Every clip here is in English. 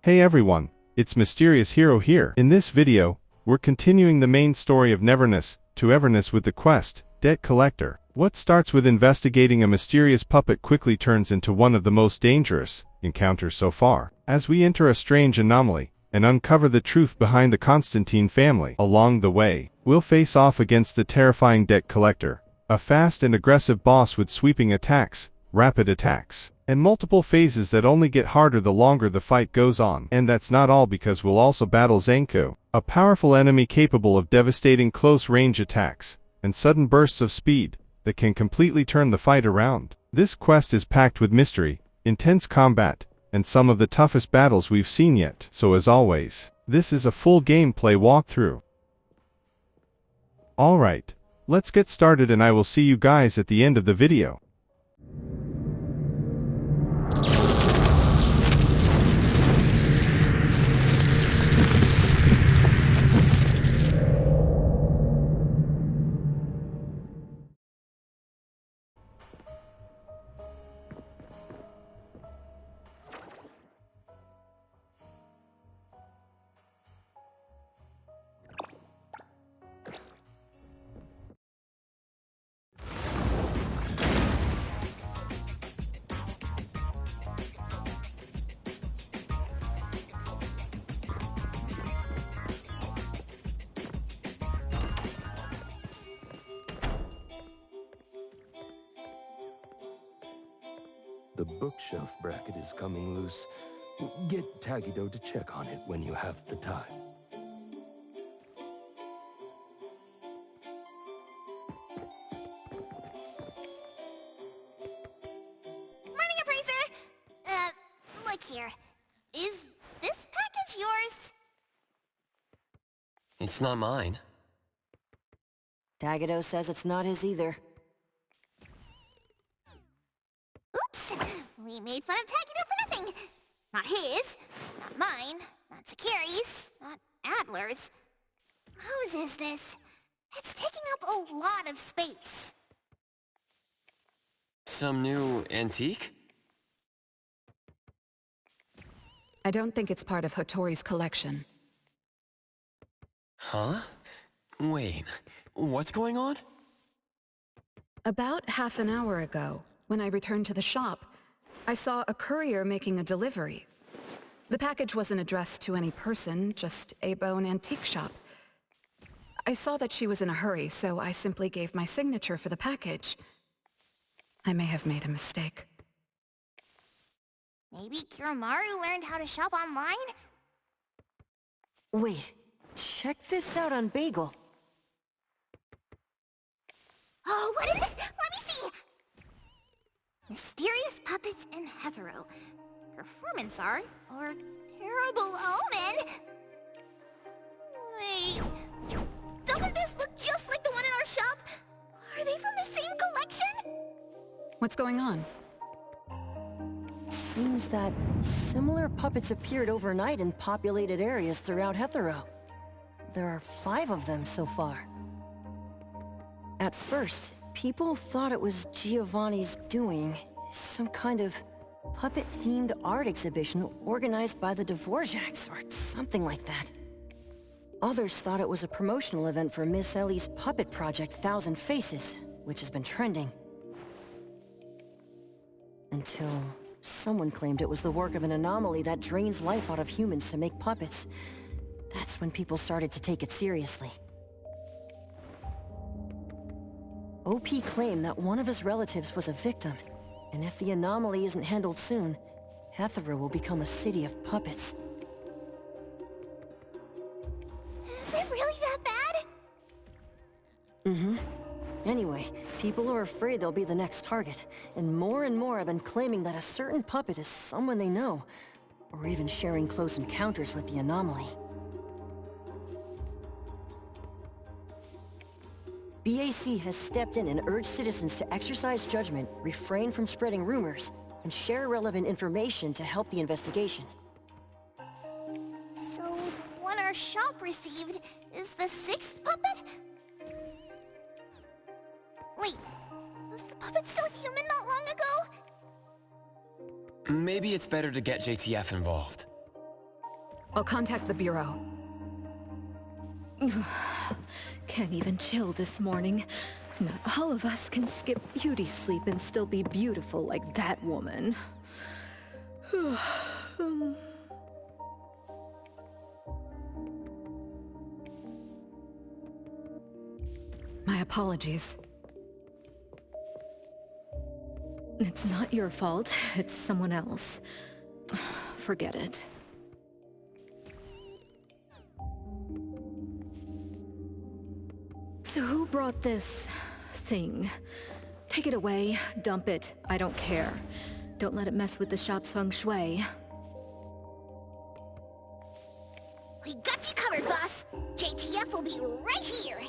Hey everyone, it's Mysterious Hero here. In this video, we're continuing the main story of Neverness to Everness with the quest, Debt Collector. What starts with investigating a mysterious puppet quickly turns into one of the most dangerous encounters so far, as we enter a strange anomaly and uncover the truth behind the Constantine family. Along the way, we'll face off against the terrifying Debt Collector, a fast and aggressive boss with sweeping attacks, rapid attacks, and multiple phases that only get harder the longer the fight goes on. And that's not all, because we'll also battle Zankou, a powerful enemy capable of devastating close-range attacks and sudden bursts of speed that can completely turn the fight around. This quest is packed with mystery, intense combat, and some of the toughest battles we've seen yet. So as always, this is a full gameplay walkthrough. Alright, let's get started, and I will see you guys at the end of the video. The bookshelf bracket is coming loose. Get Tagido to check on it when you have the time. Morning, Appraiser! Look here. Is this package yours? It's not mine. Tagido says it's not his either. Oops! We made fun of Tagido for nothing. Not his, not mine, not Sakiri's, not Adler's. Whose is this? It's taking up a lot of space. Some new antique? I don't think it's part of Hotori's collection. Huh? Wait, what's going on? About half an hour ago, when I returned to the shop, I saw a courier making a delivery. The package wasn't addressed to any person, just a bone antique shop. I saw that she was in a hurry, so I simply gave my signature for the package. I may have made a mistake. Maybe Kiromaru learned how to shop online? Wait, check this out on Bagel. Oh, what is it? Let me see! Mysterious puppets and hetero. Performance art or terrible omen? Wait, doesn't this look just like the one in our shop? Are they from the same collection? What's going on? Seems that similar puppets appeared overnight in populated areas throughout Hetero. There are 5 of them so far. At first, people thought it was Giovanni's doing, some kind of puppet-themed art exhibition organized by the Dvorak's or something like that. Others thought it was a promotional event for Miss Ellie's puppet project 1,000 Faces, which has been trending. Until someone claimed it was the work of an anomaly that drains life out of humans to make puppets. That's when people started to take it seriously. OP claimed that one of his relatives was a victim, and if the anomaly isn't handled soon, Hetero will become a city of puppets. Is it really that bad? Mm-hmm. Anyway, people are afraid they'll be the next target, and more have been claiming that a certain puppet is someone they know, or even sharing close encounters with the anomaly. BAC has stepped in and urged citizens to exercise judgment, refrain from spreading rumors, and share relevant information to help the investigation. So, the one our shop received is the 6th puppet? Wait, was the puppet still human not long ago? Maybe it's better to get JTF involved. I'll contact the Bureau. Can't even chill this morning. Not all of us can skip beauty sleep and still be beautiful like that woman. My apologies. It's not your fault, it's someone else. Forget it. So who brought this thing? Take it away, dump it, I don't care. Don't let it mess with the shop's feng shui. We got you covered, boss. JTF will be right here.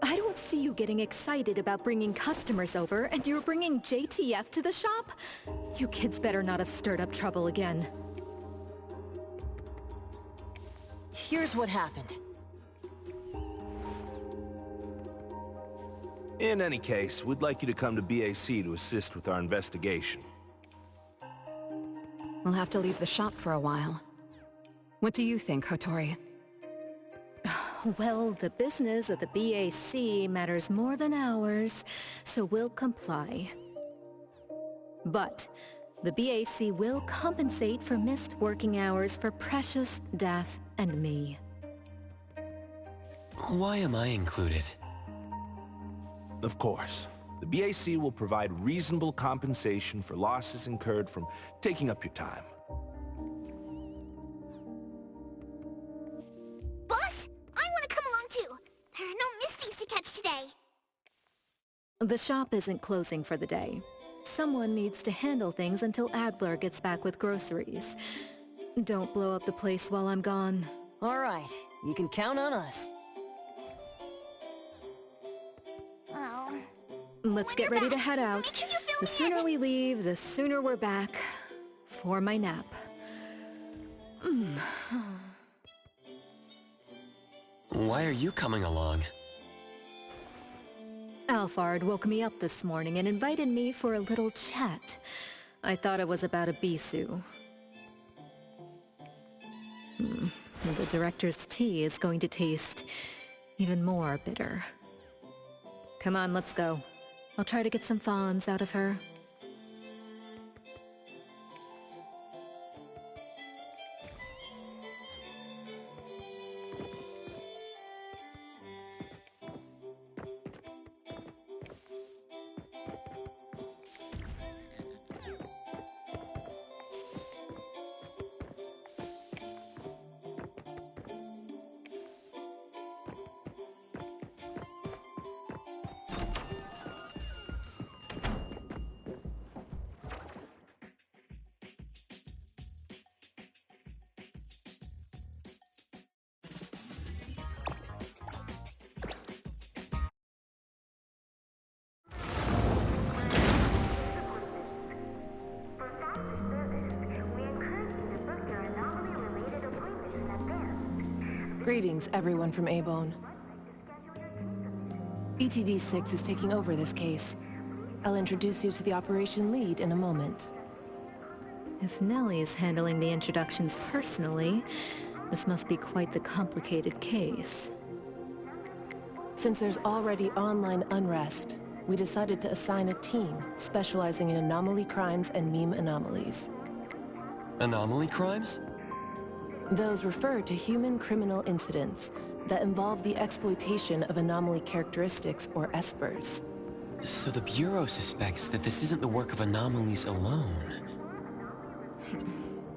I don't see you getting excited about bringing customers over, and you're bringing JTF to the shop? You kids better not have stirred up trouble again. Here's what happened. In any case, we'd like you to come to BAC to assist with our investigation. We'll have to leave the shop for a while. What do you think, Hotori? Well, the business of the BAC matters more than ours, so we'll comply. But the BAC will compensate for missed working hours for Precious, Daff, and me. Why am I included? Of course. The BAC will provide reasonable compensation for losses incurred from taking up your time. Boss, I want to come along too. There are no Misties to catch today. The shop isn't closing for the day. Someone needs to handle things until Adler gets back with groceries. Don't blow up the place while I'm gone. All right, you can count on us. Oh. Let's get ready to head out. Make sure you fill The me sooner in. we leave, the sooner we're back. For my nap. Why are you coming along? Alphard woke me up this morning and invited me for a little chat. I thought it was about a bisu. The director's tea is going to taste even more bitter. Come on, let's go. I'll try to get some fawns out of her. Greetings, everyone from A-Bone. ETD-6 is taking over this case. I'll introduce you to the operation lead in a moment. If Nellie's handling the introductions personally, this must be quite the complicated case. Since there's already online unrest, we decided to assign a team specializing in anomaly crimes and meme anomalies. Anomaly crimes? Those refer to human criminal incidents that involve the exploitation of anomaly characteristics, or espers. So the Bureau suspects that this isn't the work of anomalies alone.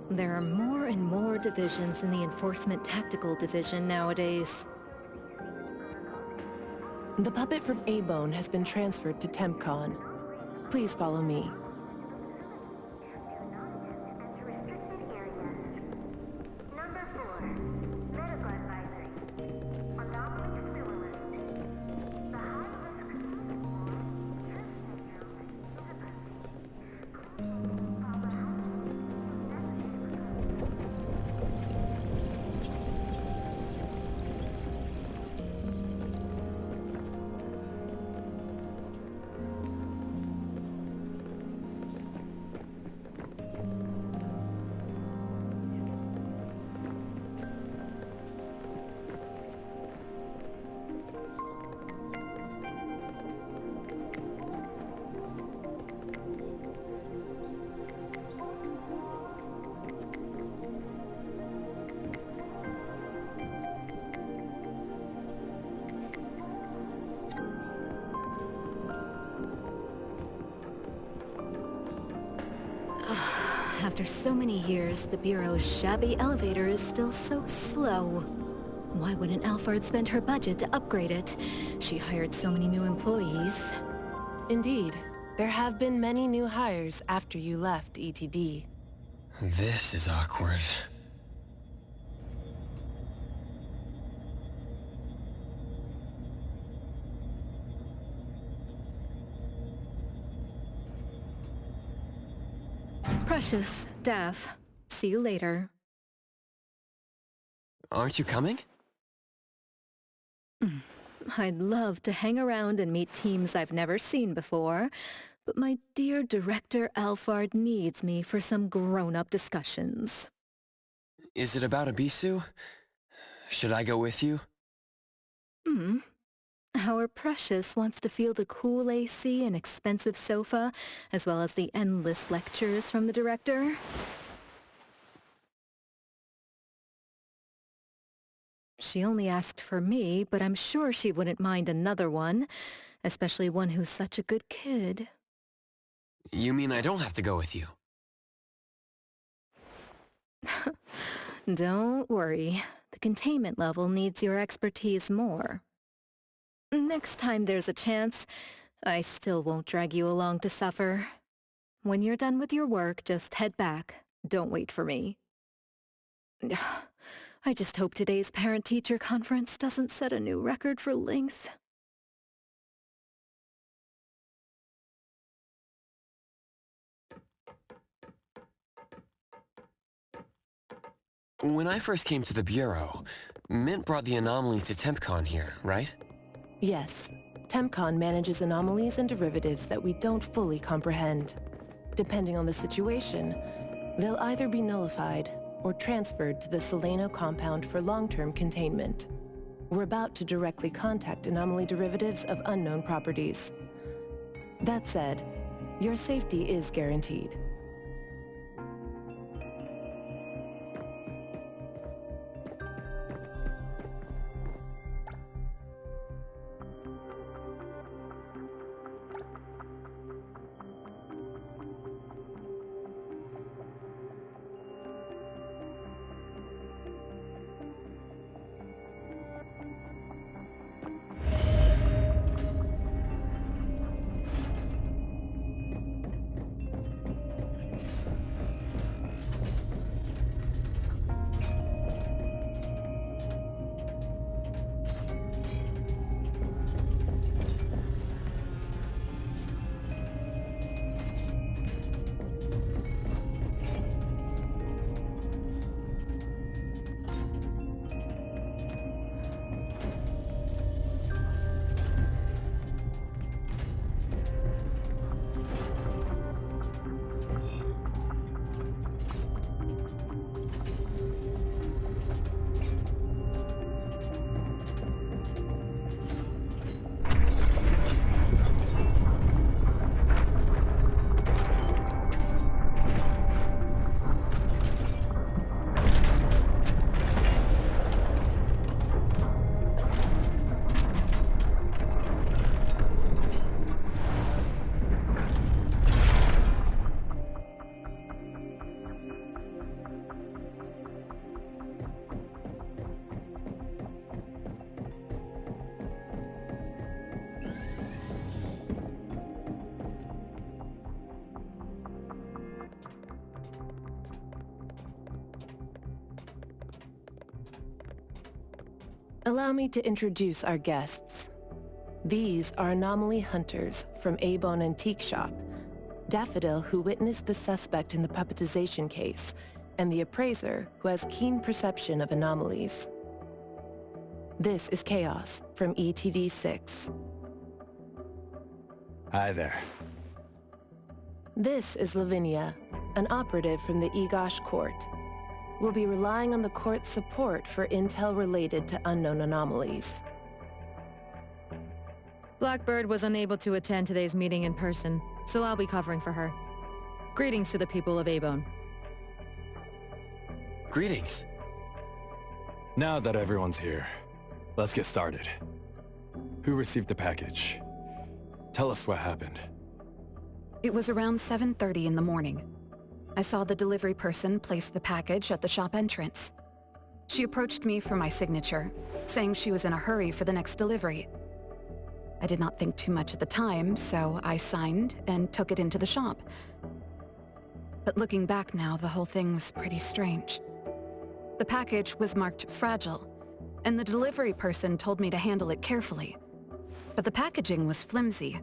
There are more and more divisions in the Enforcement Tactical Division nowadays. The puppet from A-Bone has been transferred to TempCon. Please follow me. After so many years, the Bureau's shabby elevator is still so slow. Why wouldn't Alphard spend her budget to upgrade it? She hired so many new employees. Indeed. There have been many new hires after you left ETD. This is awkward. Precious, Daff. See you later. Aren't you coming? I'd love to hang around and meet teams I've never seen before, but my dear Director Alphard needs me for some grown-up discussions. Is it about Abisu? Should I go with you? Our Precious wants to feel the cool AC and expensive sofa, as well as the endless lectures from the Director. She only asked for me, but I'm sure she wouldn't mind another one, especially one who's such a good kid. You mean I don't have to go with you? Don't worry. The containment level needs your expertise more. Next time there's a chance, I still won't drag you along to suffer. When you're done with your work, just head back. Don't wait for me. I just hope today's parent-teacher conference doesn't set a new record for length. When I first came to the Bureau, Mint brought the Anomaly to TempCon here, right? Yes. TempCon manages anomalies and derivatives that we don't fully comprehend. Depending on the situation, they'll either be nullified or transferred to the Seleno compound for long-term containment. We're about to directly contact anomaly derivatives of unknown properties. That said, your safety is guaranteed. Allow me to introduce our guests. These are Anomaly Hunters from A-Bone Antique Shop, Daffodil, who witnessed the suspect in the puppetization case, and the Appraiser, who has keen perception of anomalies. This is Chaos from ETD-6. Hi there. This is Lavinia, an operative from the Egosh Court. We'll be relying on the court's support for intel related to unknown anomalies. Blackbird was unable to attend today's meeting in person, so I'll be covering for her. Greetings to the people of A-Bone. Greetings. Now that everyone's here, let's get started. Who received the package? Tell us what happened. It was around 7:30 in the morning. I saw the delivery person place the package at the shop entrance. She approached me for my signature, saying she was in a hurry for the next delivery. I did not think too much at the time, so I signed and took it into the shop. But looking back now, the whole thing was pretty strange. The package was marked fragile, and the delivery person told me to handle it carefully. But the packaging was flimsy.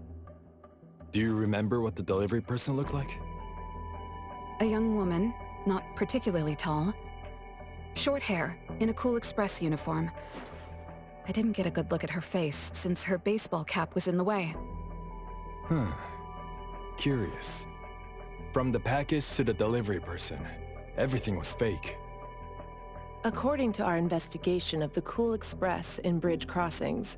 Do you remember what the delivery person looked like? A young woman, not particularly tall. Short hair, in a Cool Express uniform. I didn't get a good look at her face, since her baseball cap was in the way. Huh. Curious. From the package to the delivery person, everything was fake. According to our investigation of the Cool Express in Bridge Crossings,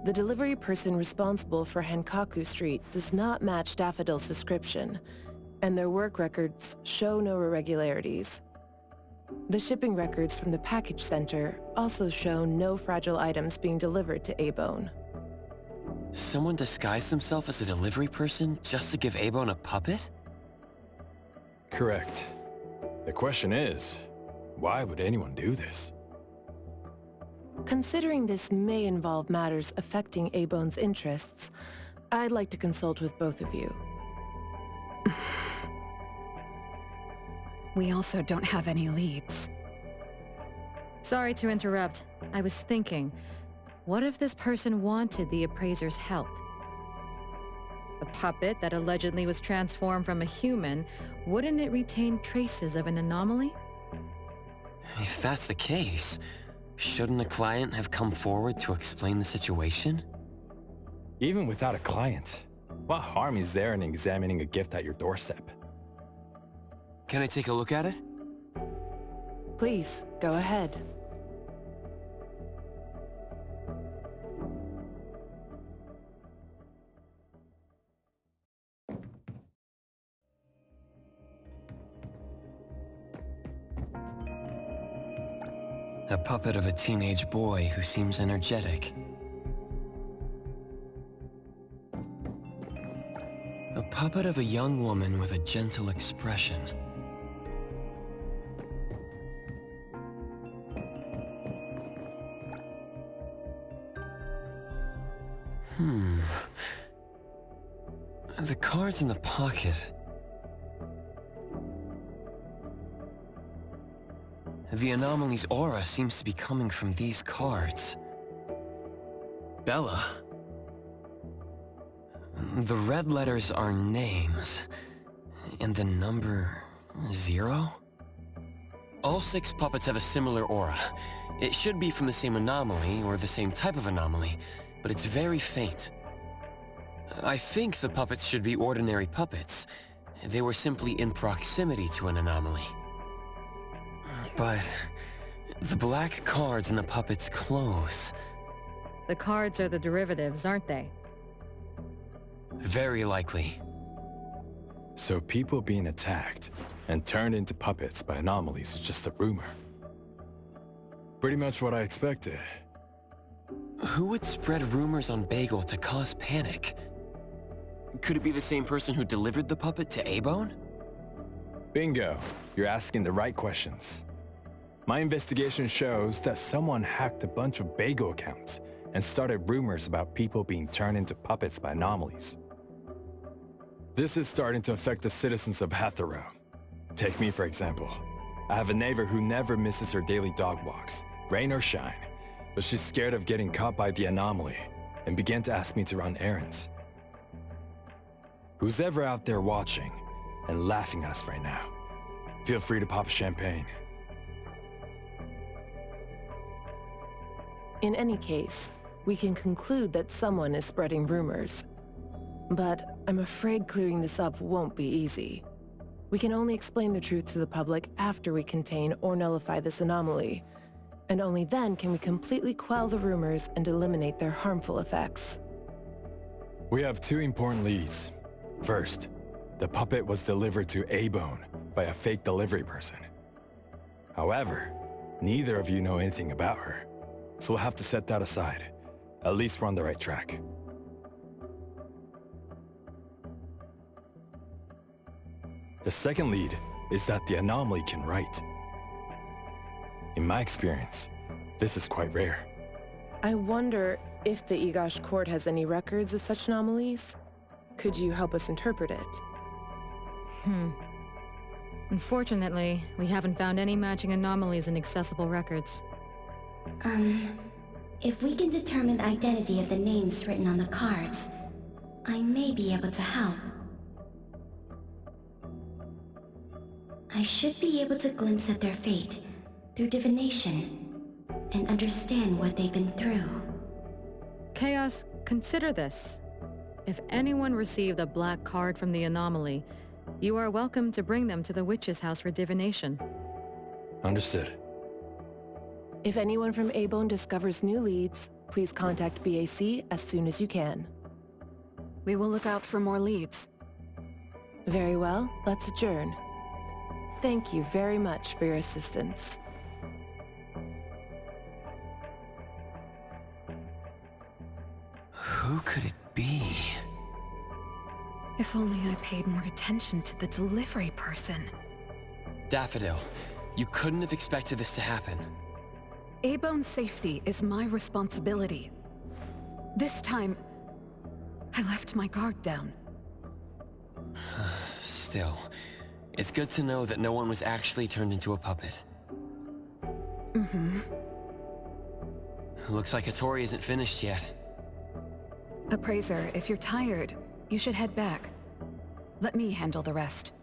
the delivery person responsible for Hankaku Street does not match Daffodil's description, and their work records show no irregularities. The shipping records from the package center also show no fragile items being delivered to A-Bone. Someone disguised themselves as a delivery person just to give A-Bone a puppet? Correct. The question is, why would anyone do this? Considering this may involve matters affecting A-Bone's interests, I'd like to consult with both of you. We also don't have any leads. Sorry to interrupt. I was thinking, what if this person wanted the appraiser's help? A puppet that allegedly was transformed from a human, wouldn't it retain traces of an anomaly? If that's the case, shouldn't a client have come forward to explain the situation? Even without a client, what harm is there in examining a gift at your doorstep? Can I take a look at it? Please, go ahead. A puppet of a teenage boy who seems energetic. A puppet of a young woman with a gentle expression. The cards in the pocket. The Anomaly's aura seems to be coming from these cards. Bella. The red letters are names. And the number 0? All 6 puppets have a similar aura. It should be from the same anomaly, or the same type of anomaly, but it's very faint. I think the puppets should be ordinary puppets. They were simply in proximity to an anomaly. But the black cards in the puppet's clothes... The cards are the derivatives, aren't they? Very likely. So people being attacked and turned into puppets by anomalies is just a rumor. Pretty much what I expected. Who would spread rumors on Bagel to cause panic? Could it be the same person who delivered the puppet to A-Bone? Bingo! You're asking the right questions. My investigation shows that someone hacked a bunch of Bagel accounts and started rumors about people being turned into puppets by anomalies. This is starting to affect the citizens of Hathero. Take me for example. I have a neighbor who never misses her daily dog walks, rain or shine, but she's scared of getting caught by the anomaly and began to ask me to run errands. Who's ever out there watching and laughing at us right now, feel free to pop champagne. In any case, we can conclude that someone is spreading rumors. But I'm afraid clearing this up won't be easy. We can only explain the truth to the public after we contain or nullify this anomaly, and only then can we completely quell the rumors and eliminate their harmful effects. We have 2 important leads. First, the puppet was delivered to A-Bone by a fake delivery person. However, neither of you know anything about her, so we'll have to set that aside. At least we're on the right track. The second lead is that the Anomaly can write. In my experience, this is quite rare. I wonder if the Egosh court has any records of such anomalies. Could you help us interpret it? Unfortunately, we haven't found any matching anomalies in accessible records. If we can determine the identity of the names written on the cards, I may be able to help. I should be able to glimpse at their fate through divination and understand what they've been through. Chaos, consider this. If anyone received a black card from the Anomaly, you are welcome to bring them to the witch's house for divination. Understood. If anyone from A-Bone discovers new leads, please contact BAC as soon as you can. We will look out for more leads. Very well, let's adjourn. Thank you very much for your assistance. Who could it be? If only I paid more attention to the delivery person. Daffodil, you couldn't have expected this to happen. A-Bone's safety is my responsibility. This time, I left my guard down. Still, it's good to know that no one was actually turned into a puppet. Looks like Hattori isn't finished yet. Appraiser, if you're tired, you should head back. Let me handle the rest.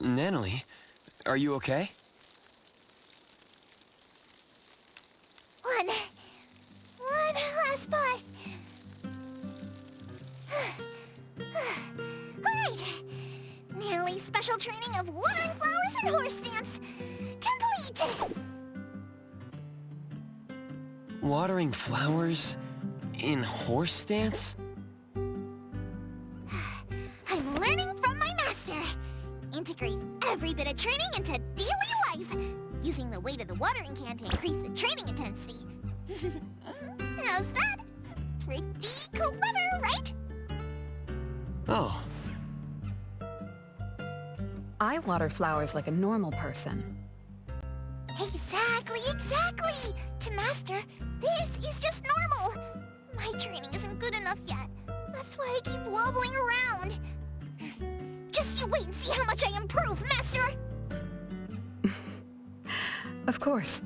Natalie, are you okay? One last spot. Alright! Natalie's special training of watering flowers and horse dance complete! Watering flowers in horse dance? I'm learning from my master. Integrate every bit of training into daily life, using the weight of the watering can to increase the training intensity. How's that? Pretty clever, right? Oh. I water flowers like a normal person. Exactly! To Master, this is just normal. My training isn't good enough yet. That's why I keep wobbling around. Just you wait and see how much I improve, Master! Of course.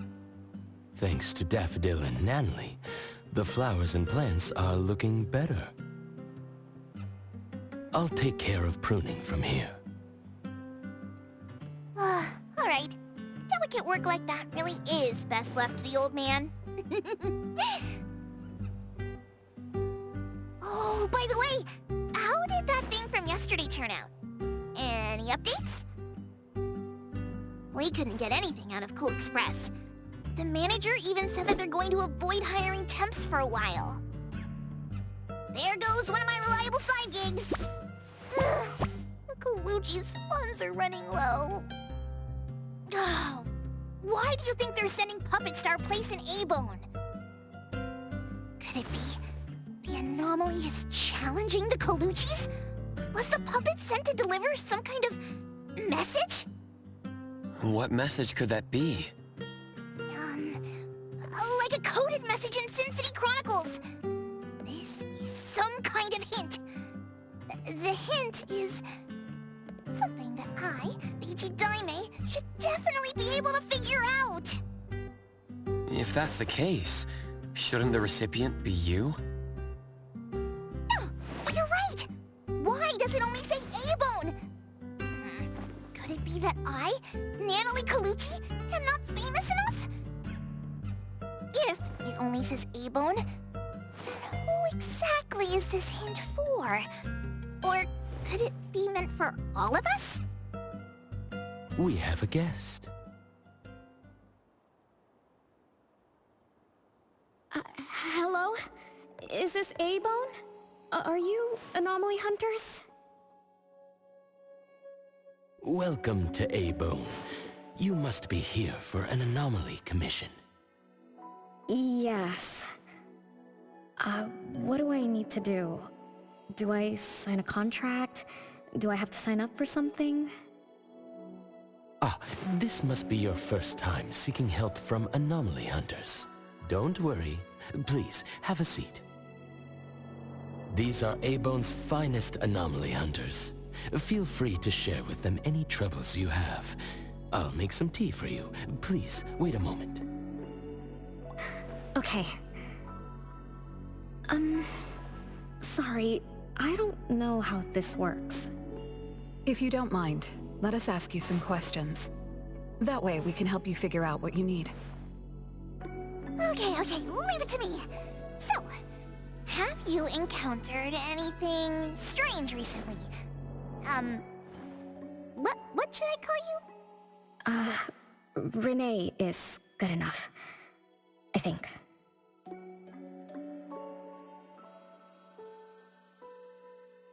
Thanks to Daffodil and Natalie, the flowers and plants are looking better. I'll take care of pruning from here. Alright. Delicate work like that really is best left to the old man. Oh, by the way, how did that thing from yesterday turn out? Any updates? We couldn't get anything out of Cool Express. The manager even said that they're going to avoid hiring temps for a while. There goes one of my reliable side gigs. The Colucci's funds are running low. Oh, why do you think they're sending puppets to our place in A-Bone? Could it be the Anomaly is challenging the Colucci's? Was the puppet sent to deliver some kind of message? What message could that be? Like a coded message in Sin City Chronicles. This is some kind of hint. The hint is something that I, BG Daime, should definitely be able to figure out. If that's the case, shouldn't the recipient be you? You're I, Natalie Colucci, am not famous enough? If it only says A-Bone, then who exactly is this hint for? Or could it be meant for all of us? We have a guest. Hello? Is this A-Bone? Are you Anomaly Hunters? Welcome to A-Bone. You must be here for an Anomaly commission. Yes. What do I need to do? Do I sign a contract? Do I have to sign up for something? Ah, this must be your first time seeking help from Anomaly Hunters. Don't worry. Please, have a seat. These are A-Bone's finest Anomaly Hunters. Feel free to share with them any troubles you have. I'll make some tea for you. Please, wait a moment. Okay. Sorry, I don't know how this works. If you don't mind, let us ask you some questions. That way we can help you figure out what you need. Okay, leave it to me. So, have you encountered anything strange recently? What should I call you? Renee is good enough. I think.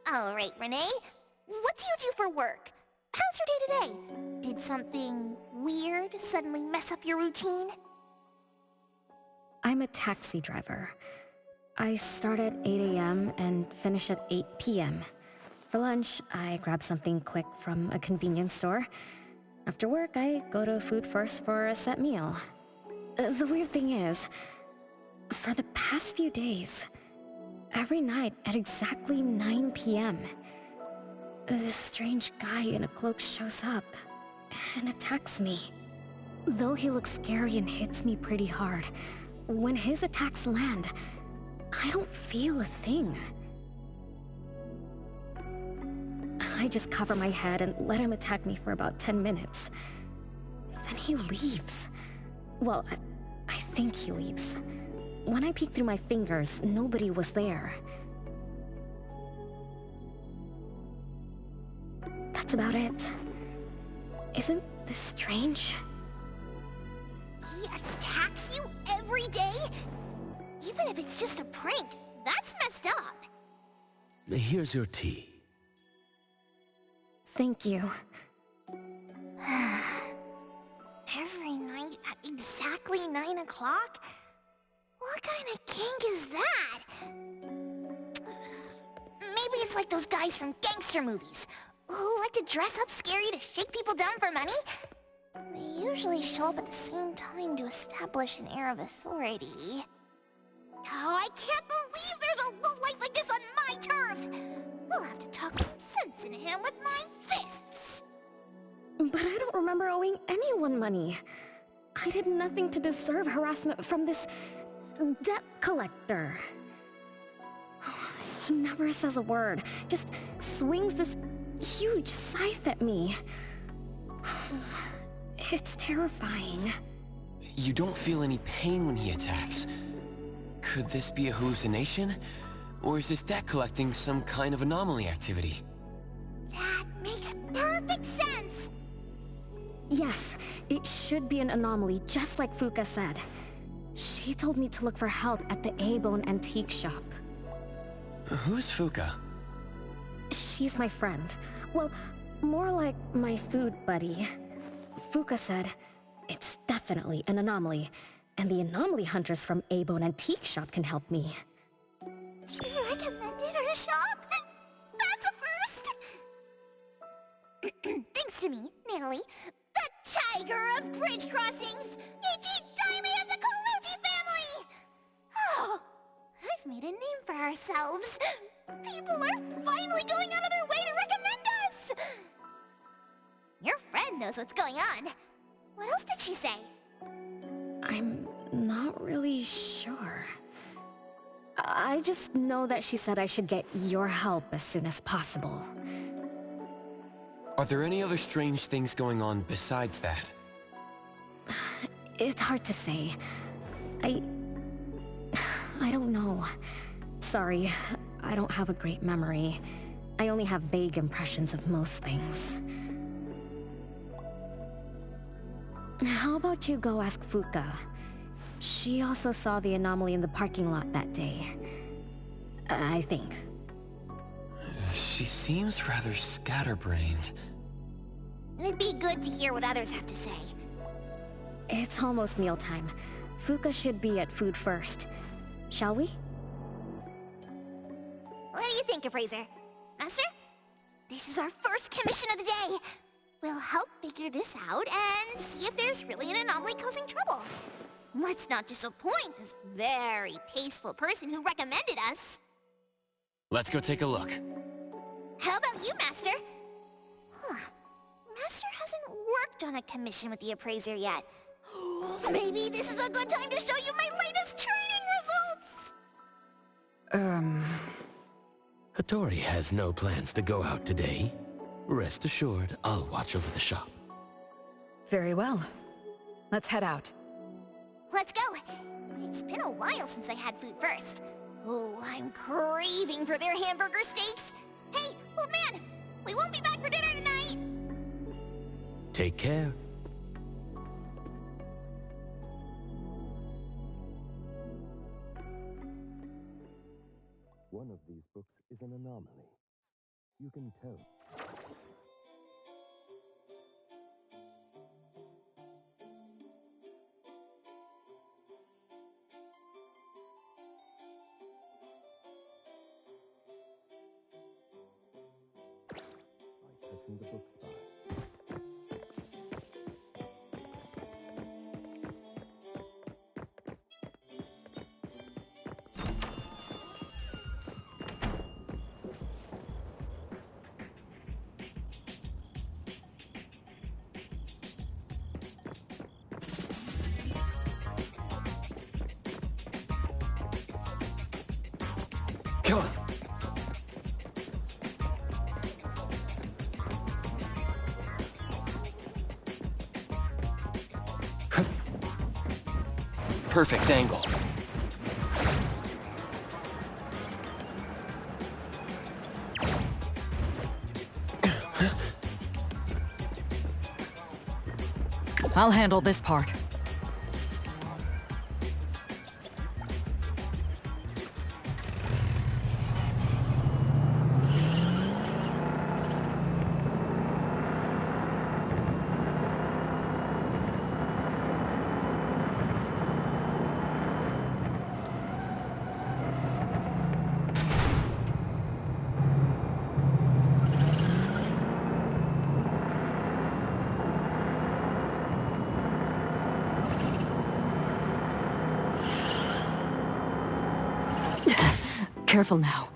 Alright, Renee. What do you do for work? How's your day-to-day? Did something weird suddenly mess up your routine? I'm a taxi driver. I start at 8 a.m. and finish at 8 p.m. For lunch, I grab something quick from a convenience store. After work, I go to Food First for a set meal. The weird thing is, for the past few days, every night at exactly 9 p.m., this strange guy in a cloak shows up and attacks me. Though he looks scary and hits me pretty hard, when his attacks land, I don't feel a thing. I just cover my head and let him attack me for about 10 minutes. Then he leaves. Well, I think he leaves. When I peek through my fingers, nobody was there. That's about it. Isn't this strange? He attacks you every day? Even if it's just a prank, that's messed up. Here's your tea. Thank you. Every night at exactly 9 o'clock? What kind of kink is that? Maybe it's like those guys from gangster movies, who like to dress up scary to shake people down for money? They usually show up at the same time to establish an air of authority. Oh, I can't believe there's a lowlife like this on my turf! We'll have to talk some sense into him with my fists! But I don't remember owing anyone money. I did nothing to deserve harassment from this debt collector. He never says a word, just swings this huge scythe at me. It's terrifying. You don't feel any pain when he attacks. Could this be a hallucination? Or is this debt collecting some kind of anomaly activity? That makes perfect sense! Yes, it should be an anomaly, just like Fuka said. She told me to look for help at the A-Bone antique shop. Who's Fuka? She's my friend. Well, more like my food buddy. Fuka said, it's definitely an anomaly, and the anomaly hunters from A-Bone antique shop can help me. She recommended her shop? That's a first! Thanks to me, Natalie, the Tiger of Bridge Crossings, Ichi-Daime of the Colucci family! Oh, I've made a name for ourselves. People are finally going out of their way to recommend us! Your friend knows what's going on. What else did she say? I'm not really sure. I just know that she said I should get your help as soon as possible. Are there any other strange things going on besides that? It's hard to say. I don't know. Sorry, I don't have a great memory. I only have vague impressions of most things. How about you go ask Fuka? She also saw the anomaly in the parking lot that day. I think. She seems rather scatterbrained. It'd be good to hear what others have to say. It's almost mealtime. Fuka should be at food first. Shall we? What do you think, Appraiser? Master? This is our first commission of the day. We'll help figure this out and see if there's really an anomaly causing trouble. Let's not disappoint this very tasteful person who recommended us. Let's go take a look. How about you, Master? Master hasn't worked on a commission with the Appraiser yet. Maybe this is a good time to show you my latest training results! Hattori has no plans to go out today. Rest assured, I'll watch over the shop. Very well. Let's head out. Let's go! It's been a while since I had food first. Oh, I'm craving for their hamburger steaks. Hey, old man! We won't be back for dinner tonight! Take care. One of these books is an anomaly. You can tell. By touching the book spine. Come on. Perfect angle. I'll handle this part. Careful now.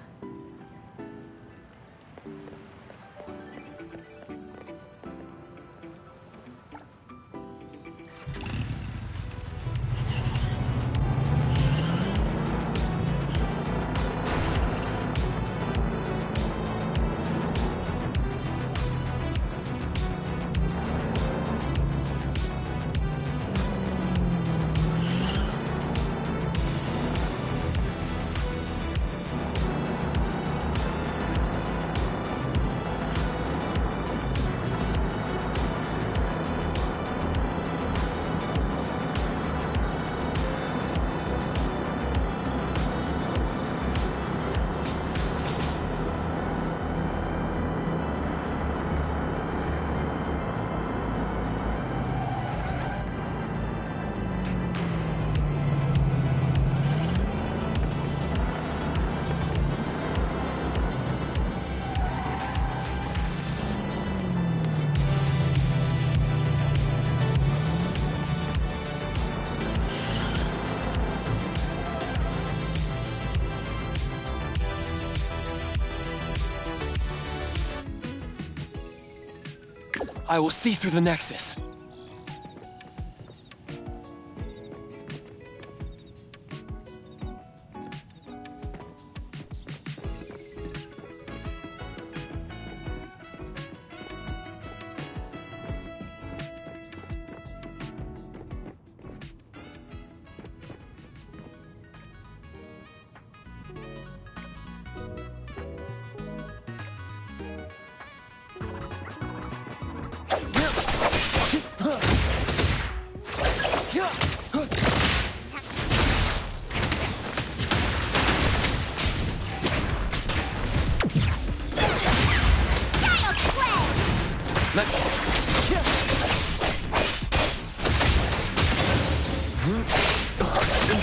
I will see through the Nexus.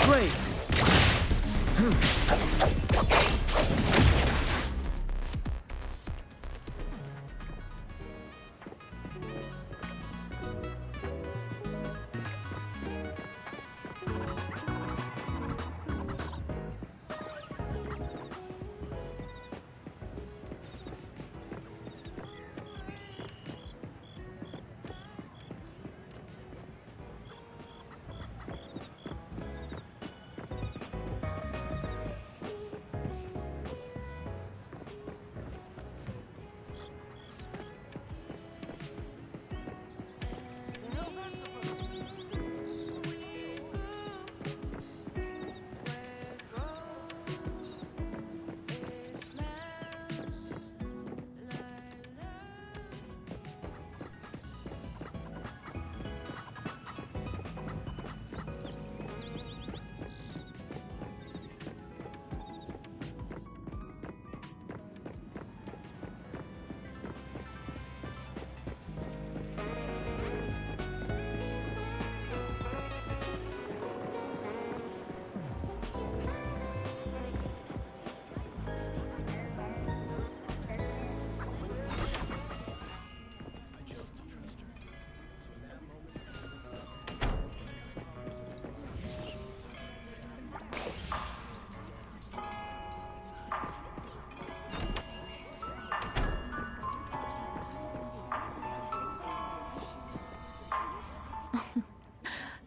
Great.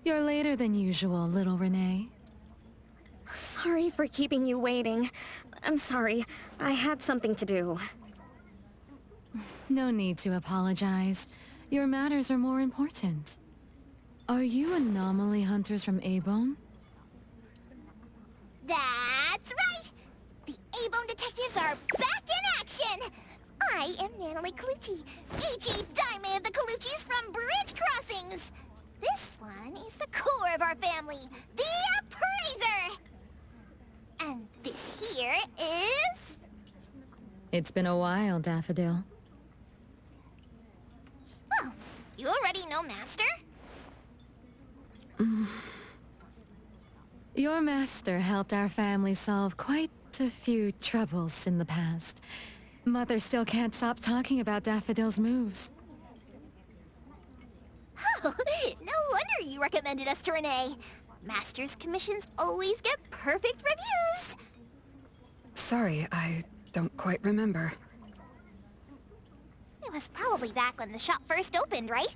You're later than usual, little Renee. Sorry for keeping you waiting. I'm sorry. I had something to do. No need to apologize. Your matters are more important. Are you Anomaly hunters from A-Bone? That's right! The A-Bone detectives are back in action! I am Natalie Colucci, H.E. Diamond of the Coluccis from Bridge Crossings! This one is the core of our family, the Appraiser! And this here is... It's been a while, Daffodil. Well, you already know Master? Your master helped our family solve quite a few troubles in the past. Mother still can't stop talking about Daffodil's moves. Oh, no wonder you recommended us to Renee. Master's commissions always get perfect reviews. Sorry, I don't quite remember. It was probably back when the shop first opened, right?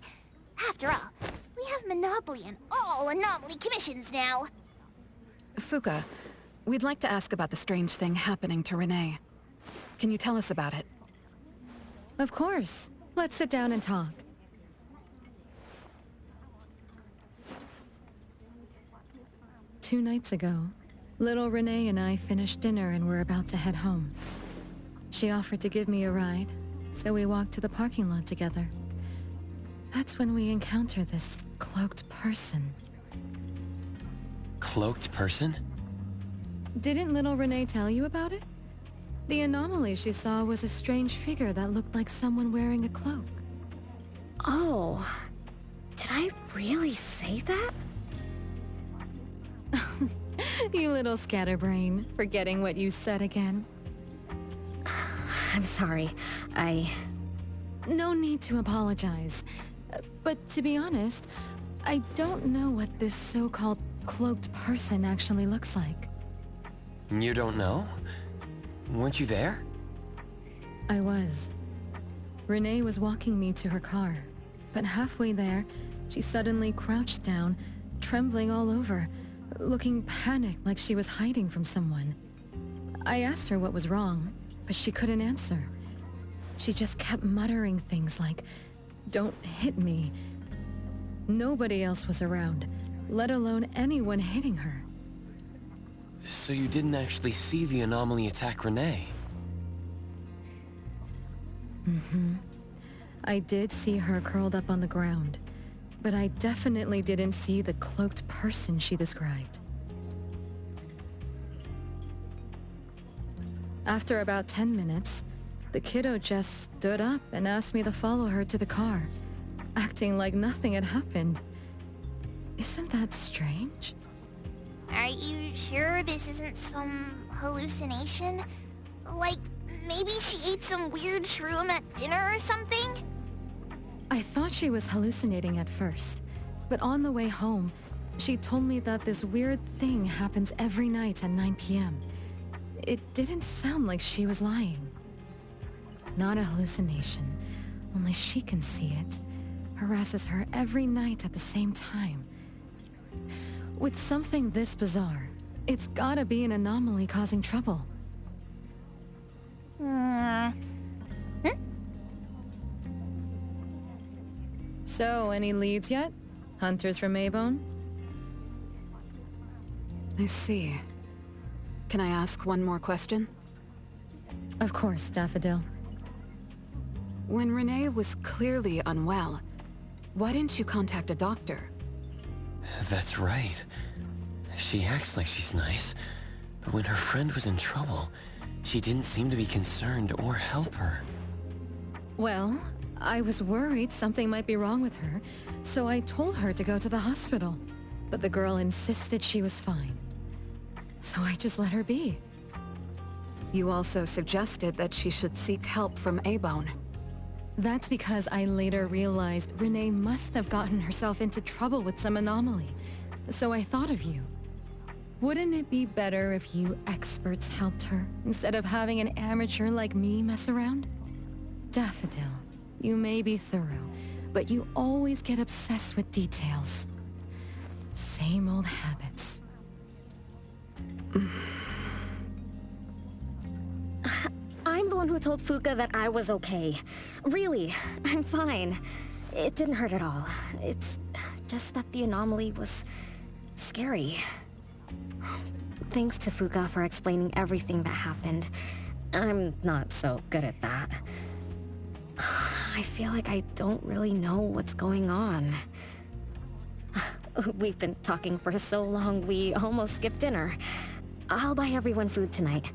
After all, we have monopoly on all Anomaly commissions now. Fuka, we'd like to ask about the strange thing happening to Renee. Can you tell us about it? Of course. Let's sit down and talk. Two nights ago, little Renee and I finished dinner and were about to head home. She offered to give me a ride, so we walked to the parking lot together. That's when we encountered this cloaked person. Cloaked person? Didn't little Renee tell you about it? The anomaly she saw was a strange figure that looked like someone wearing a cloak. Oh, did I really say that? You little scatterbrain, forgetting what you said again. I'm sorry, No need to apologize. But to be honest, I don't know what this so-called cloaked person actually looks like. You don't know? Weren't you there? I was. Renee was walking me to her car, but halfway there, she suddenly crouched down, trembling all over, looking panicked like she was hiding from someone. I asked her what was wrong, but she couldn't answer. She just kept muttering things like, "Don't hit me." Nobody else was around, let alone anyone hitting her. So you didn't actually see the anomaly attack Renee? I did see her curled up on the ground, but I definitely didn't see the cloaked person she described. After about 10 minutes, The kiddo just stood up and asked me to follow her to the car, acting like nothing had happened. Isn't that strange? Are you sure this isn't some hallucination? Like, maybe she ate some weird shroom at dinner or something? I thought she was hallucinating at first, but on the way home, she told me that this weird thing happens every night at 9 p.m. It didn't sound like she was lying. Not a hallucination, only she can see it. Harasses her every night at the same time. With something this bizarre, it's gotta be an anomaly causing trouble. So, any leads yet? Hunters from Avon? I see. Can I ask one more question? Of course, Daffodil. When Renee was clearly unwell, why didn't you contact a doctor? That's right. She acts like she's nice, but when her friend was in trouble, she didn't seem to be concerned or help her. Well, I was worried something might be wrong with her, so I told her to go to the hospital. But the girl insisted she was fine. So I just let her be. You also suggested that she should seek help from A-Bone. That's because I later realized Renee must have gotten herself into trouble with some anomaly. So I thought of you. Wouldn't it be better if you experts helped her, instead of having an amateur like me mess around? Daffodil, you may be thorough, but you always get obsessed with details. Same old habits. I'm the one who told Fuka that I was okay. Really, I'm fine. It didn't hurt at all. It's just that the anomaly was scary. Thanks to Fuka for explaining everything that happened. I'm not so good at that. I feel like I don't really know what's going on. We've been talking for so long, we almost skipped dinner. I'll buy everyone food tonight.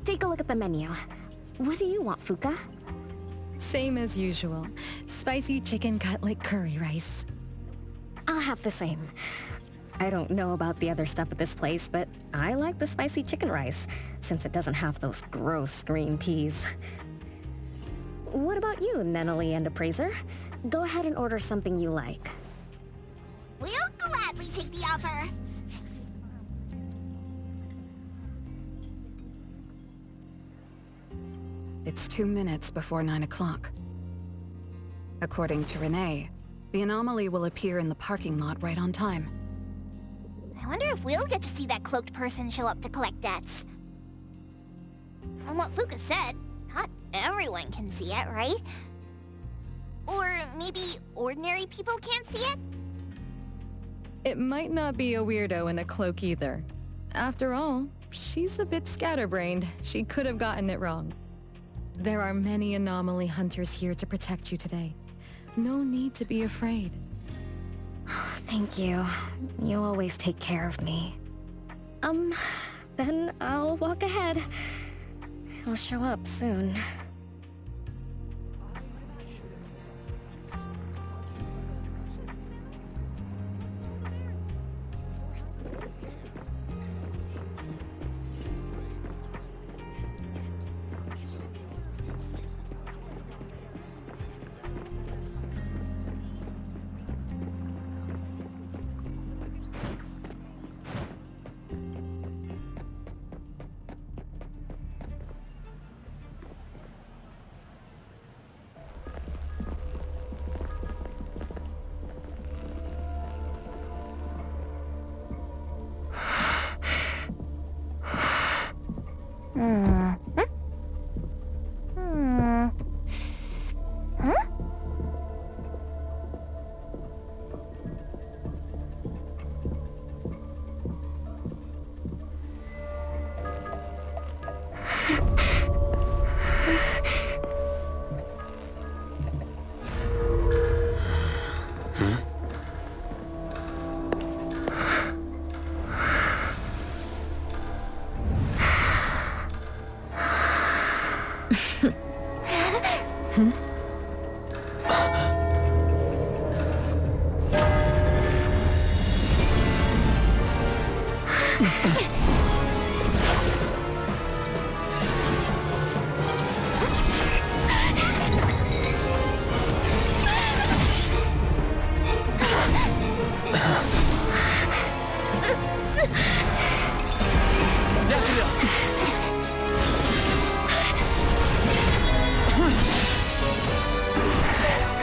Take a look at the menu. What do you want, Fuka? Same as usual. Spicy chicken cutlet curry rice. I'll have the same. I don't know about the other stuff at this place, but I like the spicy chicken rice, since it doesn't have those gross green peas. What about you, Anomaly and Appraiser? Go ahead and order something you like. We'll gladly take the offer. It's 2 minutes before 9 o'clock. According to Renee, the anomaly will appear in the parking lot right on time. I wonder if we'll get to see that cloaked person show up to collect debts. From what Fuka said, not everyone can see it, right? Or maybe ordinary people can't see it? It might not be a weirdo in a cloak either. After all, she's a bit scatterbrained. She could have gotten it wrong. There are many anomaly hunters here to protect you today. No need to be afraid. Thank you. You always take care of me. Then I'll walk ahead. I'll show up soon.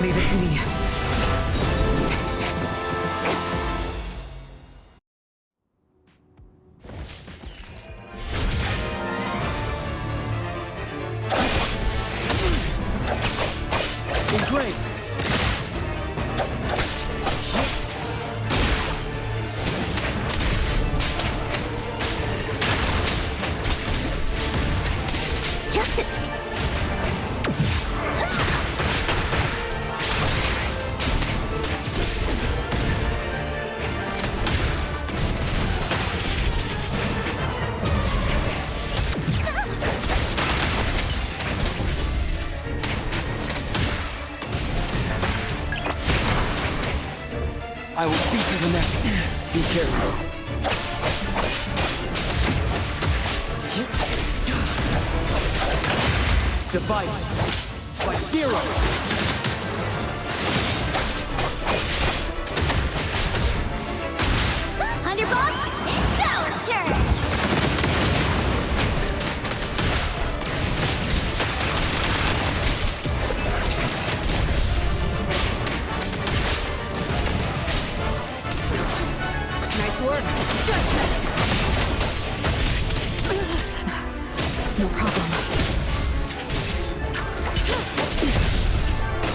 Leave it to me. Great. Just it. I will see to the next. Be careful. Divide. Like zero. Underboss, it's our turn. Nice work. Judgment. No problem.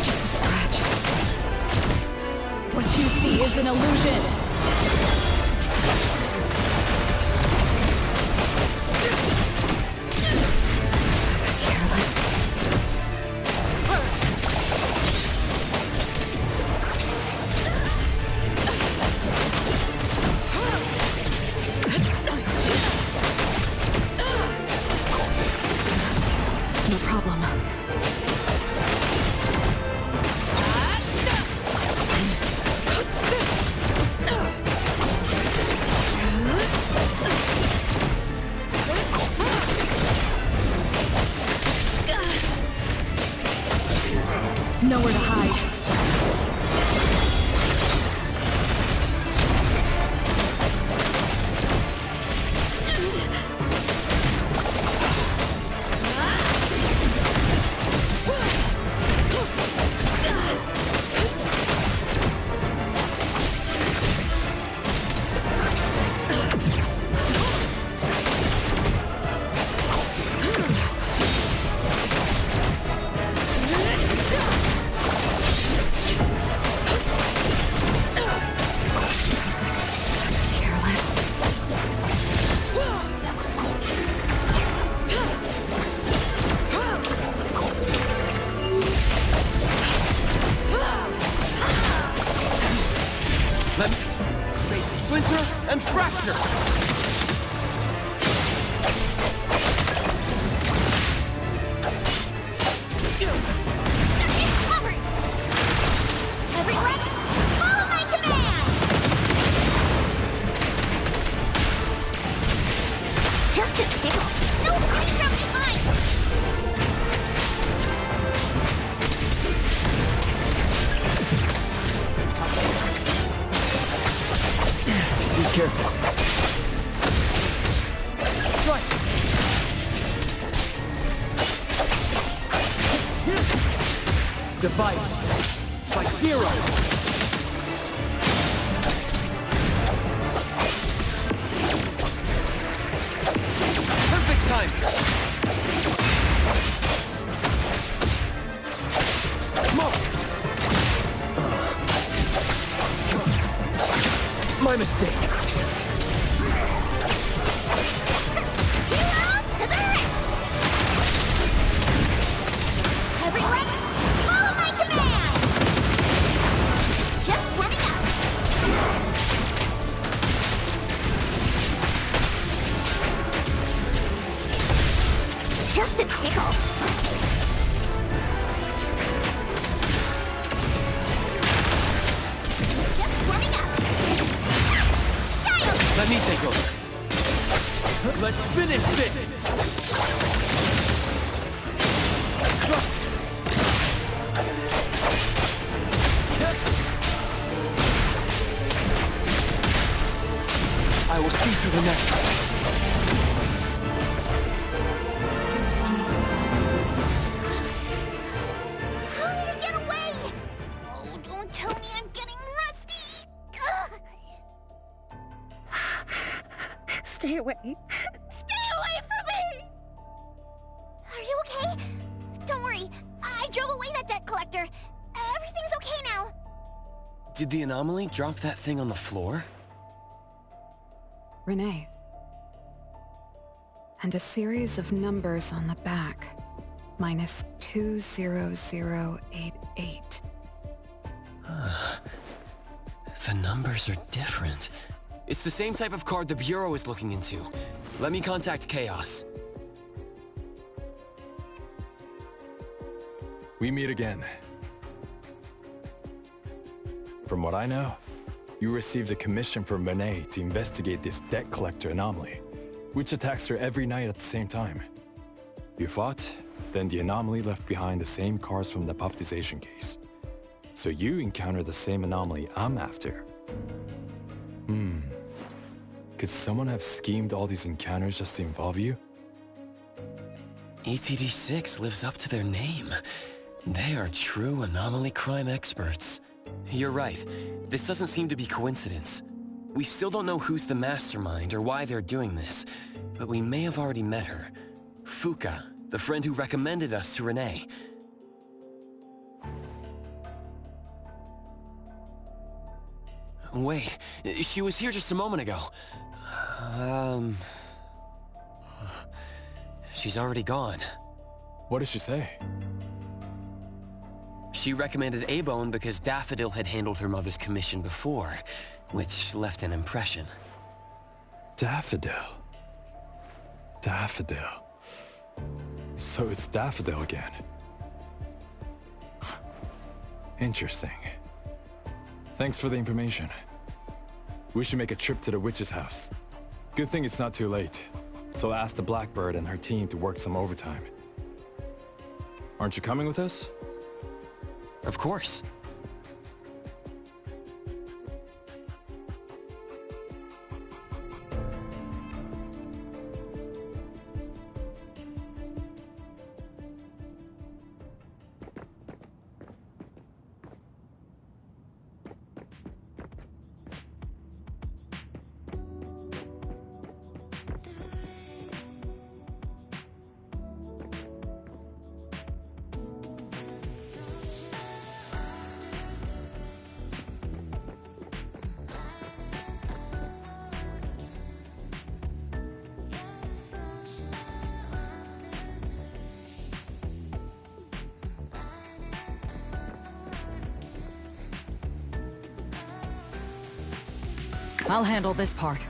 Just a scratch. What you see is an illusion. No problem. Nowhere to hide. Let me create splinter and fracture. Covered. Everyone, follow my command. Just a tickle. No hurry from behind. Be careful. Strike. Divide. Like zero. Perfect time. Smoke. My mistake. Hero to the rest. Everyone, follow my command. Just warming up. Just a tickle. Let me take over. Let's finish this! I will see through the Nexus. How did it get away? Oh, don't tell me I'm getting rusty! Stay away. Stay away from me! Are you okay? Don't worry, I drove away that debt collector. Everything's okay now. Did the Anomaly drop that thing on the floor? Renee. And a series of numbers on the back. Minus 20088. The numbers are different. It's the same type of card the Bureau is looking into. Let me contact Chaos. We meet again. From what I know, you received a commission from Renee to investigate this debt collector Anomaly, which attacks her every night at the same time. You fought, then the Anomaly left behind the same cards from the puppetization case. So you encountered the same Anomaly I'm after. Could someone have schemed all these encounters just to involve you? ETD6 lives up to their name. They are true Anomaly crime experts. You're right. This doesn't seem to be coincidence. We still don't know who's the mastermind or why they're doing this, but we may have already met her. Fuka, the friend who recommended us to Renee. Wait, she was here just a moment ago. She's already gone. What did she say? She recommended A-Bone because Daffodil had handled her mother's commission before, which left an impression. Daffodil. Daffodil. So it's Daffodil again. Interesting. Thanks for the information. We should make a trip to the witch's house. Good thing it's not too late, so I'll ask the Blackbird and her team to work some overtime. Aren't you coming with us? Of course. I'll handle this part.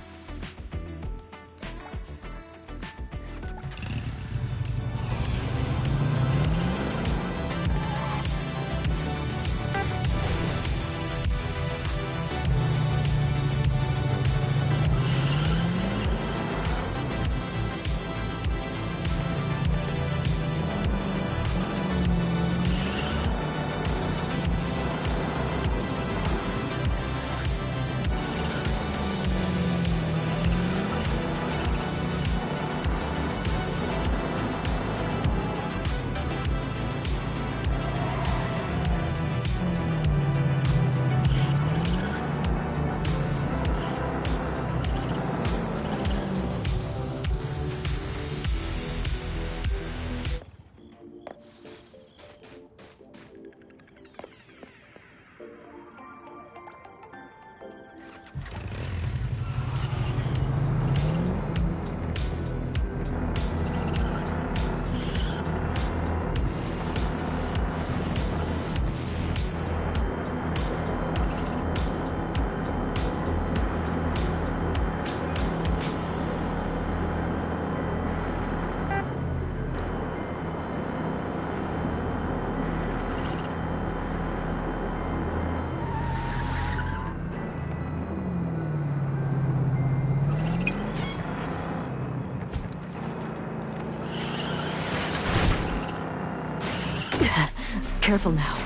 careful now.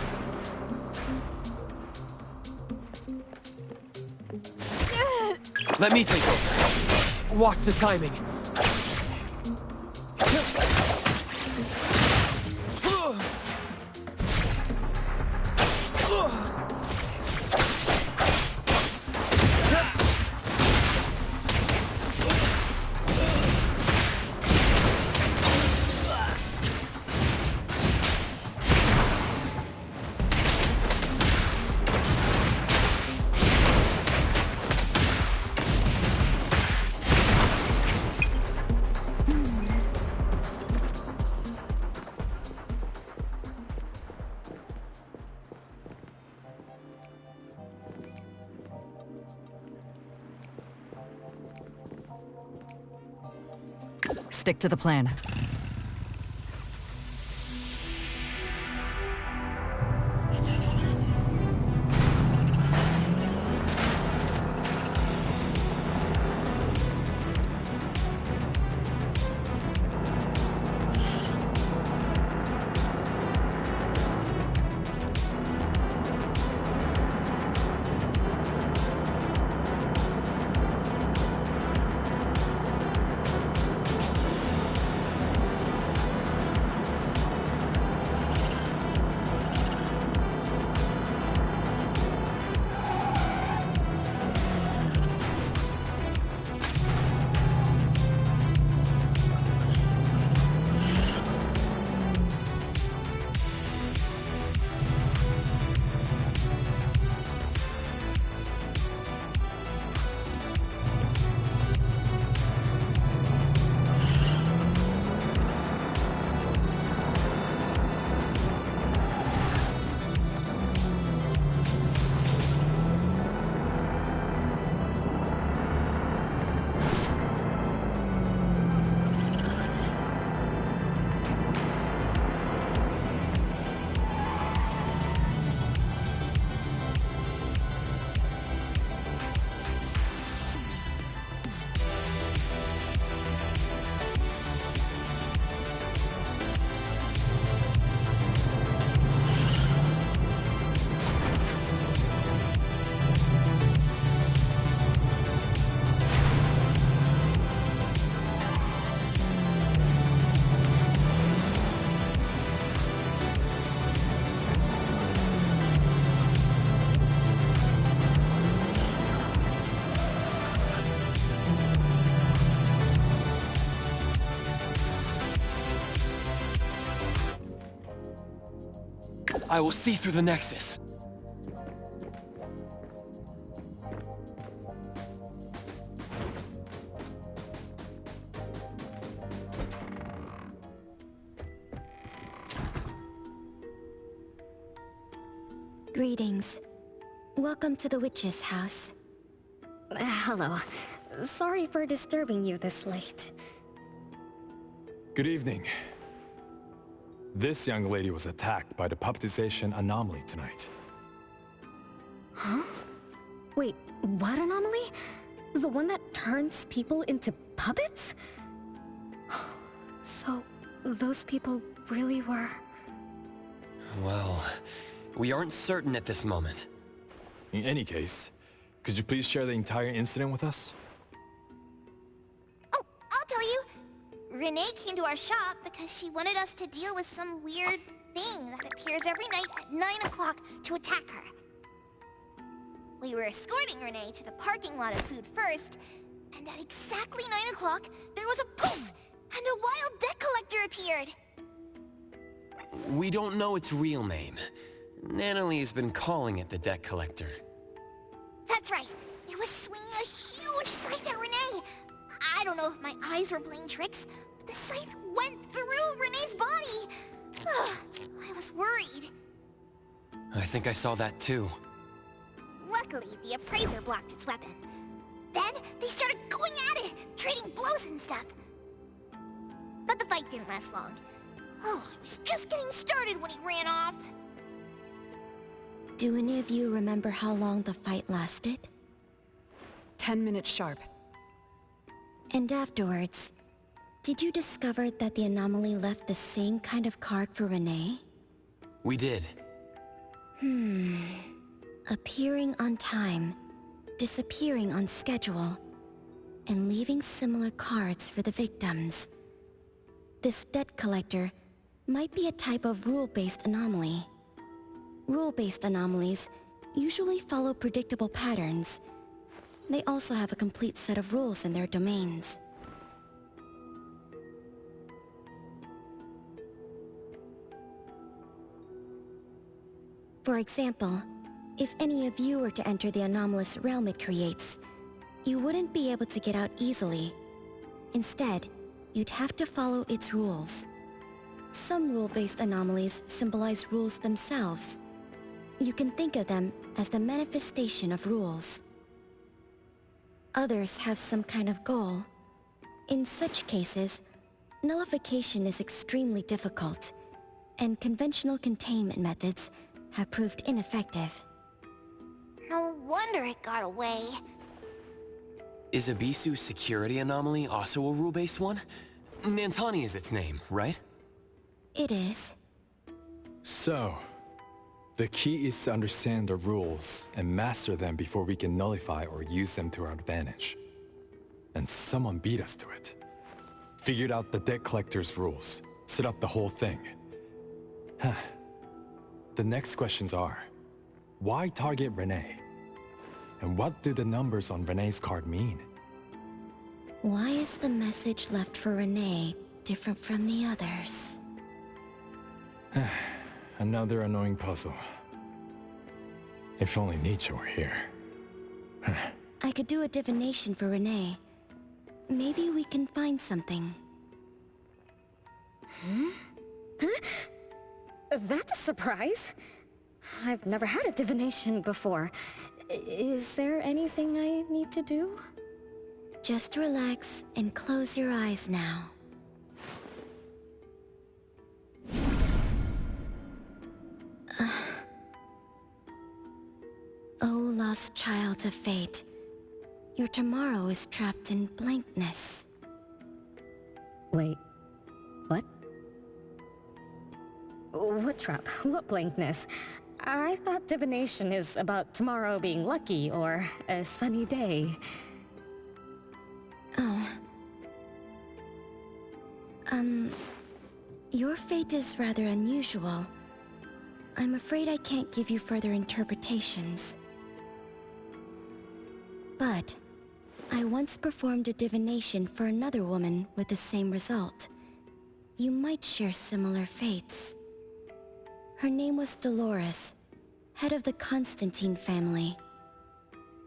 Let me take over. Watch the timing. Stick to the plan. I will see through the Nexus. Greetings. Welcome to the witch's house. Hello. Sorry for disturbing you this late. Good evening. This young lady was attacked by the puppetization Anomaly tonight. Huh? Wait, what Anomaly? The one that turns people into puppets? So, those people really were... Well, we aren't certain at this moment. In any case, could you please share the entire incident with us? Oh, I'll tell you. Renee came to our shop because she wanted us to deal with some weird thing that appears every night at 9 o'clock to attack her. We were escorting Renee to the parking lot of food first, and at exactly 9 o'clock, there was a poof, and a wild debt collector appeared. We don't know its real name. Anomaly has been calling it the debt collector. That's right. It was swinging a huge scythe at Renee. I don't know if my eyes were playing tricks, but the scythe went through Renee's body. I was worried. I think I saw that too. Luckily, the appraiser blocked its weapon. Then, they started going at it, trading blows and stuff. But the fight didn't last long. Oh, it was just getting started when he ran off. Do any of you remember how long the fight lasted? 10 minutes sharp. And afterwards, did you discover that the Anomaly left the same kind of card for Renee? We did. Appearing on time, disappearing on schedule, and leaving similar cards for the victims. This debt collector might be a type of rule-based anomaly. Rule-based anomalies usually follow predictable patterns. They also have a complete set of rules in their domains. For example, if any of you were to enter the anomalous realm it creates, you wouldn't be able to get out easily. Instead, you'd have to follow its rules. Some rule-based anomalies symbolize rules themselves. You can think of them as the manifestation of rules. Others have some kind of goal. In such cases, nullification is extremely difficult, and conventional containment methods have proved ineffective. No wonder it got away. Is Abisu's security anomaly also a rule-based one? Nantani is its name, right? It is. So, the key is to understand the rules and master them before we can nullify or use them to our advantage. And someone beat us to it. Figured out the debt collector's rules, set up the whole thing. The next questions are, why target Renee? And what do the numbers on Renee's card mean? Why is the message left for Renee different from the others? Another annoying puzzle. If only Nietzsche were here. I could do a divination for Renee. Maybe we can find something. That's a surprise. I've never had a divination before. Is there anything I need to do? Just relax and close your eyes now. Oh, lost child of fate. Your tomorrow is trapped in blankness. Wait, what? What trap? What blankness? I thought divination is about tomorrow being lucky or a sunny day. Oh. Your fate is rather unusual. I'm afraid I can't give you further interpretations. But I once performed a divination for another woman with the same result. You might share similar fates. Her name was Dolores, head of the Constantine family.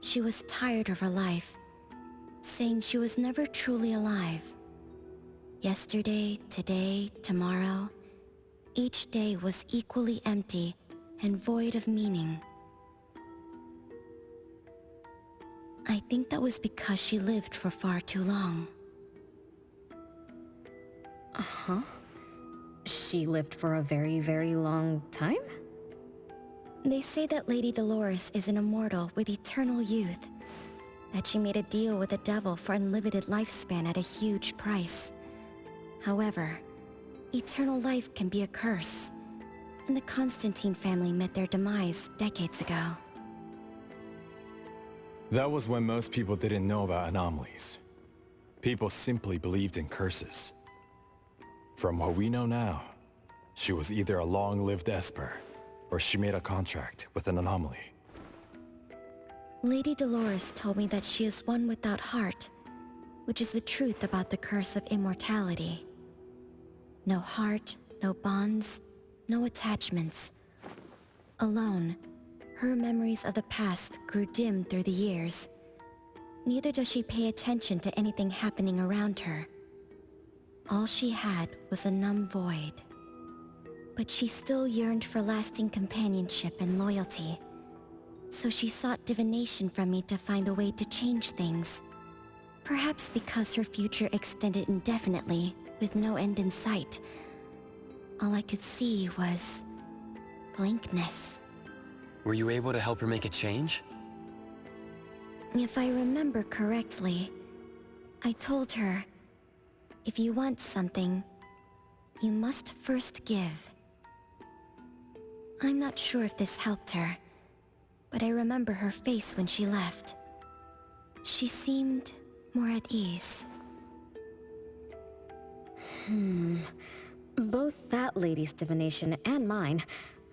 She was tired of her life, saying she was never truly alive. Yesterday, today, tomorrow, each day was equally empty and void of meaning. I think that was because she lived for far too long. Uh-huh. She lived for a very, very long time? They say that Lady Dolores is an immortal with eternal youth. That she made a deal with the devil for unlimited lifespan at a huge price. However, eternal life can be a curse, and the Constantine family met their demise decades ago. That was when most people didn't know about anomalies. People simply believed in curses. From what we know now, she was either a long-lived Esper, or she made a contract with an anomaly. Lady Dolores told me that she is one without heart, which is the truth about the curse of immortality. No heart, no bonds, no attachments. Alone, her memories of the past grew dim through the years. Neither does she pay attention to anything happening around her. All she had was a numb void. But she still yearned for lasting companionship and loyalty. So she sought divination from me to find a way to change things. Perhaps because her future extended indefinitely, with no end in sight. All I could see was blankness. Were you able to help her make a change? If I remember correctly, I told her, if you want something, you must first give. I'm not sure if this helped her, but I remember her face when she left. She seemed more at ease. Both that lady's divination and mine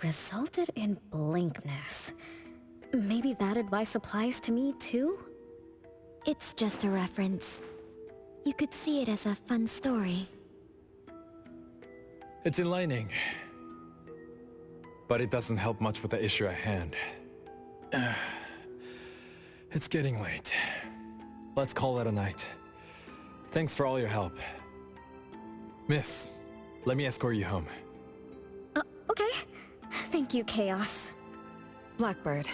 resulted in blankness. Maybe that advice applies to me too? It's just a reference. You could see it as a fun story. It's enlightening. But it doesn't help much with the issue at hand. It's getting late. Let's call it a night. Thanks for all your help. Miss, let me escort you home. Okay. Thank you, Chaos. Blackbird,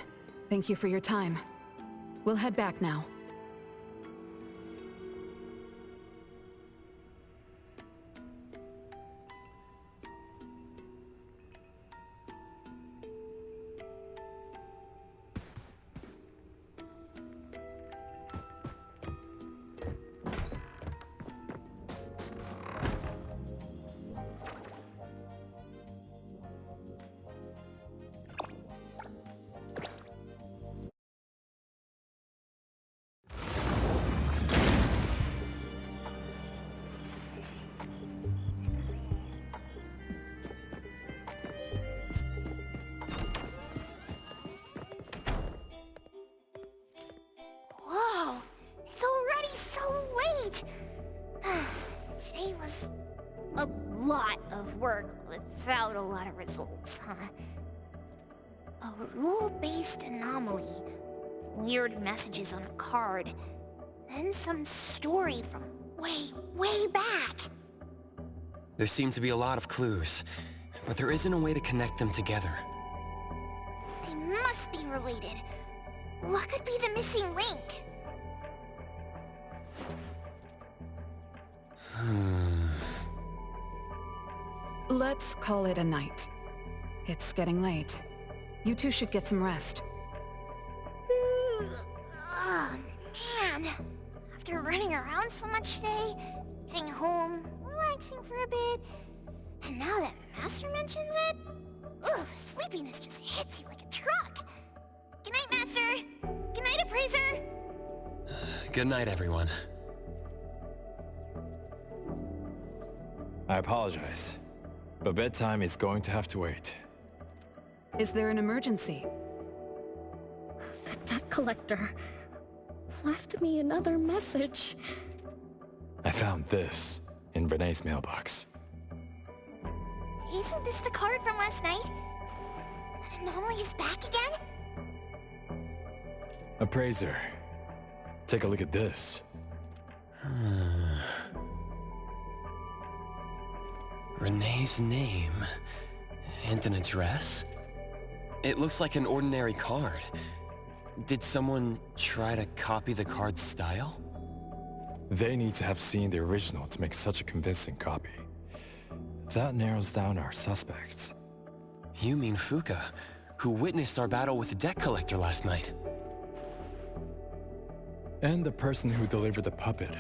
thank you for your time. We'll head back now. Whoa! It's already so late! Today was a lot of work without a lot of results, huh? A rule-based anomaly, weird messages on a card, then some story from way back. There seem to be a lot of clues, but there isn't a way to connect them together. They must be related. What could be the missing link? Let's call it a night. It's getting late. You two should get some rest. Oh, man. After running around so much today, getting home, relaxing for a bit, and now that Master mentions it, ugh, sleepiness just hits you like a truck. Good night, Master. Good night, Appraiser. Good night, everyone. I apologize, but bedtime is going to have to wait. Is there an emergency? The debt collector left me another message. I found this in Renee's mailbox. Isn't this the card from last night? That Anomaly is back again? Appraiser, take a look at this. Renee's name and an address? It looks like an ordinary card. Did someone try to copy the card's style? They need to have seen the original to make such a convincing copy. That narrows down our suspects. You mean Fuka, who witnessed our battle with the debt collector last night? And the person who delivered the puppet.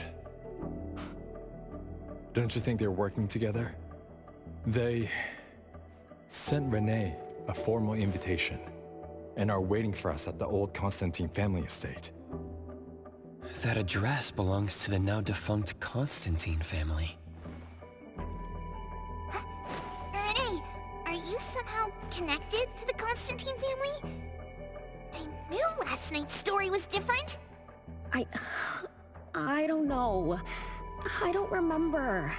Don't you think they're working together? They sent Renee a formal invitation and are waiting for us at the old Constantine family estate. That address belongs to the now defunct Constantine family. Renee, are you somehow connected to the Constantine family? I knew last night's story was different. I don't know. I don't remember.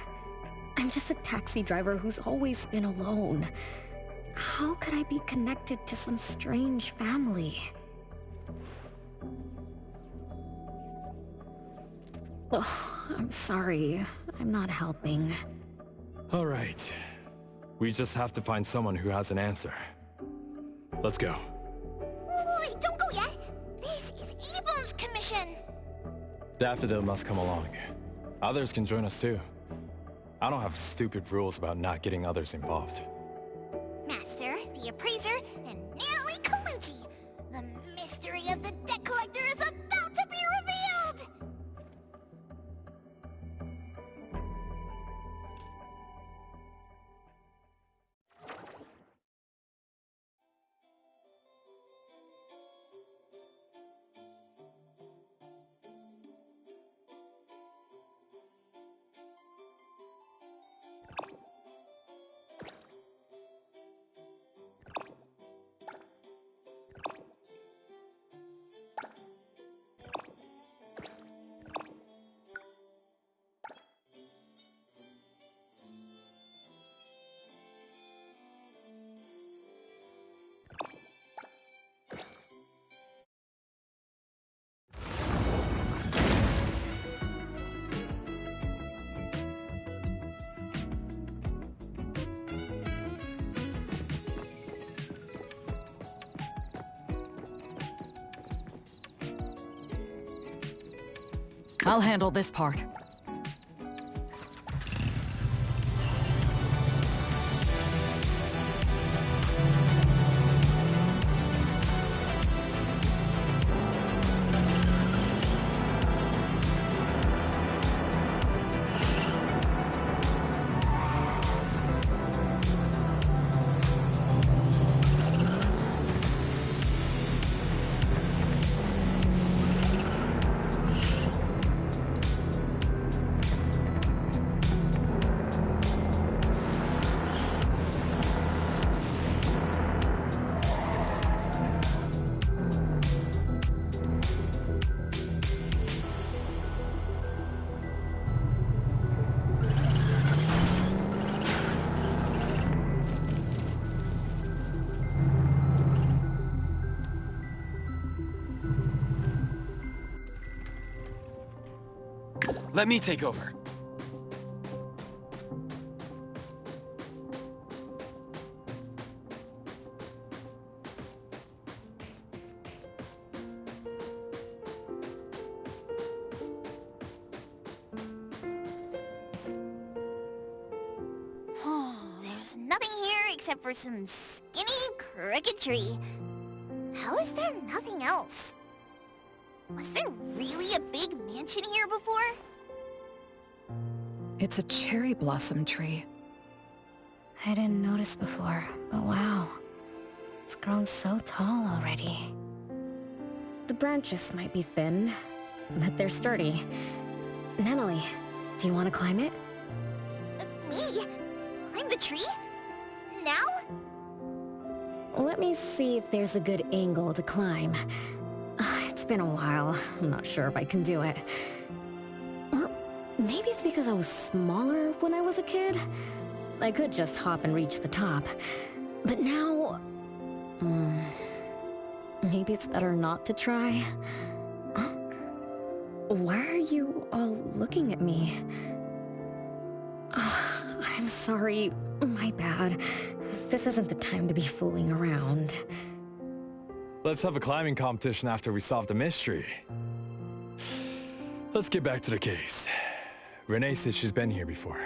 I'm just a taxi driver who's always been alone. How could I be connected to some strange family? Oh, I'm sorry. I'm not helping. All right. We just have to find someone who has an answer. Let's go. Wait, don't go yet. This is Ebon's commission. Daffodil must come along. Others can join us too. I don't have stupid rules about not getting others involved. Master, the Appraiser, and Natalie Colucci. The mystery of the debt collector is about to be revealed! I'll handle this part. Let me take over. There's nothing here except for some skinny crooked tree. How is there nothing else? Was there really a big mansion here before? It's a cherry blossom tree. I didn't notice before, but wow. It's grown so tall already. The branches might be thin, but they're sturdy. Anomaly, do you want to climb it? Me? Climb the tree? Now? Let me see if there's a good angle to climb. It's been a while. I'm not sure if I can do it. Or maybe it's because I was smaller when I was a kid. I could just hop and reach the top. But now... maybe it's better not to try. Why are you all looking at me? I'm sorry. My bad. This isn't the time to be fooling around. Let's have a climbing competition after we solve the mystery. Let's get back to the case. Renee says she's been here before,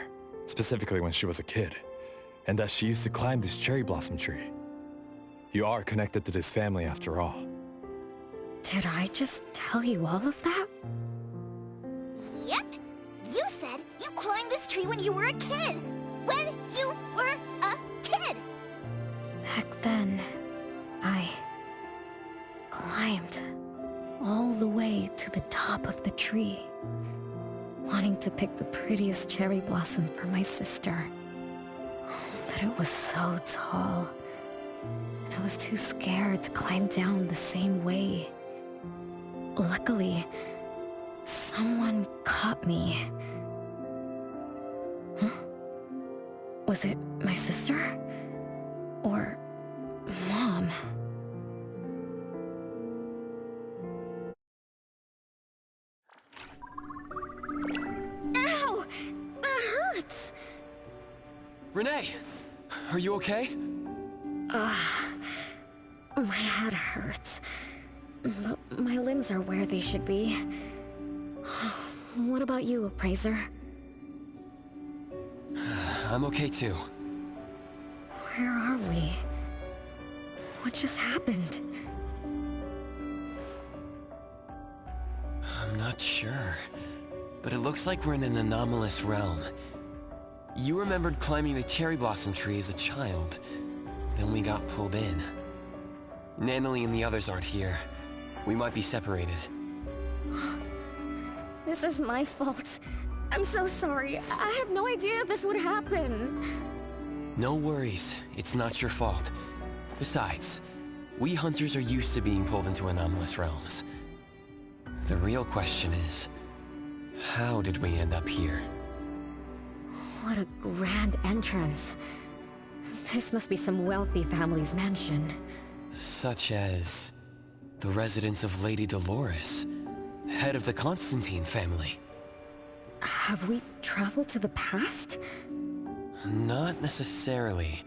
specifically when she was a kid, and that she used to climb this cherry blossom tree. You are connected to this family after all. Did I just tell you all of that? Yep. You said you climbed this tree when you were a kid. When you were a kid. Back then, I climbed all the way to the top of the tree, wanting to pick the prettiest cherry blossom for my sister. But it was so tall, and I was too scared to climb down the same way. Luckily, someone caught me. Huh? Was it my sister? Or Mom? Ow! That hurts! Renee! Are you okay? My head hurts. But my limbs are where they should be. What about you, Appraiser? I'm okay too. Where are we? What just happened? I'm not sure, but it looks like we're in an anomalous realm. You remembered climbing the cherry blossom tree as a child. Then we got pulled in. Anomaly and the others aren't here. We might be separated. This is my fault. I'm so sorry. I had no idea this would happen. No worries. It's not your fault. Besides, we hunters are used to being pulled into anomalous realms. The real question is, how did we end up here? What a grand entrance. This must be some wealthy family's mansion. Such as the residence of Lady Dolores, head of the Constantine family. Have we traveled to the past? Not necessarily.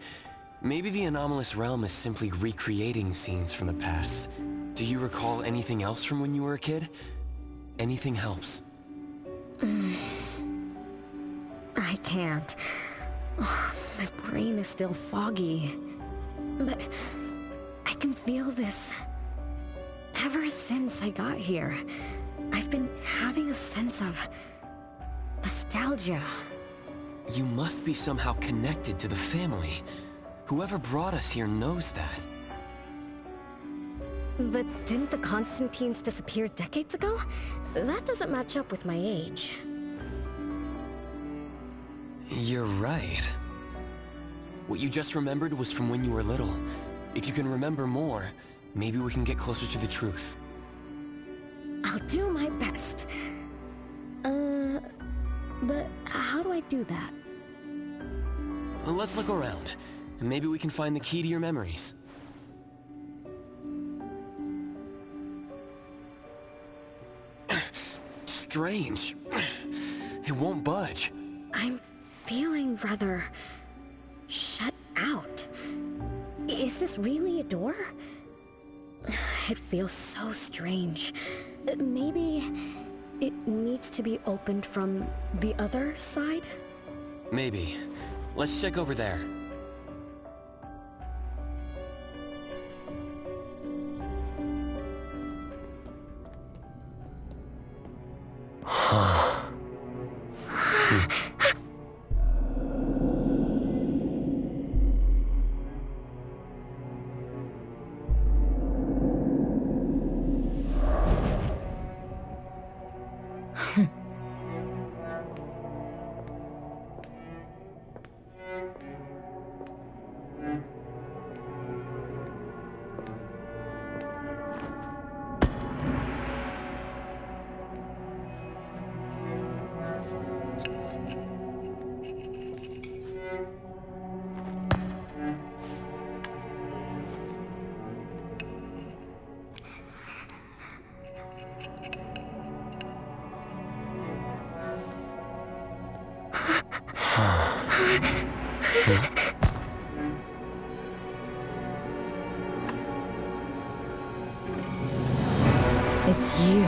Maybe the anomalous realm is simply recreating scenes from the past. Do you recall anything else from when you were a kid? Anything helps. I can't. My brain is still foggy. But I can feel this. Ever since I got here, I've been having a sense of nostalgia. You must be somehow connected to the family. Whoever brought us here knows that. But didn't the Constantines disappear decades ago? That doesn't match up with my age. You're right. What you just remembered was from when you were little. If you can remember more, maybe we can get closer to the truth. I'll do my best. But how do I do that? Well, let's look around. Maybe we can find the key to your memories. Strange. It won't budge. I'm feeling rather shut out. Is this really a door? It feels so strange. Maybe it needs to be opened from the other side? Maybe. Let's check over there. It's you.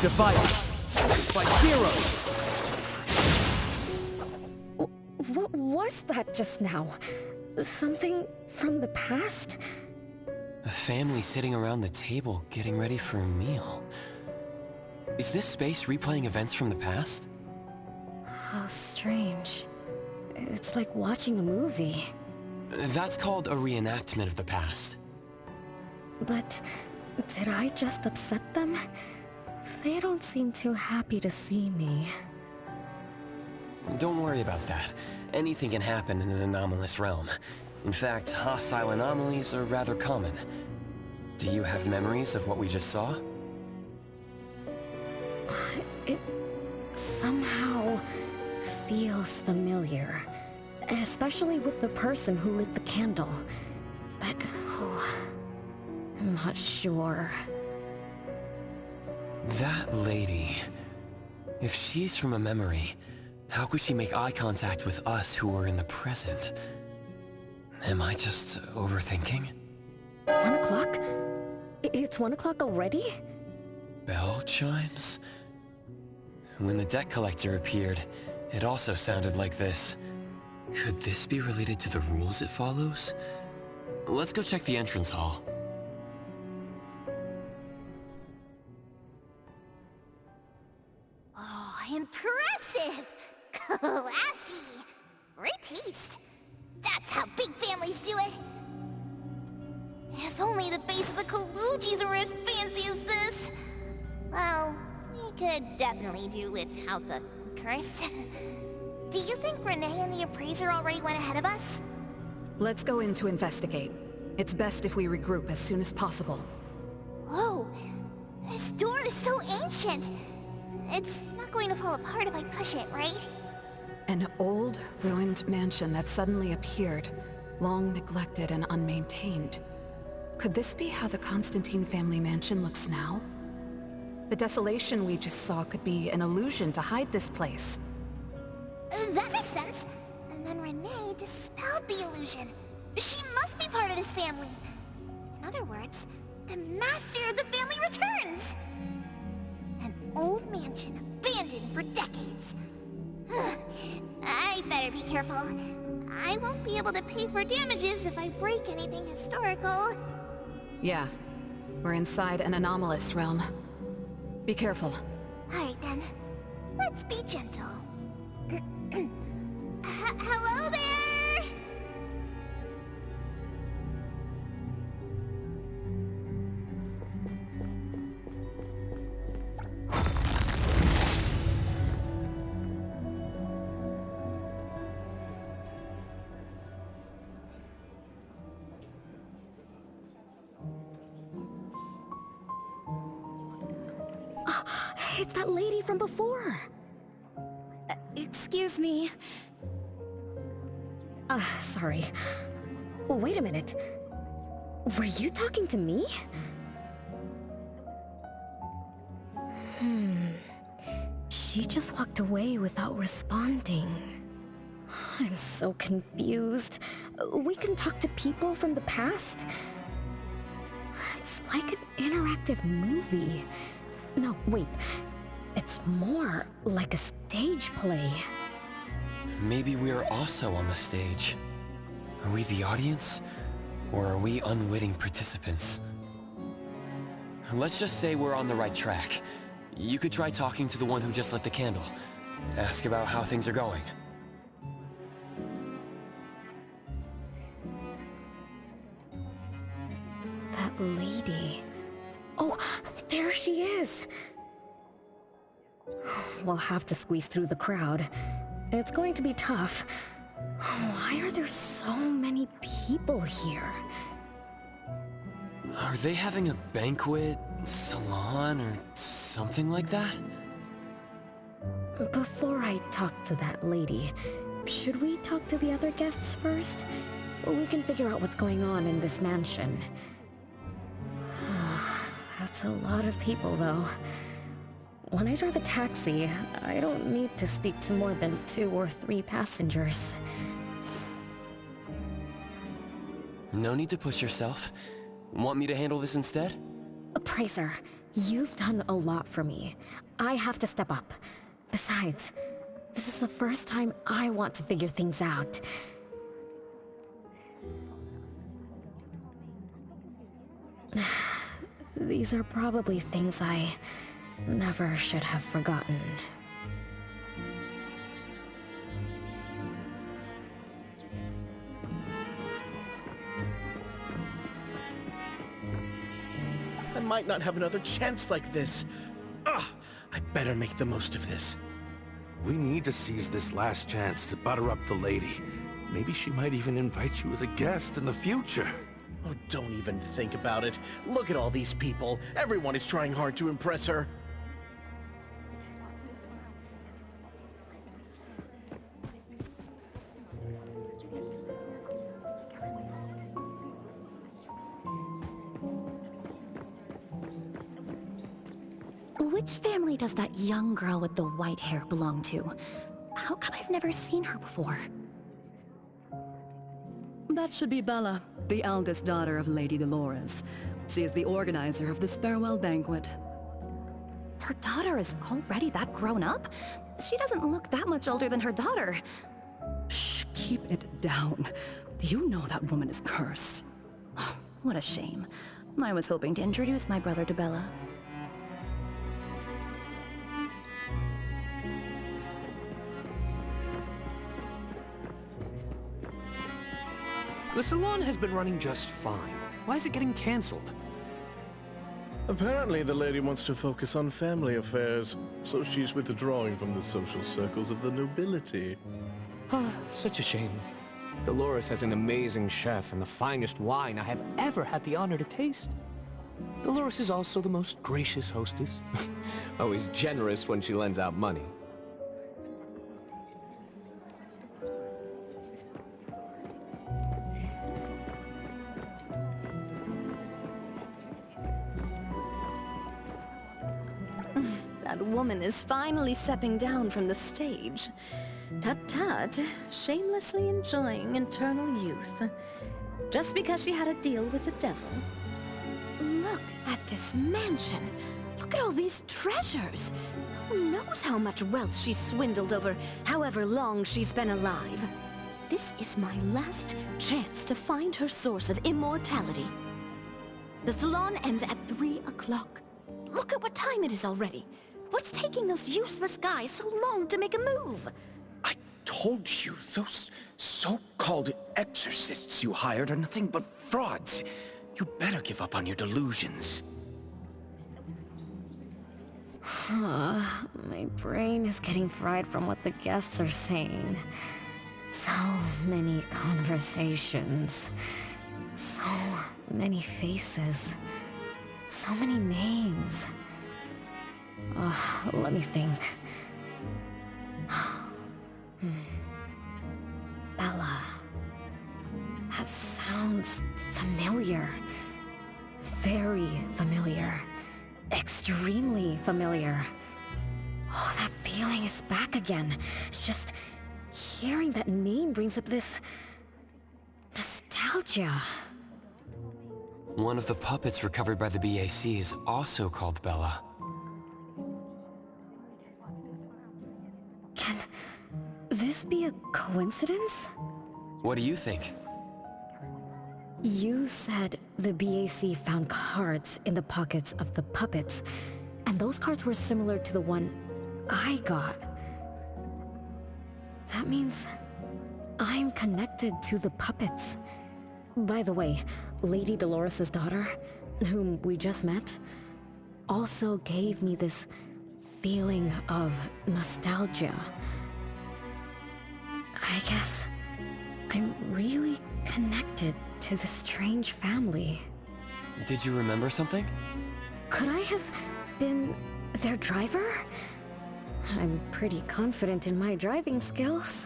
Divided by heroes. What was that just now? Something from the past? A family sitting around the table getting ready for a meal. Is this space replaying events from the past? How strange. It's like watching a movie. That's called a reenactment of the past. But did I just upset them? They don't seem too happy to see me. Don't worry about that. Anything can happen in an anomalous realm. In fact, hostile anomalies are rather common. Do you have memories of what we just saw? It somehow feels familiar. Especially with the person who lit the candle. But, I'm not sure. That lady... If she's from a memory, how could she make eye contact with us who are in the present? Am I just overthinking? 1 o'clock? It's 1 o'clock already? Bell chimes? When the debt collector appeared, it also sounded like this. Could this be related to the rules it follows? Let's go check the entrance hall. Oh, impressive! Classy! Great taste! That's how big families do it. If only the base of the Kalujis were as fancy as this. Well, we could definitely do without the curse. Do you think Renee and the appraiser already went ahead of us? Let's go in to investigate. It's best if we regroup as soon as possible. Whoa! This door is so ancient! It's not going to fall apart if I push it, right? An old, ruined mansion that suddenly appeared, long neglected and unmaintained. Could this be how the Constantine family mansion looks now? The desolation we just saw could be an illusion to hide this place. That makes sense. And then Renee dispelled the illusion. She must be part of this family. In other words, the master of the family returns! An old mansion abandoned for decades. I better be careful. I won't be able to pay for damages if I break anything historical. Yeah, we're inside an anomalous realm. Be careful. Alright then, let's be gentle. Hello there! It's that lady from before. Excuse me. Sorry. Wait a minute. Were you talking to me? She just walked away without responding. I'm so confused. We can talk to people from the past? It's like an interactive movie. No, wait. It's more like a stage play. Maybe we are also on the stage. Are we the audience? Or are we unwitting participants? Let's just say we're on the right track. You could try talking to the one who just lit the candle. Ask about how things are going. That lady... Oh, there she is! We'll have to squeeze through the crowd. It's going to be tough. Why are there so many people here? Are they having a banquet, salon, or something like that? Before I talk to that lady, should we talk to the other guests first? We can figure out what's going on in this mansion. That's a lot of people, though. When I drive a taxi, I don't need to speak to more than 2 or 3 passengers. No need to push yourself. Want me to handle this instead? Appraiser, you've done a lot for me. I have to step up. Besides, this is the first time I want to figure things out. These are probably things I never should have forgotten. I might not have another chance like this. Ugh! I better make the most of this. We need to seize this last chance to butter up the lady. Maybe she might even invite you as a guest in the future. Oh, don't even think about it. Look at all these people. Everyone is trying hard to impress her. Which family does that young girl with the white hair belong to? How come I've never seen her before? That should be Bella, the eldest daughter of Lady Dolores. She is the organizer of this farewell banquet. Her daughter is already that grown up? She doesn't look that much older than her daughter. Shh, keep it down. You know that woman is cursed. What a shame. I was hoping to introduce my brother to Bella. The salon has been running just fine. Why is it getting cancelled? Apparently the lady wants to focus on family affairs, so she's withdrawing from the social circles of the nobility. Ah, such a shame. Dolores has an amazing chef and the finest wine I have ever had the honor to taste. Dolores is also the most gracious hostess. Always generous when she lends out money. That woman is finally stepping down from the stage. Tut-tut, shamelessly enjoying eternal youth. Just because she had a deal with the devil. Look at this mansion. Look at all these treasures. Who knows how much wealth she's swindled over however long she's been alive. This is my last chance to find her source of immortality. The salon ends at 3 o'clock. Look at what time it is already. What's taking those useless guys so long to make a move? Told you, those so-called exorcists you hired are nothing but frauds. You better give up on your delusions. My brain is getting fried from what the guests are saying. So many conversations. So many faces. So many names. Let me think. Bella. That sounds familiar. Very familiar. Extremely familiar. Oh, that feeling is back again. It's just hearing that name brings up this nostalgia. One of the puppets recovered by the BAC is also called Bella. Can this be a coincidence? What do you think? You said the BAC found cards in the pockets of the puppets, and those cards were similar to the one I got. That means I'm connected to the puppets. By the way, Lady Dolores' daughter, whom we just met, also gave me this feeling of nostalgia. I guess I'm really connected to this strange family. Did you remember something? Could I have been their driver? I'm pretty confident in my driving skills.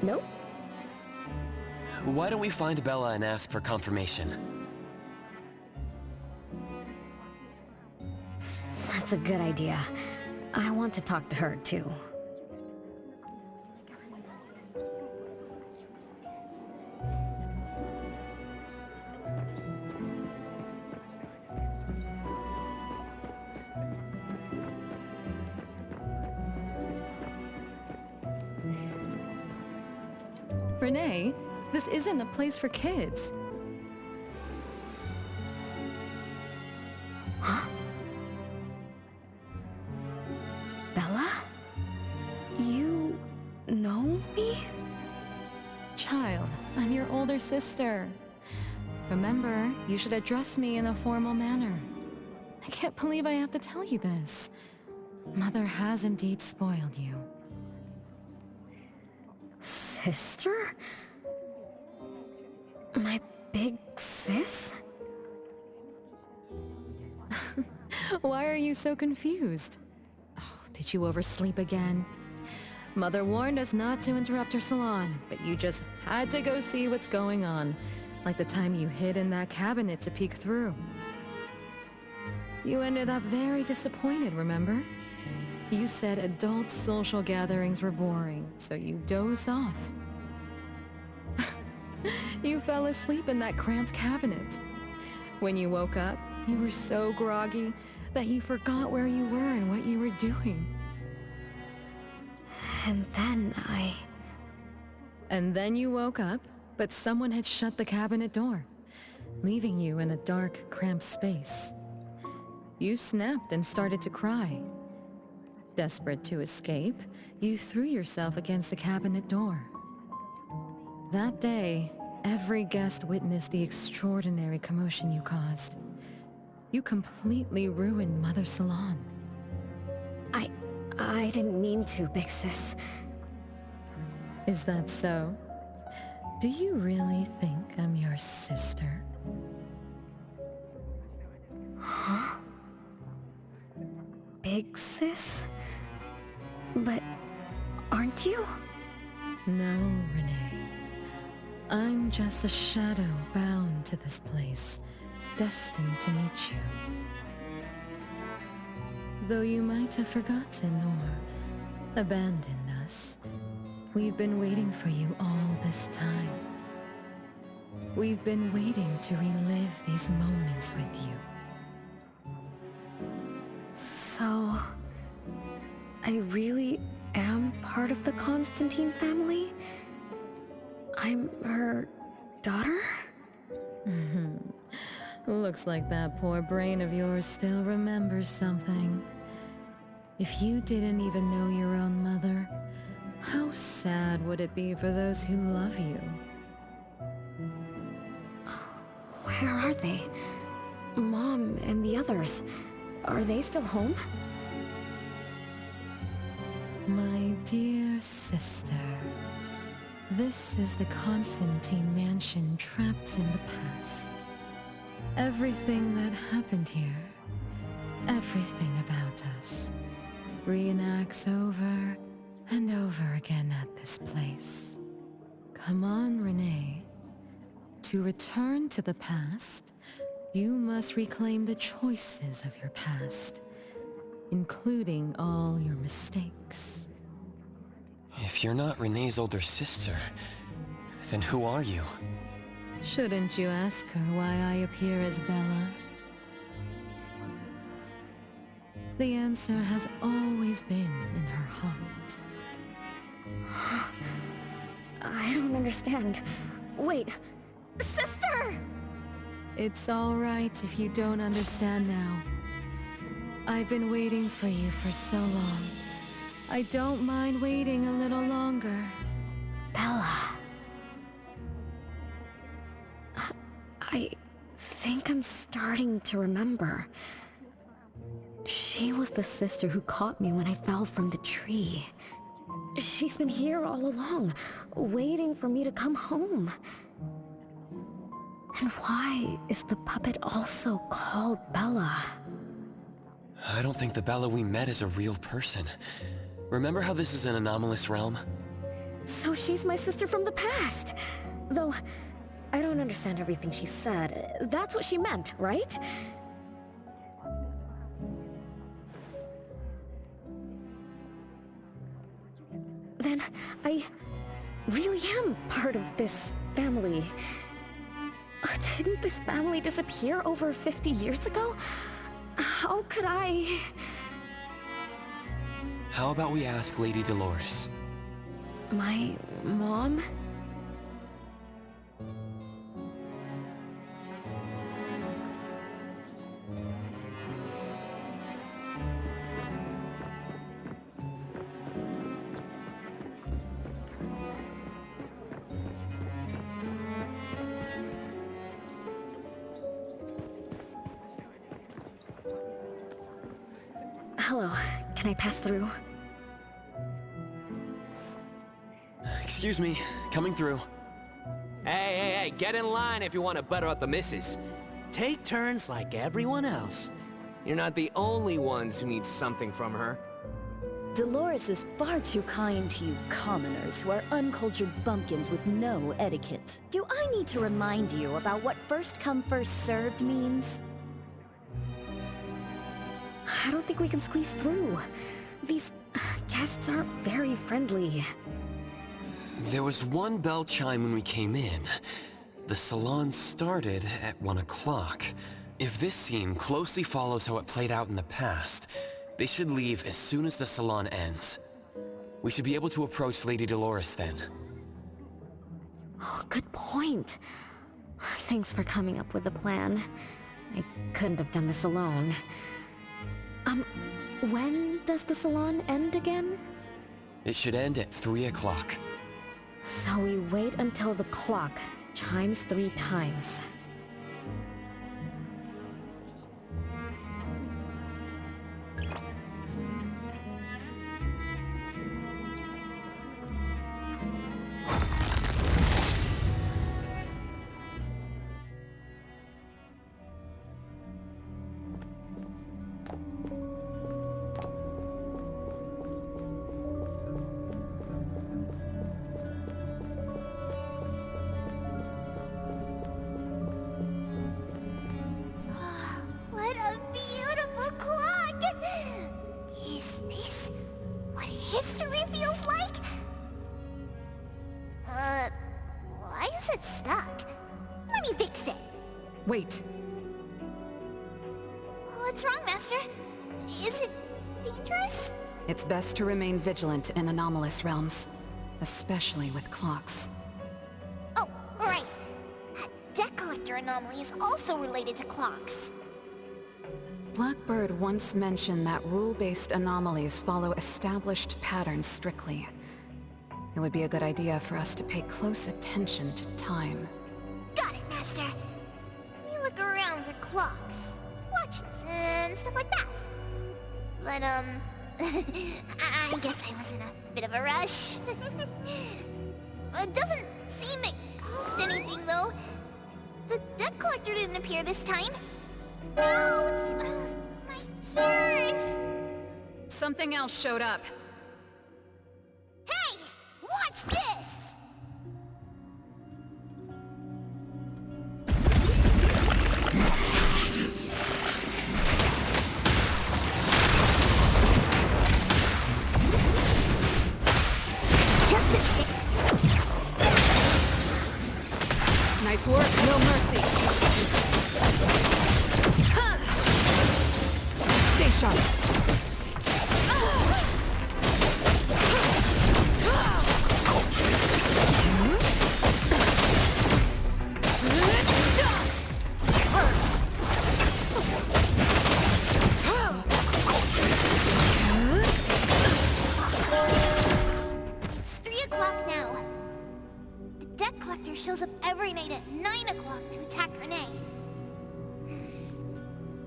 Nope. Why don't we find Bella and ask for confirmation? That's a good idea. I want to talk to her, too. Renee, this isn't a place for kids. Huh? Bella? You know me? Child, I'm your older sister. Remember, you should address me in a formal manner. I can't believe I have to tell you this. Mother has indeed spoiled you. Sister? My big sis? Why are you so confused? Oh, did you oversleep again? Mother warned us not to interrupt her salon, but you just had to go see what's going on. Like the time you hid in that cabinet to peek through. You ended up very disappointed, remember? You said adult social gatherings were boring, so you dozed off. You fell asleep in that cramped cabinet. When you woke up, you were so groggy that you forgot where you were and what you were doing. And then And then you woke up, but someone had shut the cabinet door, leaving you in a dark, cramped space. You snapped and started to cry. Desperate to escape, you threw yourself against the cabinet door. That day, every guest witnessed the extraordinary commotion you caused. You completely ruined Mother's salon. I didn't mean to, Big Sis. Is that so? Do you really think I'm your sister? Huh? Big Sis? But aren't you? No, Renee. I'm just a shadow bound to this place, destined to meet you. Though you might have forgotten or abandoned us, we've been waiting for you all this time. We've been waiting to relive these moments with you. So, I really am part of the Constantine family? I'm her daughter? Looks like that poor brain of yours still remembers something. If you didn't even know your own mother, how sad would it be for those who love you? Where are they? Mom and the others. Are they still home? My dear sister, this is the Constantine mansion trapped in the past. Everything that happened here, everything about us, reenacts over and over again at this place. Come on, Renee. To return to the past, you must reclaim the choices of your past, including all your mistakes. If you're not Renee's older sister, then who are you? Shouldn't you ask her why I appear as Bella? The answer has always been in her heart. I don't understand. Wait, sister! It's all right if you don't understand now. I've been waiting for you for so long. I don't mind waiting a little longer. Bella. I think I'm starting to remember. She was the sister who caught me when I fell from the tree. She's been here all along, waiting for me to come home. And why is the puppet also called Bella? I don't think the Bella we met is a real person. Remember how this is an anomalous realm? So she's my sister from the past. Though, I don't understand everything she said. That's what she meant, right? Then, I really am part of this family. Didn't this family disappear over 50 years ago? How could I... How about we ask Lady Dolores? My mom? Hello, can I pass through? Excuse me, coming through. Hey, get in line if you want to butter up the missus. Take turns like everyone else. You're not the only ones who need something from her. Dolores is far too kind to you commoners who are uncultured bumpkins with no etiquette. Do I need to remind you about what first come first served means? I don't think we can squeeze through. These guests aren't very friendly. There was one bell chime when we came in. The salon started at 1 o'clock. If this scene closely follows how it played out in the past, they should leave as soon as the salon ends. We should be able to approach Lady Dolores then. Oh, good point. Thanks for coming up with a plan. I couldn't have done this alone. When does the salon end again? It should end at 3 o'clock. So we wait until the clock chimes 3 times. What a beautiful clock! Is this what history feels like? Why is it stuck? Let me fix it. Wait. What's wrong, Master? Is it dangerous? It's best to remain vigilant in anomalous realms, especially with clocks. Oh, right. That debt collector anomaly is also related to clocks. Blackbird once mentioned that rule-based anomalies follow established patterns strictly. It would be a good idea for us to pay close attention to time. Got it, Master. We look around for clocks, watches, and stuff like that. But, I guess I was in a bit of a rush. It doesn't seem it cost anything, though. The debt collector didn't appear this time. Ouch! My ears! Something else showed up. Hey! Watch this! Nice work, no mercy. Stay sharp. It's 3 o'clock now. The debt collector shows up every night at 9 o'clock to attack Renee.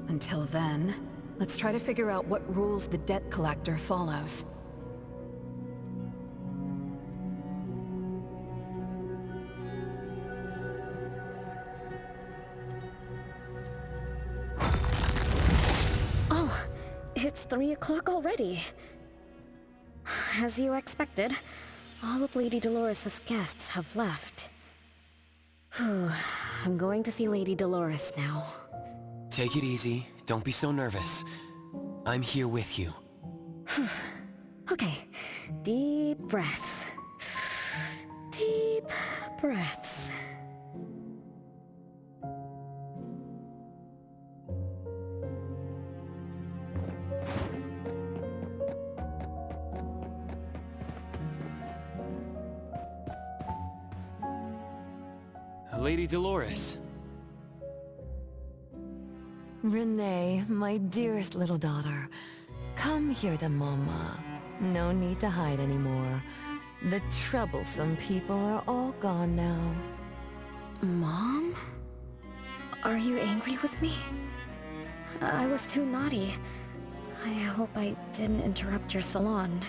Until then, let's try to figure out what rules the debt collector follows. Oh, it's 3 o'clock already. As you expected, all of Lady Dolores' guests have left. Whew, I'm going to see Lady Dolores now. Take it easy. Don't be so nervous. I'm here with you. Okay, deep breaths. Deep breaths. Lady Dolores. Renee, my dearest little daughter, come here to Mama. No need to hide anymore. The troublesome people are all gone now. Mom? Are you angry with me? I was too naughty. I hope I didn't interrupt your salon.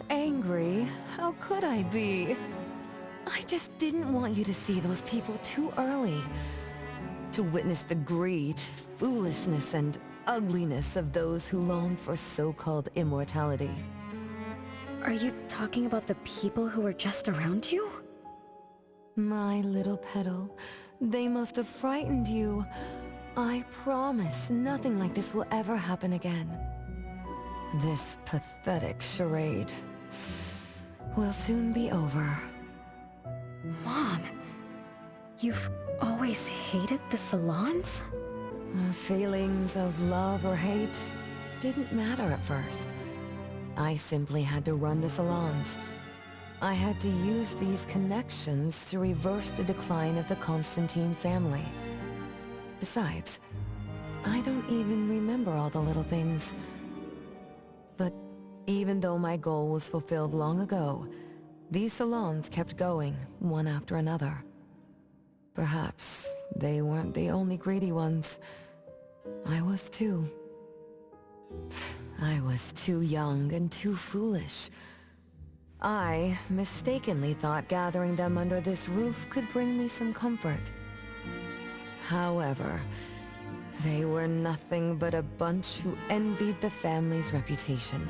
Angry? How could I be? I just didn't want you to see those people too early. To witness the greed, foolishness, and ugliness of those who long for so-called immortality. Are you talking about the people who were just around you? My little petal, they must have frightened you. I promise nothing like this will ever happen again. This pathetic charade will soon be over. Mom, you've always hated the salons? Feelings of love or hate didn't matter at first. I simply had to run the salons. I had to use these connections to reverse the decline of the Constantine family. Besides, I don't even remember all the little things. Even though my goal was fulfilled long ago, these salons kept going, one after another. Perhaps they weren't the only greedy ones. I was too. I was too young and too foolish. I mistakenly thought gathering them under this roof could bring me some comfort. However, they were nothing but a bunch who envied the family's reputation,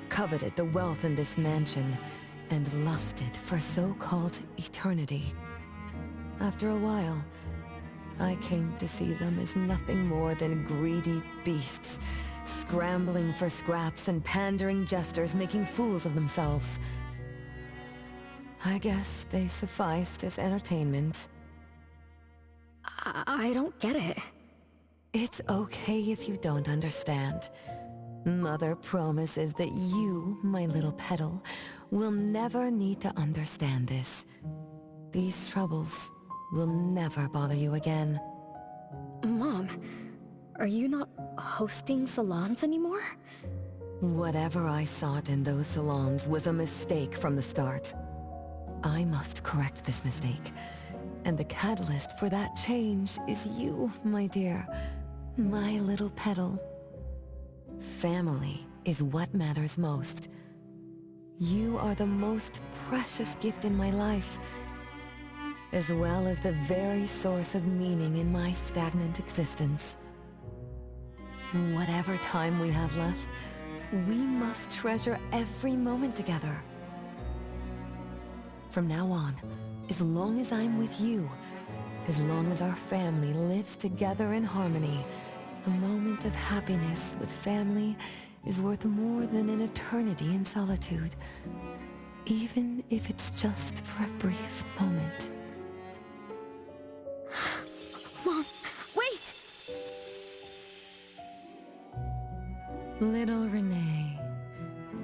coveted the wealth in this mansion, and lusted for so-called eternity. After a while, I came to see them as nothing more than greedy beasts, scrambling for scraps and pandering jesters making fools of themselves. I guess they sufficed as entertainment. I don't get it. It's okay if you don't understand. Mother promises that you, my little petal, will never need to understand this. These troubles will never bother you again. Mom, are you not hosting salons anymore? Whatever I sought in those salons was a mistake from the start. I must correct this mistake. And the catalyst for that change is you, my dear. My little petal. Family is what matters most. You are the most precious gift in my life, as well as the very source of meaning in my stagnant existence. Whatever time we have left, we must treasure every moment together. From now on, as long as I'm with you, as long as our family lives together in harmony, a moment of happiness with family is worth more than an eternity in solitude, even if it's just for a brief moment. Mom, wait! Little Renee,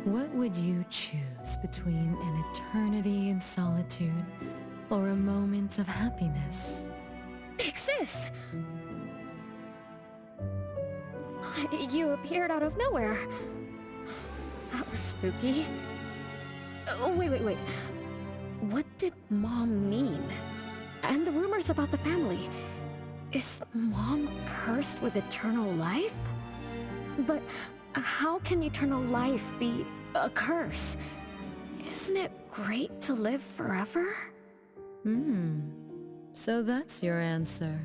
what would you choose between an eternity in solitude or a moment of happiness? Big Sis! You appeared out of nowhere. That was spooky. Oh, wait. What did Mom mean? And the rumors about the family. Is Mom cursed with eternal life? But how can eternal life be a curse? Isn't it great to live forever? So that's your answer.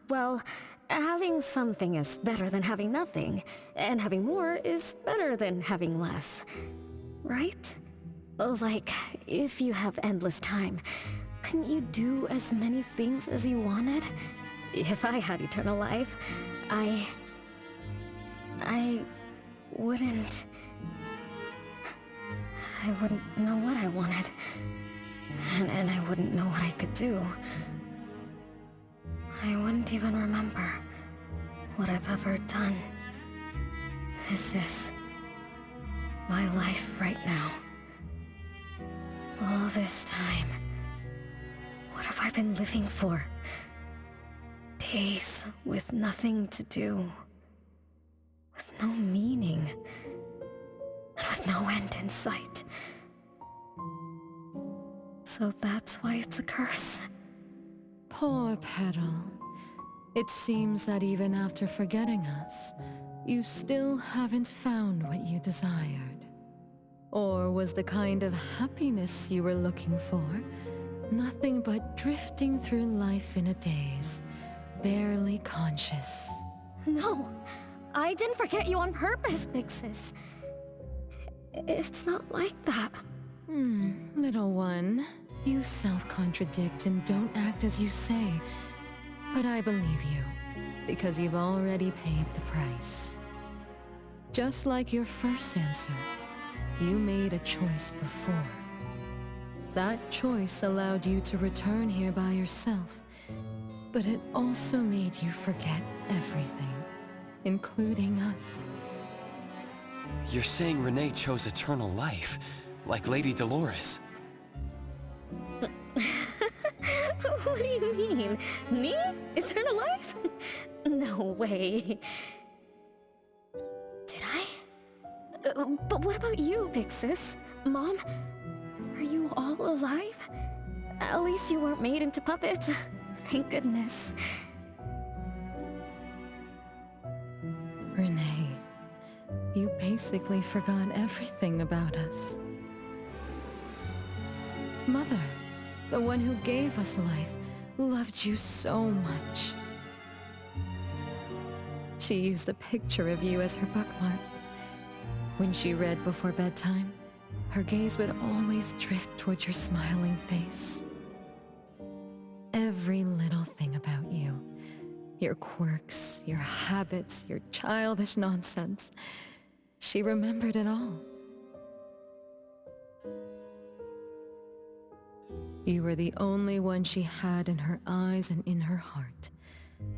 Well, having something is better than having nothing, and having more is better than having less. Right? Like, if you have endless time, couldn't you do as many things as you wanted? If I had eternal life, I wouldn't know what I wanted. And I wouldn't know what I could do. I wouldn't even remember what I've ever done. Is this my life right now? All this time, what have I been living for? Days with nothing to do, with no meaning, and with no end in sight. So that's why it's a curse. Poor Petal. It seems that even after forgetting us, you still haven't found what you desired. Or was the kind of happiness you were looking for nothing but drifting through life in a daze, barely conscious? No, I didn't forget you on purpose, Big Sis. It's not like that. Little one, you self-contradict and don't act as you say. But I believe you, because you've already paid the price. Just like your first answer, you made a choice before. That choice allowed you to return here by yourself, but it also made you forget everything, including us. You're saying Renee chose eternal life, like Lady Dolores. What do you mean? Me? Eternal life? No way. Did I? But what about you, Big Sis? Mom? Are you all alive? At least you weren't made into puppets. Thank goodness. Renee, you basically forgot everything about us. Mother, the one who gave us life, loved you so much. She used a picture of you as her bookmark. When she read before bedtime, her gaze would always drift towards your smiling face. Every little thing about you, your quirks, your habits, your childish nonsense, she remembered it all. You were the only one she had in her eyes and in her heart,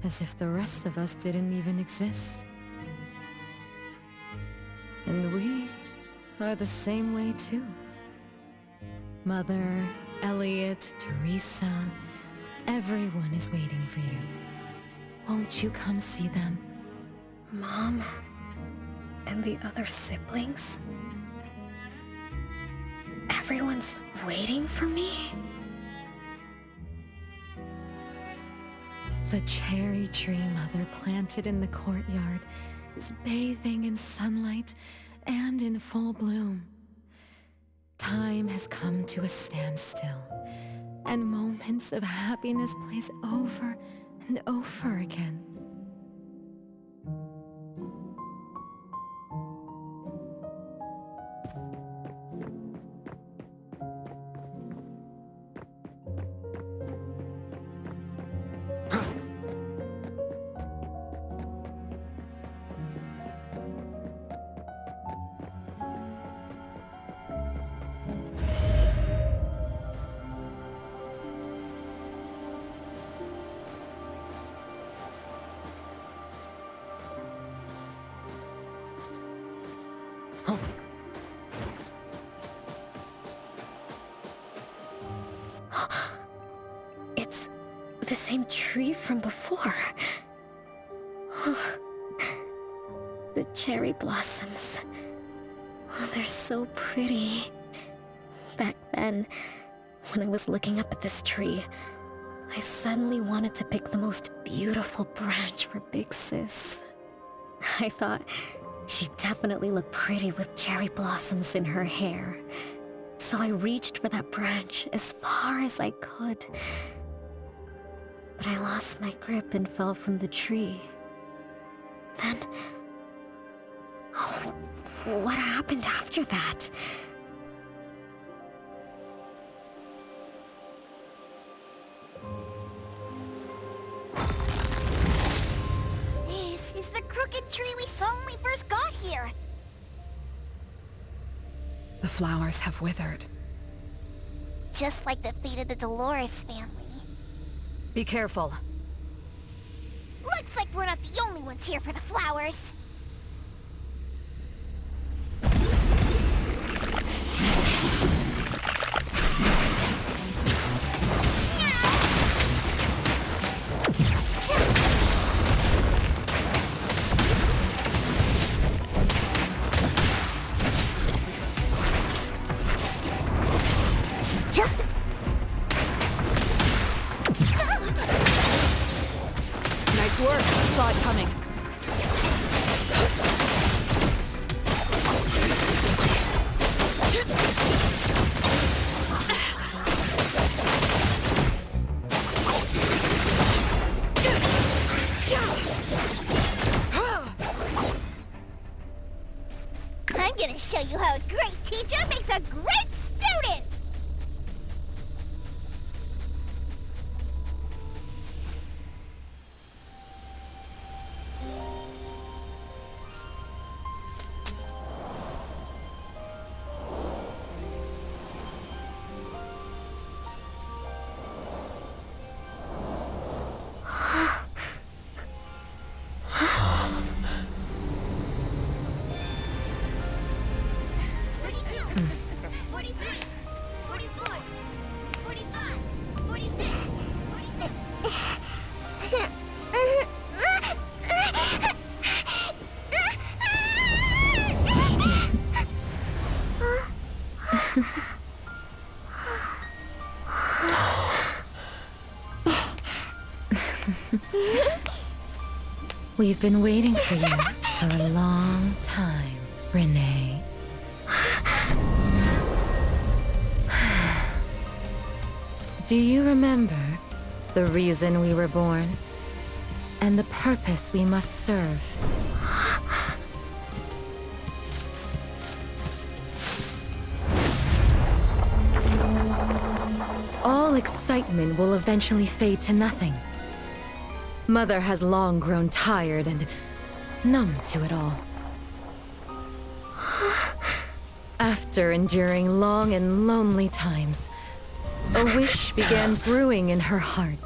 as if the rest of us didn't even exist. And we are the same way too. Mother, Elliot, Teresa, everyone is waiting for you. Won't you come see them? Mom? And the other siblings? Everyone's waiting for me? The cherry tree Mother planted in the courtyard is bathing in sunlight and in full bloom. Time has come to a standstill, and moments of happiness place over and over again. It's the same tree from before. The cherry blossoms. Oh, they're so pretty. Back then, when I was looking up at this tree, I suddenly wanted to pick the most beautiful branch for Big Sis. I thought she'd definitely look pretty with cherry blossoms in her hair. So I reached for that branch as far as I could. But I lost my grip and fell from the tree. Then... oh, what happened after that? This is the crooked tree we saw when we first got here. The flowers have withered. Just like the fate of the Dolores family. Be careful. Looks like we're not the only ones here for the flowers. Nice work. Saw it coming. I'm gonna show you how a great teacher makes a great student! We've been waiting for you for a long time, Renee. Do you remember the reason we were born? And the purpose we must serve? All excitement will eventually fade to nothing. Mother has long grown tired and numb to it all. After enduring long and lonely times, a wish began brewing in her heart.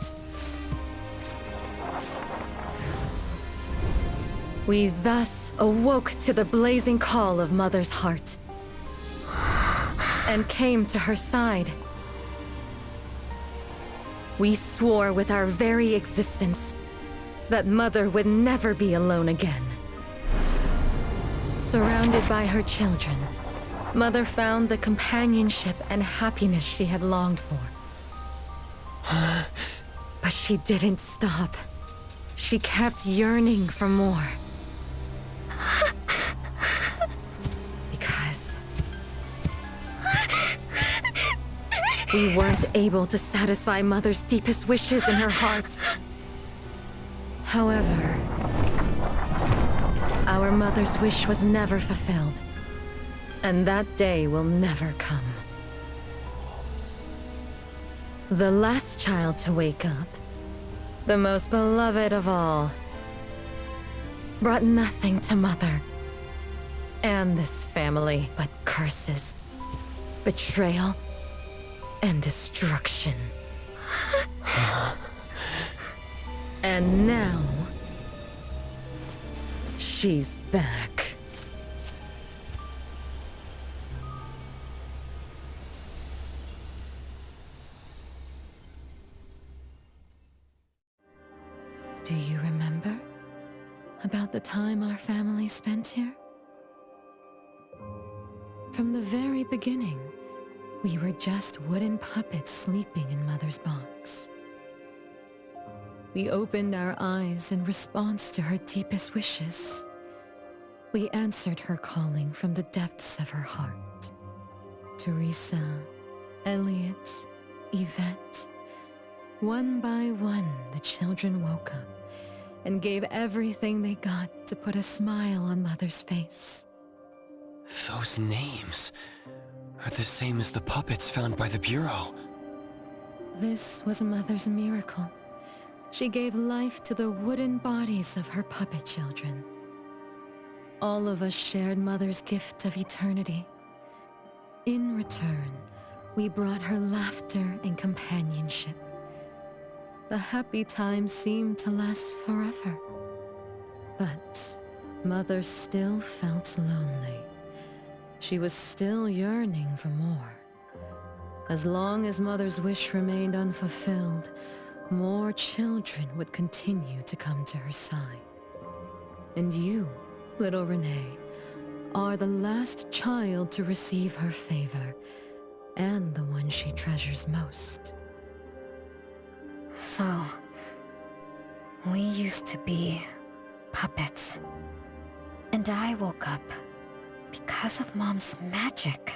We thus awoke to the blazing call of Mother's heart, and came to her side. We swore with our very existence that Mother would never be alone again. Surrounded by her children, Mother found the companionship and happiness she had longed for. But she didn't stop. She kept yearning for more. Because we weren't able to satisfy Mother's deepest wishes in her heart. However, our Mother's wish was never fulfilled. And that day will never come. The last child to wake up, the most beloved of all, brought nothing to Mother and this family but curses, betrayal, and destruction. And now, she's back. Do you remember about the time our family spent here? From the very beginning, we were just wooden puppets sleeping in Mother's box. We opened our eyes in response to her deepest wishes. We answered her calling from the depths of her heart. Teresa, Elliot, Yvette. One by one, the children woke up and gave everything they got to put a smile on Mother's face. Those names are the same as the puppets found by the Bureau. This was Mother's miracle. She gave life to the wooden bodies of her puppet children. All of us shared Mother's gift of eternity. In return, we brought her laughter and companionship. The happy times seemed to last forever. But Mother still felt lonely. She was still yearning for more. As long as Mother's wish remained unfulfilled, more children would continue to come to her side. And you, little Renee, are the last child to receive her favor, and the one she treasures most. So, we used to be puppets. And I woke up because of Mom's magic.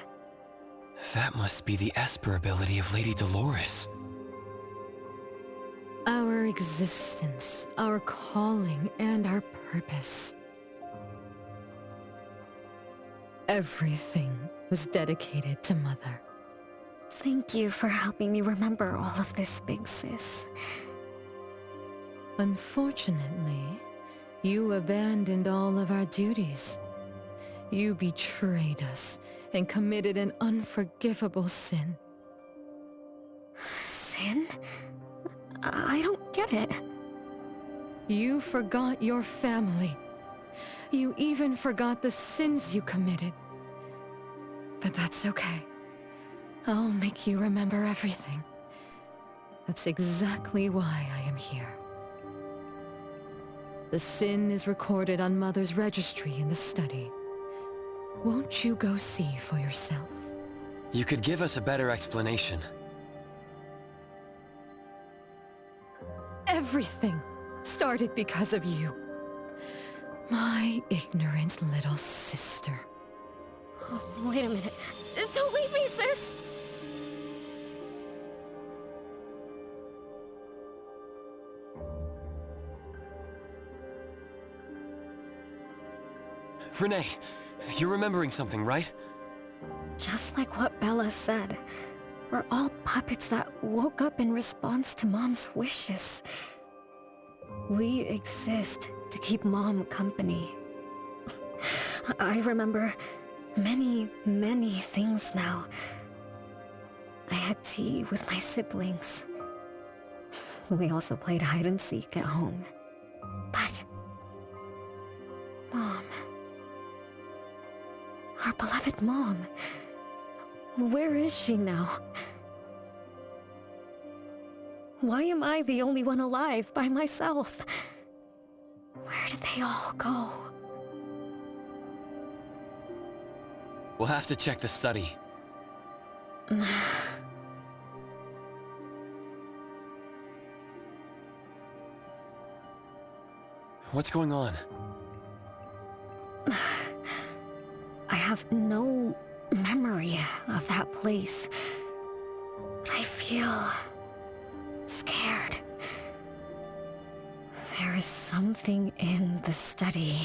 That must be the Esper ability of Lady Dolores. Our existence, our calling, and our purpose. Everything was dedicated to Mother. Thank you for helping me remember all of this, Big Sis. Unfortunately, you abandoned all of our duties. You betrayed us and committed an unforgivable sin. Sin? I don't get it. You forgot your family. You even forgot the sins you committed. But that's okay. I'll make you remember everything. That's exactly why I am here. The sin is recorded on Mother's registry in the study. Won't you go see for yourself? You could give us a better explanation. Everything started because of you. My ignorant little sister. Oh, wait a minute. Don't leave me, sis! Renee, you're remembering something, right? Just like what Bella said. We're all puppets that woke up in response to Mom's wishes. We exist to keep Mom company. I remember many, many things now. I had tea with my siblings. We also played hide and seek at home. But Mom... Our beloved Mom... Where is she now? Why am I the only one alive by myself? Where did they all go? We'll have to check the study. What's going on? I have no memory of that place. But I feel scared. There is something in the study.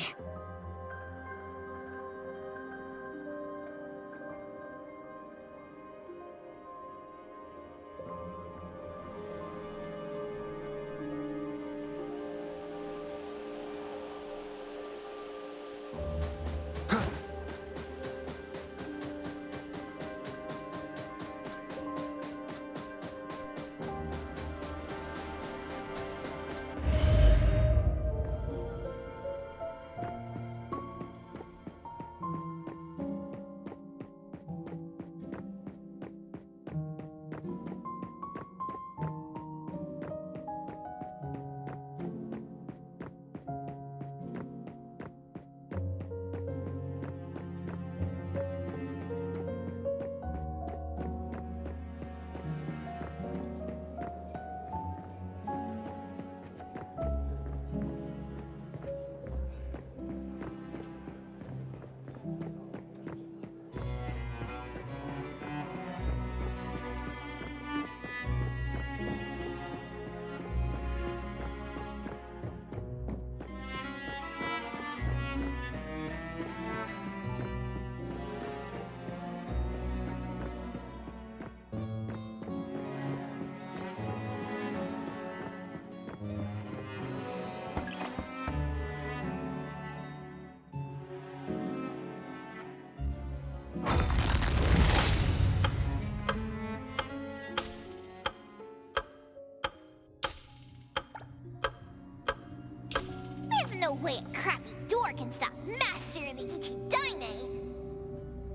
No way a crappy door can stop Master of the Ichidaime!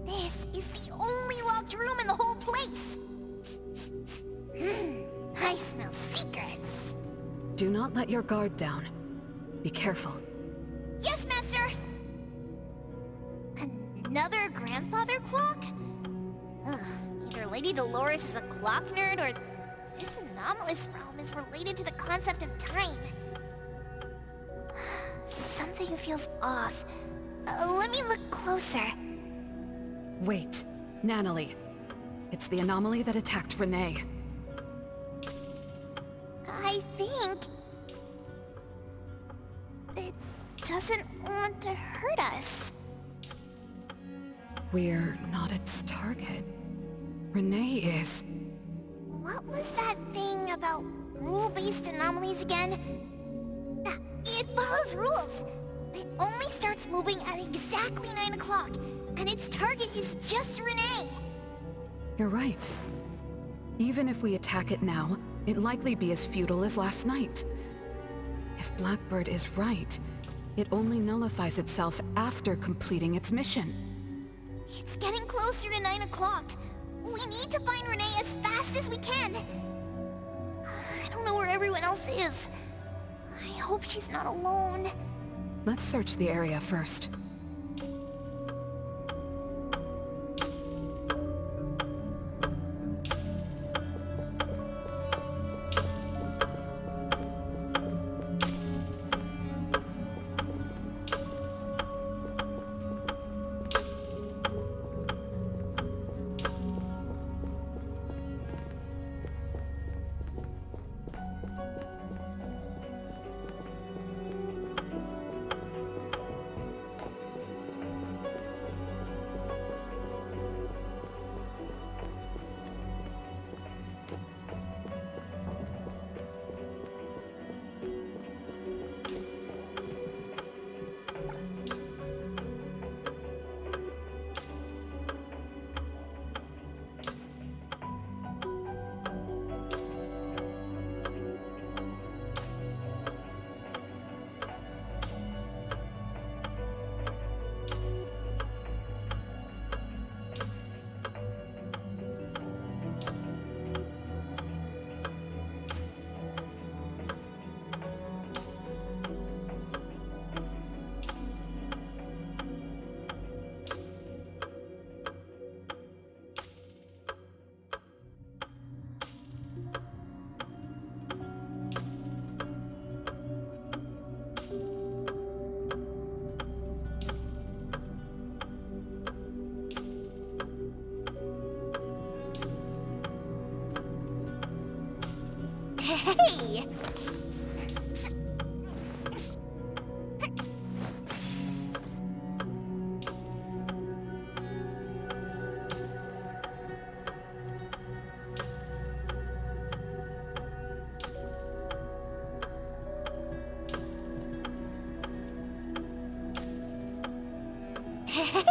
This is the only locked room in the whole place! I smell secrets! Do not let your guard down. Be careful. Yes, Master! Another grandfather clock? Ugh, either Lady Dolores is a clock nerd or this anomalous realm is related to the concept of time. Something feels off. Let me look closer. Wait, Nanalie. It's the anomaly that attacked Renee. I think... it doesn't want to hurt us. We're not its target. Renee is. What was that thing about rule-based anomalies again? It follows rules. It only starts moving at exactly 9 o'clock, and its target is just Renee. You're right. Even if we attack it now, it'd likely be as futile as last night. If Blackbird is right, it only nullifies itself after completing its mission. It's getting closer to 9 o'clock. We need to find Renee as fast as we can. I don't know where everyone else is. I hope she's not alone. Let's search the area first. me! Hey!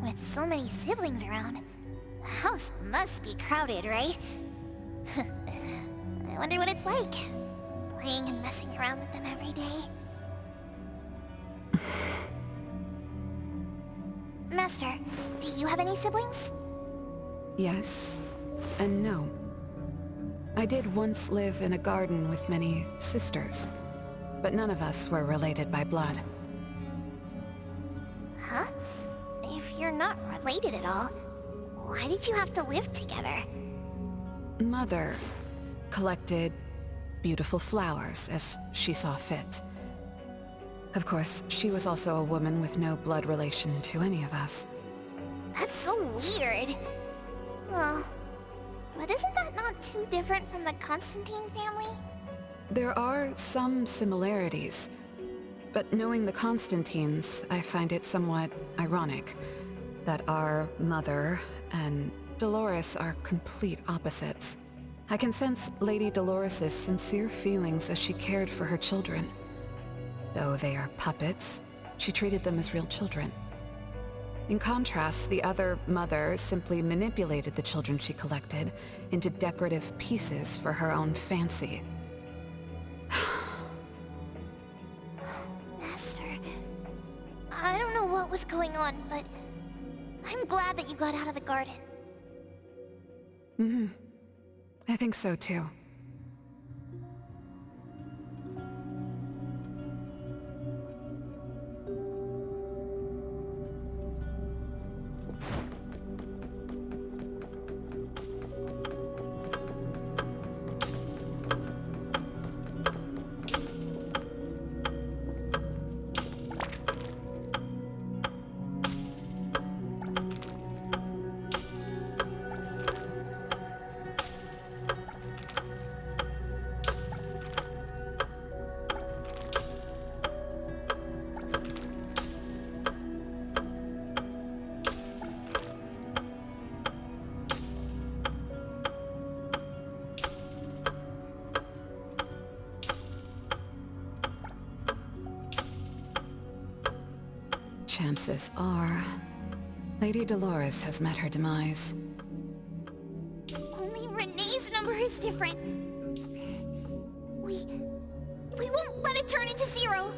With so many siblings around, the house must be crowded, right? I wonder what it's like, playing and messing around with them every day. Master, do you have any siblings? Yes, and no. I did once live in a garden with many sisters, but none of us were related by blood. Huh? If you're not related at all, why did you have to live together? Mother collected beautiful flowers as she saw fit. Of course, she was also a woman with no blood relation to any of us. That's so weird. Well, but isn't that not too different from the Constantine family? There are some similarities, but knowing the Constantines, I find it somewhat ironic. that our mother and Dolores are complete opposites. I can sense Lady Dolores' sincere feelings as she cared for her children. Though they are puppets, she treated them as real children. In contrast, the other mother simply manipulated the children she collected into decorative pieces for her own fancy. Master, I don't know what was going on, but I'm glad that you got out of the garden. Mm-hmm. I think so too. Chances are, Lady Dolores has met her demise. Only Renee's number is different. We won't let it turn into 0.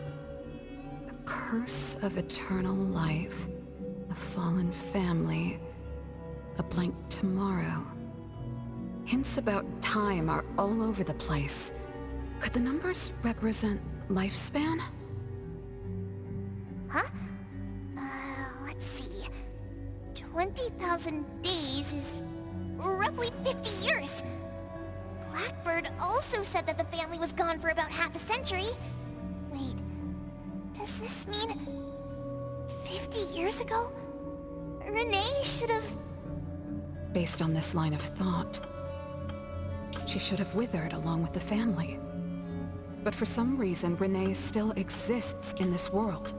The curse of eternal life, a fallen family, a blank tomorrow. Hints about time are all over the place. Could the numbers represent lifespan? Huh? Let's see. 20,000 days is roughly 50 years. Blackbird also said that the family was gone for about half a century. Wait, does this mean 50 years ago? Renee should have... Based on this line of thought, she should have withered along with the family. But for some reason, Renee still exists in this world.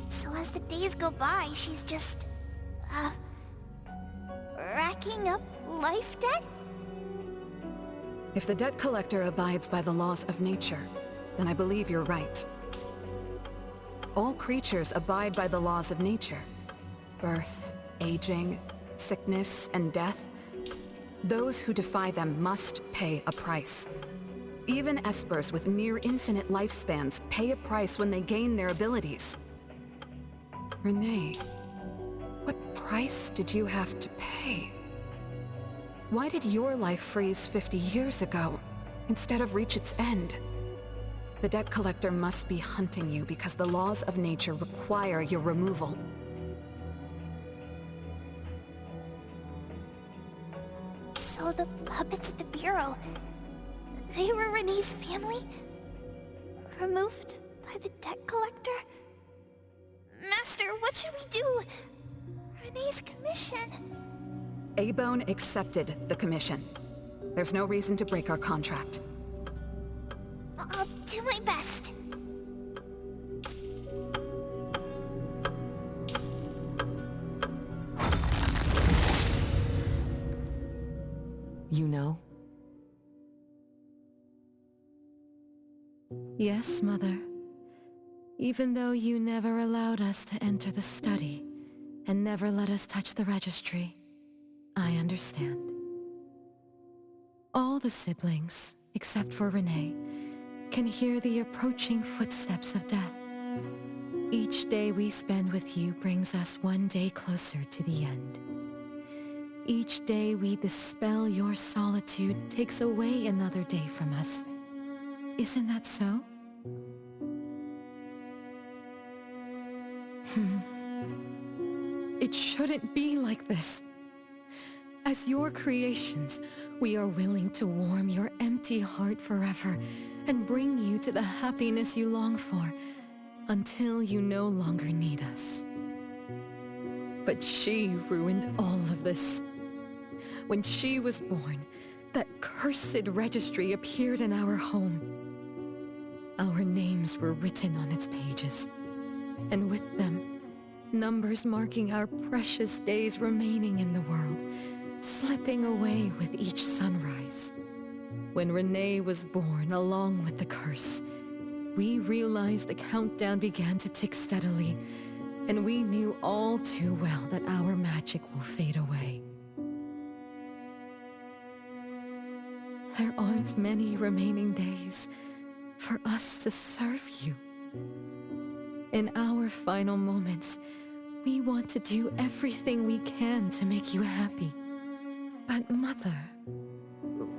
So as the days go by, she's just... racking up life debt? If the debt collector abides by the laws of nature, then I believe you're right. All creatures abide by the laws of nature. Birth, aging, sickness, and death. Those who defy them must pay a price. Even espers with near-infinite lifespans pay a price when they gain their abilities. Renee, what price did you have to pay? Why did your life freeze 50 years ago, instead of reach its end? The debt collector must be hunting you because the laws of nature require your removal. So the puppets at the Bureau, they were Renee's family? Removed by the debt collector? Master, what should we do? Renee's commission. A-Bone accepted the commission. There's no reason to break our contract. I'll do my best. You know? Yes, Mother. Even though you never allowed us to enter the study and never let us touch the registry, I understand. All the siblings, except for Renee, can hear the approaching footsteps of death. Each day we spend with you brings us one day closer to the end. Each day we dispel your solitude takes away another day from us. Isn't that so? It shouldn't be like this. As your creations, we are willing to warm your empty heart forever and bring you to the happiness you long for until you no longer need us. But she ruined all of this. When she was born, that cursed registry appeared in our home. Our names were written on its pages, and with them, numbers marking our precious days remaining in the world, slipping away with each sunrise. When Renee was born along with the curse, we realized the countdown began to tick steadily, and we knew all too well that our magic will fade away. There aren't many remaining days for us to serve you. In our final moments, we want to do everything we can to make you happy. But Mother,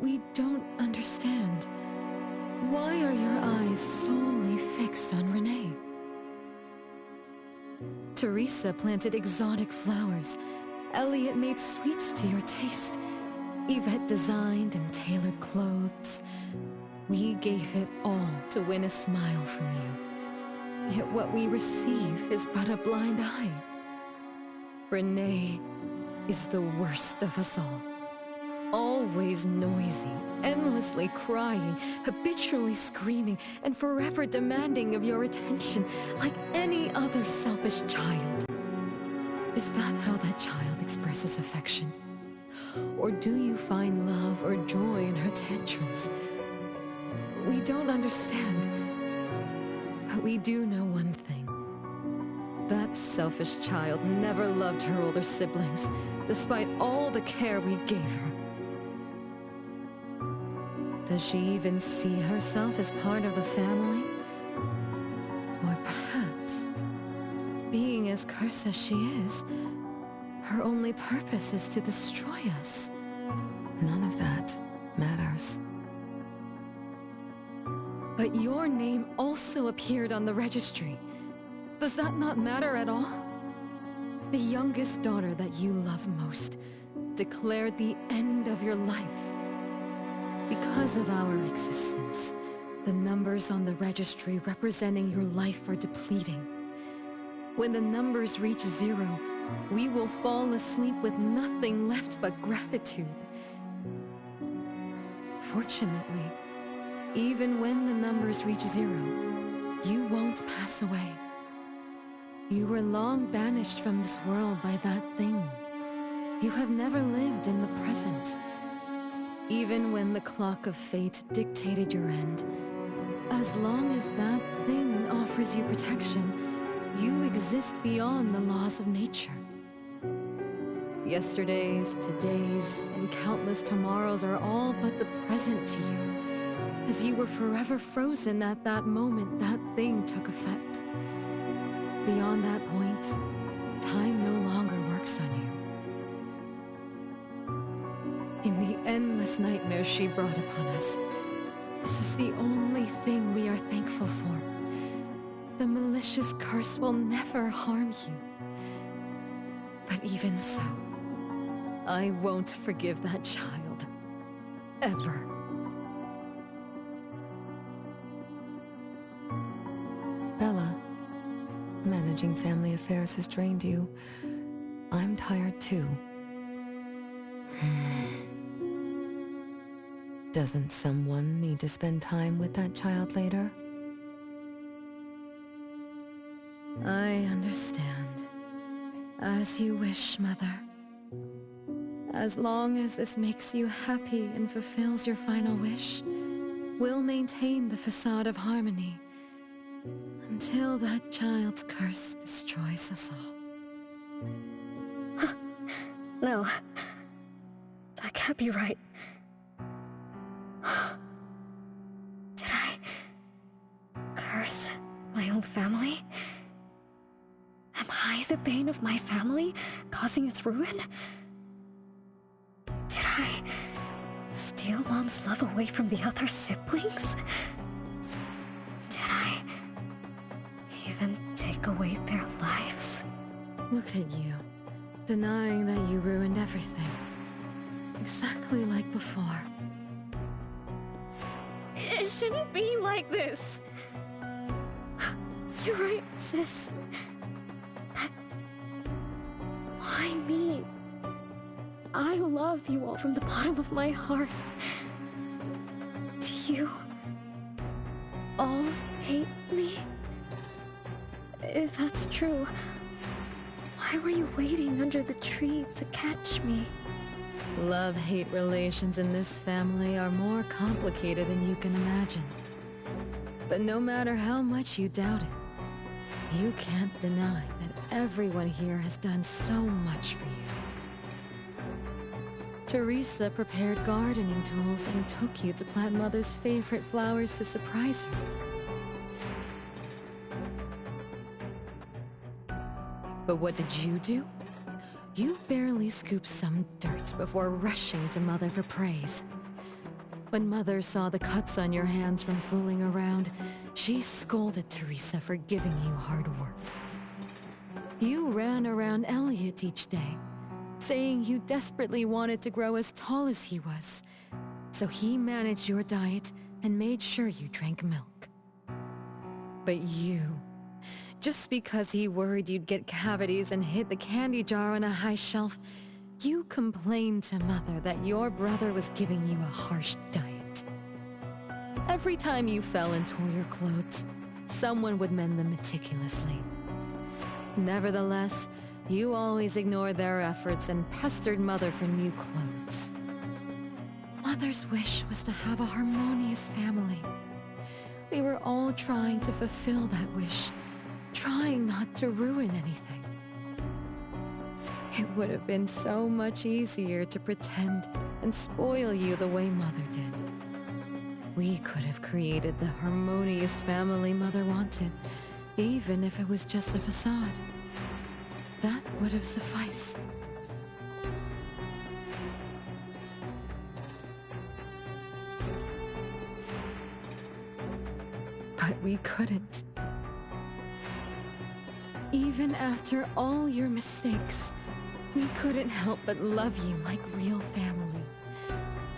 we don't understand. Why are your eyes solely fixed on Renee? Teresa planted exotic flowers. Elliot made sweets to your taste. Yvette designed and tailored clothes. We gave it all to win a smile from you. Yet what we receive is but a blind eye. Renee is the worst of us all. Always noisy, endlessly crying, habitually screaming, and forever demanding of your attention like any other selfish child. Is that how that child expresses affection? Or do you find love or joy in her tantrums? We don't understand, but we do know one thing. That selfish child never loved her older siblings, despite all the care we gave her. Does she even see herself as part of the family? Or perhaps, being as cursed as she is, her only purpose is to destroy us. None of that matters. But your name also appeared on the registry. Does that not matter at all? The youngest daughter that you love most declared the end of your life. Because of our existence, the numbers on the registry representing your life are depleting. When the numbers reach 0, we will fall asleep with nothing left but gratitude. Fortunately, even when the numbers reach 0, you won't pass away. You were long banished from this world by that thing. You have never lived in the present. Even when the clock of fate dictated your end, as long as that thing offers you protection, you exist beyond the laws of nature. Yesterdays, todays, and countless tomorrows are all but the present to you, as you were forever frozen at that moment that thing took effect. Beyond that point, time no longer works on you. In the endless nightmares she brought upon us, this is the only thing we are thankful for. The malicious curse will never harm you. But even so, I won't forgive that child. Ever. Bella, managing family affairs has drained you. I'm tired too. Doesn't someone need to spend time with that child later? I understand. As you wish, Mother. As long as this makes you happy and fulfills your final wish, we'll maintain the facade of harmony until that child's curse destroys us all. No. That can't be right. Did I curse my own family? Am I the bane of my family, causing its ruin? Did I steal Mom's love away from the other siblings? Did I even take away their lives? Look at you, denying that you ruined everything. Exactly like before. It shouldn't be like this. You're right, sis. But why me? I love you all from the bottom of my heart. Do you all hate me? If that's true, why were you waiting under the tree to catch me? Love-hate relations in this family are more complicated than you can imagine. But no matter how much you doubt it, you can't deny that everyone here has done so much for you. Teresa prepared gardening tools and took you to plant Mother's favorite flowers to surprise her. But what did you do? You barely scooped some dirt before rushing to Mother for praise. When Mother saw the cuts on your hands from fooling around, she scolded Teresa for giving you hard work. You ran around Elliot each day, saying you desperately wanted to grow as tall as he was, so he managed your diet and made sure you drank milk. But you, just because he worried you'd get cavities and hid the candy jar on a high shelf, you complained to Mother that your brother was giving you a harsh diet. Every time you fell and tore your clothes, someone would mend them meticulously. Nevertheless, you always ignored their efforts and pestered Mother for new clothes. Mother's wish was to have a harmonious family. We were all trying to fulfill that wish, trying not to ruin anything. It would have been so much easier to pretend and spoil you the way Mother did. We could have created the harmonious family Mother wanted, even if it was just a facade. That would have sufficed. But we couldn't. Even after all your mistakes, we couldn't help but love you like real family.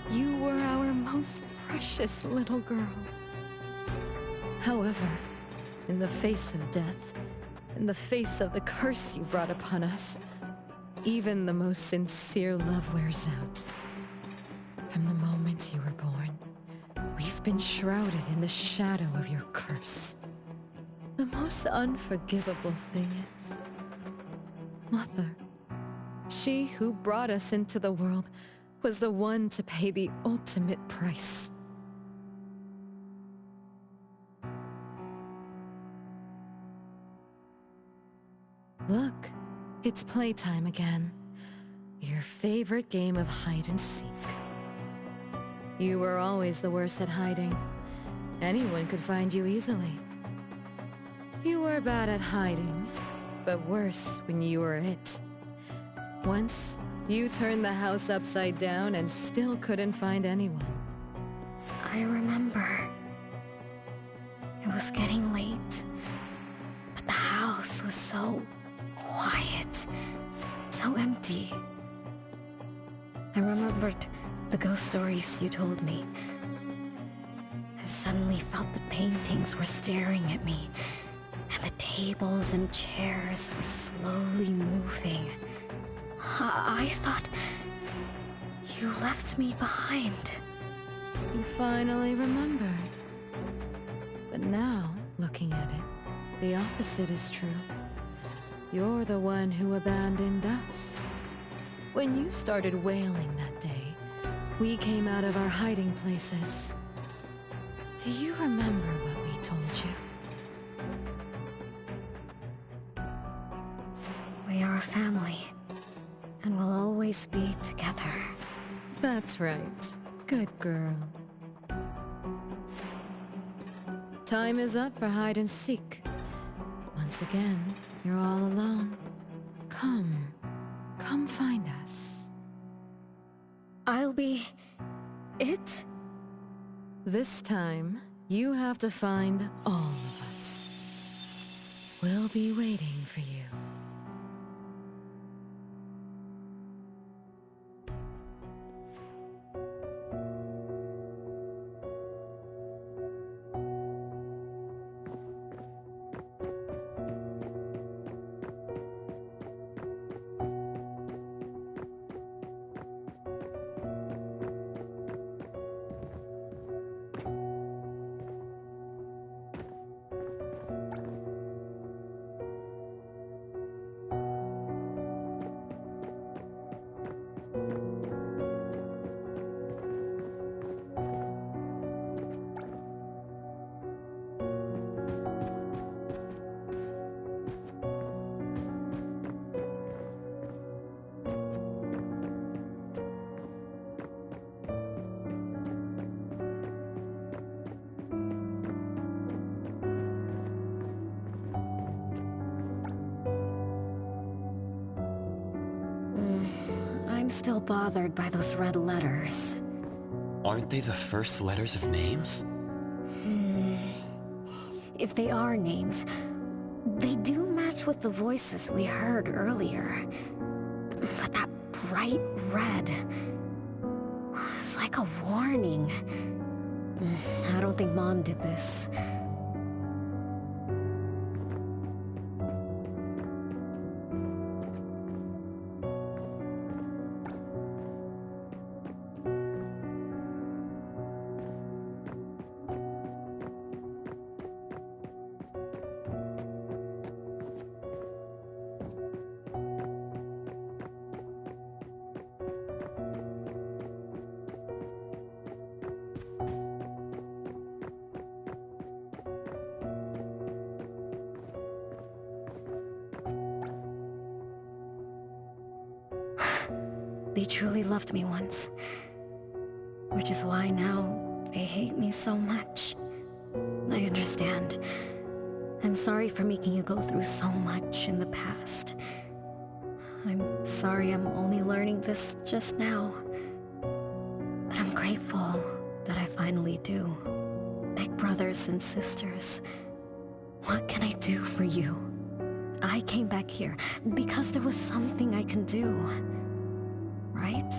You were our most precious little girl. However, in the face of death, in the face of the curse you brought upon us, even the most sincere love wears out. From the moment you were born, we've been shrouded in the shadow of your curse. The most unforgivable thing is, Mother, she who brought us into the world, was the one to pay the ultimate price. Look, it's playtime again. Your favorite game of hide and seek. You were always the worst at hiding. Anyone could find you easily. You were bad at hiding, but worse when you were it. Once, you turned the house upside down and still couldn't find anyone. I remember. It was getting late, but the house was so quiet, so empty. I remembered the ghost stories you told me. I suddenly felt the paintings were staring at me, and the tables and chairs were slowly moving. I thought you left me behind. You finally remembered. But now, looking at it, the opposite is true. You're the one who abandoned us. When you started wailing that day, we came out of our hiding places. Do you remember what we told you? We are a family, and we'll always be together. That's right. Good girl. Time is up for hide and seek. Once again, you're all alone. Come find us. I'll be... it? This time, you have to find all of us. We'll be waiting for you. still bothered by those red letters. Aren't they the first letters of names? If they are names, they do match with the voices we heard earlier. But that bright red... it's like a warning. I don't think Mom did this. They truly loved me once. Which is why now they hate me so much. I understand. I'm sorry for making you go through so much in the past. I'm sorry I'm only learning this just now. But I'm grateful that I finally do. Big brothers and sisters, what can I do for you? I came back here because there was something I can do. Right?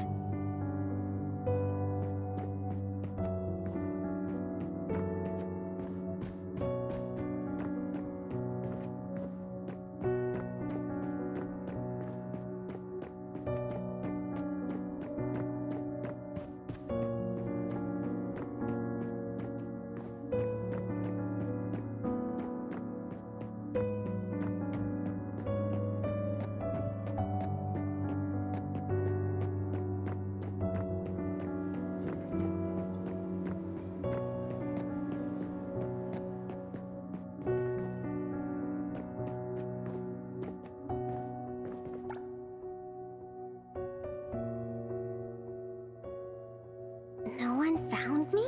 No one found me?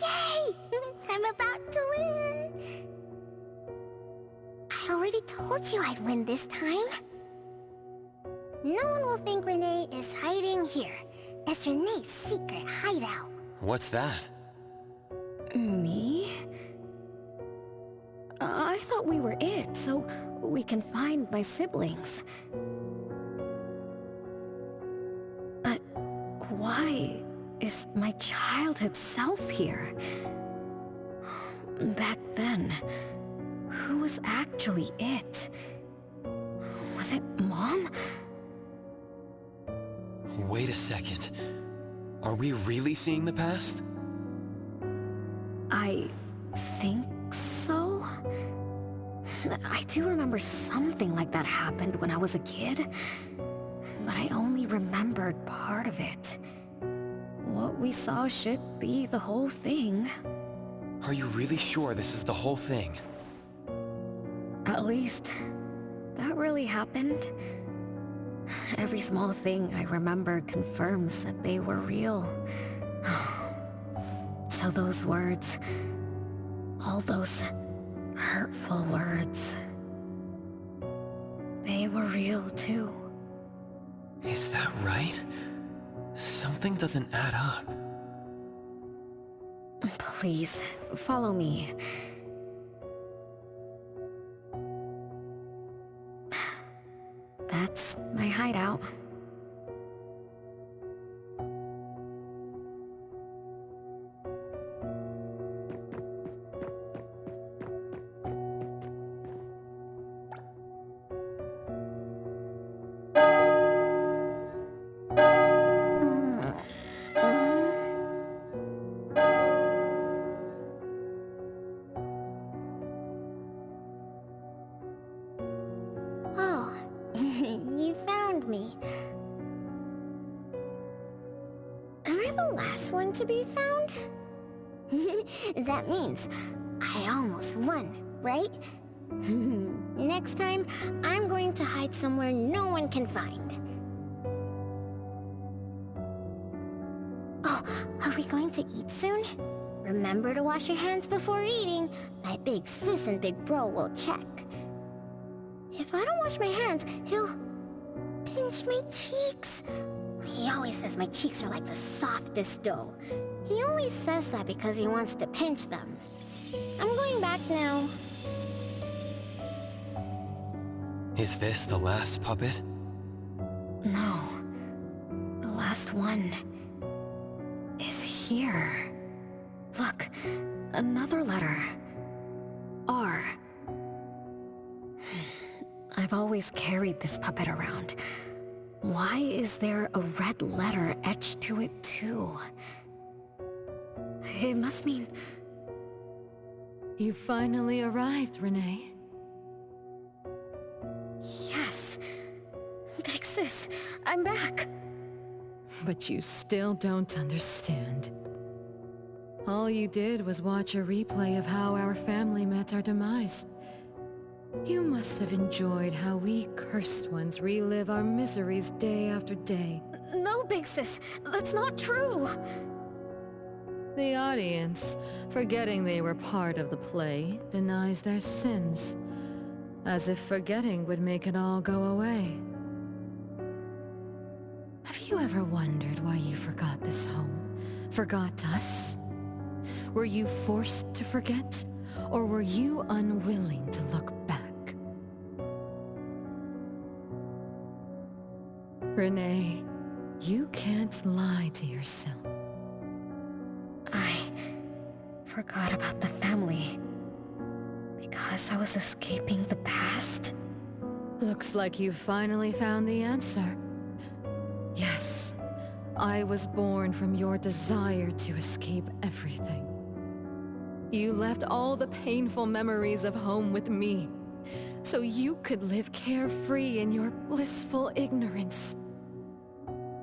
Yay! I'm about to win! I already told you I'd win this time. No one will think Renee is hiding here. It's Renee's secret hideout. What's that? Me? I thought we were it, so we can find my siblings. But why is my childhood self here? Back then, who was actually it? Was it Mom? Wait a second. Are we really seeing the past? I think so. I do remember something like that happened when I was a kid, but I only remembered part of it. What we saw should be the whole thing. Are you really sure this is the whole thing? At least, that really happened. Every small thing I remember confirms that they were real. So those words, all those hurtful words, they were real too. Is that right? Something doesn't add up. Please, follow me. That's my hideout. Oh, you found me. Am I the last one to be found? That means I almost won, right? Next time, I'm going to hide somewhere no one can find. Oh, are we going to eat soon? Remember to wash your hands before eating. My big sis and big bro will check. If I don't wash my hands, he'll pinch my cheeks. He always says my cheeks are like the softest dough. He only says that because he wants to pinch them. I'm going back now. Is this the last puppet? No. The last one is here. Look, another letter. R. I've always carried this puppet around. Why is there a red letter etched to it too? It must mean... You finally arrived, Renee. Yes. Big Sis, I'm back. But you still don't understand. All you did was watch a replay of how our family met our demise. You must have enjoyed how we cursed ones relive our miseries day after day. No, Big Sis, that's not true. The audience, forgetting they were part of the play, denies their sins, as if forgetting would make it all go away. Have you ever wondered why you forgot this home? Forgot us? Were you forced to forget? Or were you unwilling to look back? Renee, you can't lie to yourself. I forgot about the family because I was escaping the past. Looks like you finally found the answer. Yes, I was born from your desire to escape everything. You left all the painful memories of home with me, so you could live carefree in your blissful ignorance.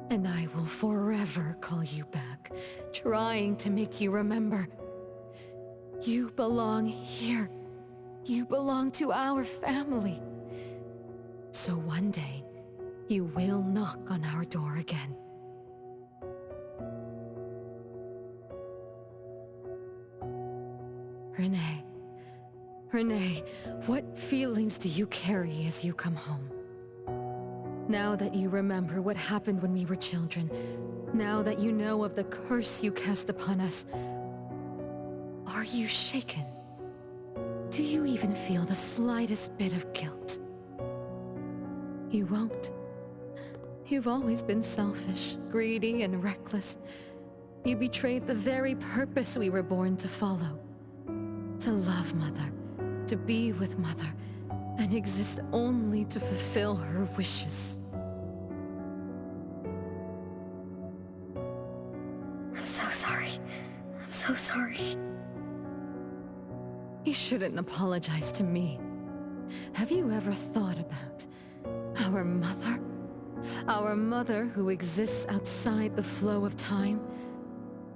And I will forever call you back, trying to make you remember. You belong here. You belong to our family. So one day, you will knock on our door again. Renee, what feelings do you carry as you come home? Now that you remember what happened when we were children, now that you know of the curse you cast upon us, are you shaken? Do you even feel the slightest bit of guilt? You won't. You've always been selfish, greedy, and reckless. You betrayed the very purpose we were born to follow. To love Mother, to be with Mother, and exist only to fulfill her wishes. I'm so sorry. I'm so sorry. You shouldn't apologize to me. Have you ever thought about our mother? Our mother who exists outside the flow of time?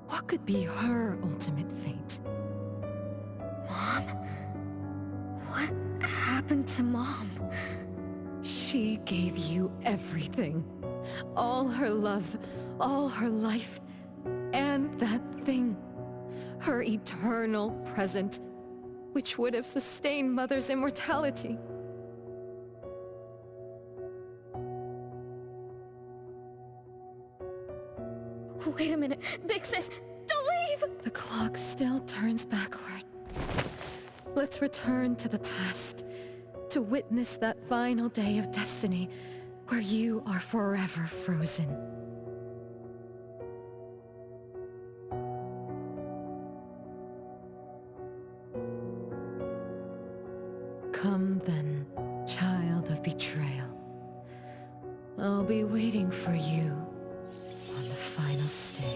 What could be her ultimate fate? Mom? What happened to Mom? She gave you everything. All her love, all her life, and that thing. Her eternal present, which would have sustained Mother's immortality. Wait a minute. Big Sis, don't leave! The clock still turns backward. Let's return to the past, to witness that final day of destiny, where you are forever frozen. Come then, child of betrayal. I'll be waiting for you on the final stage.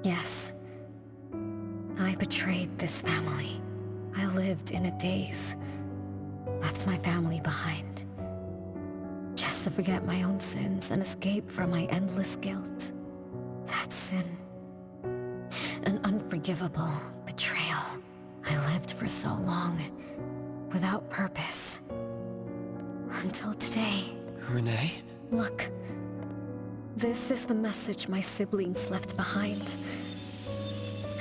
Yes. I betrayed this family. I lived in a daze. Left my family behind. Just to forget my own sins and escape from my endless guilt. That sin. An unforgivable betrayal. I lived for so long, without purpose. Until today. Renee? Look. This is the message my siblings left behind.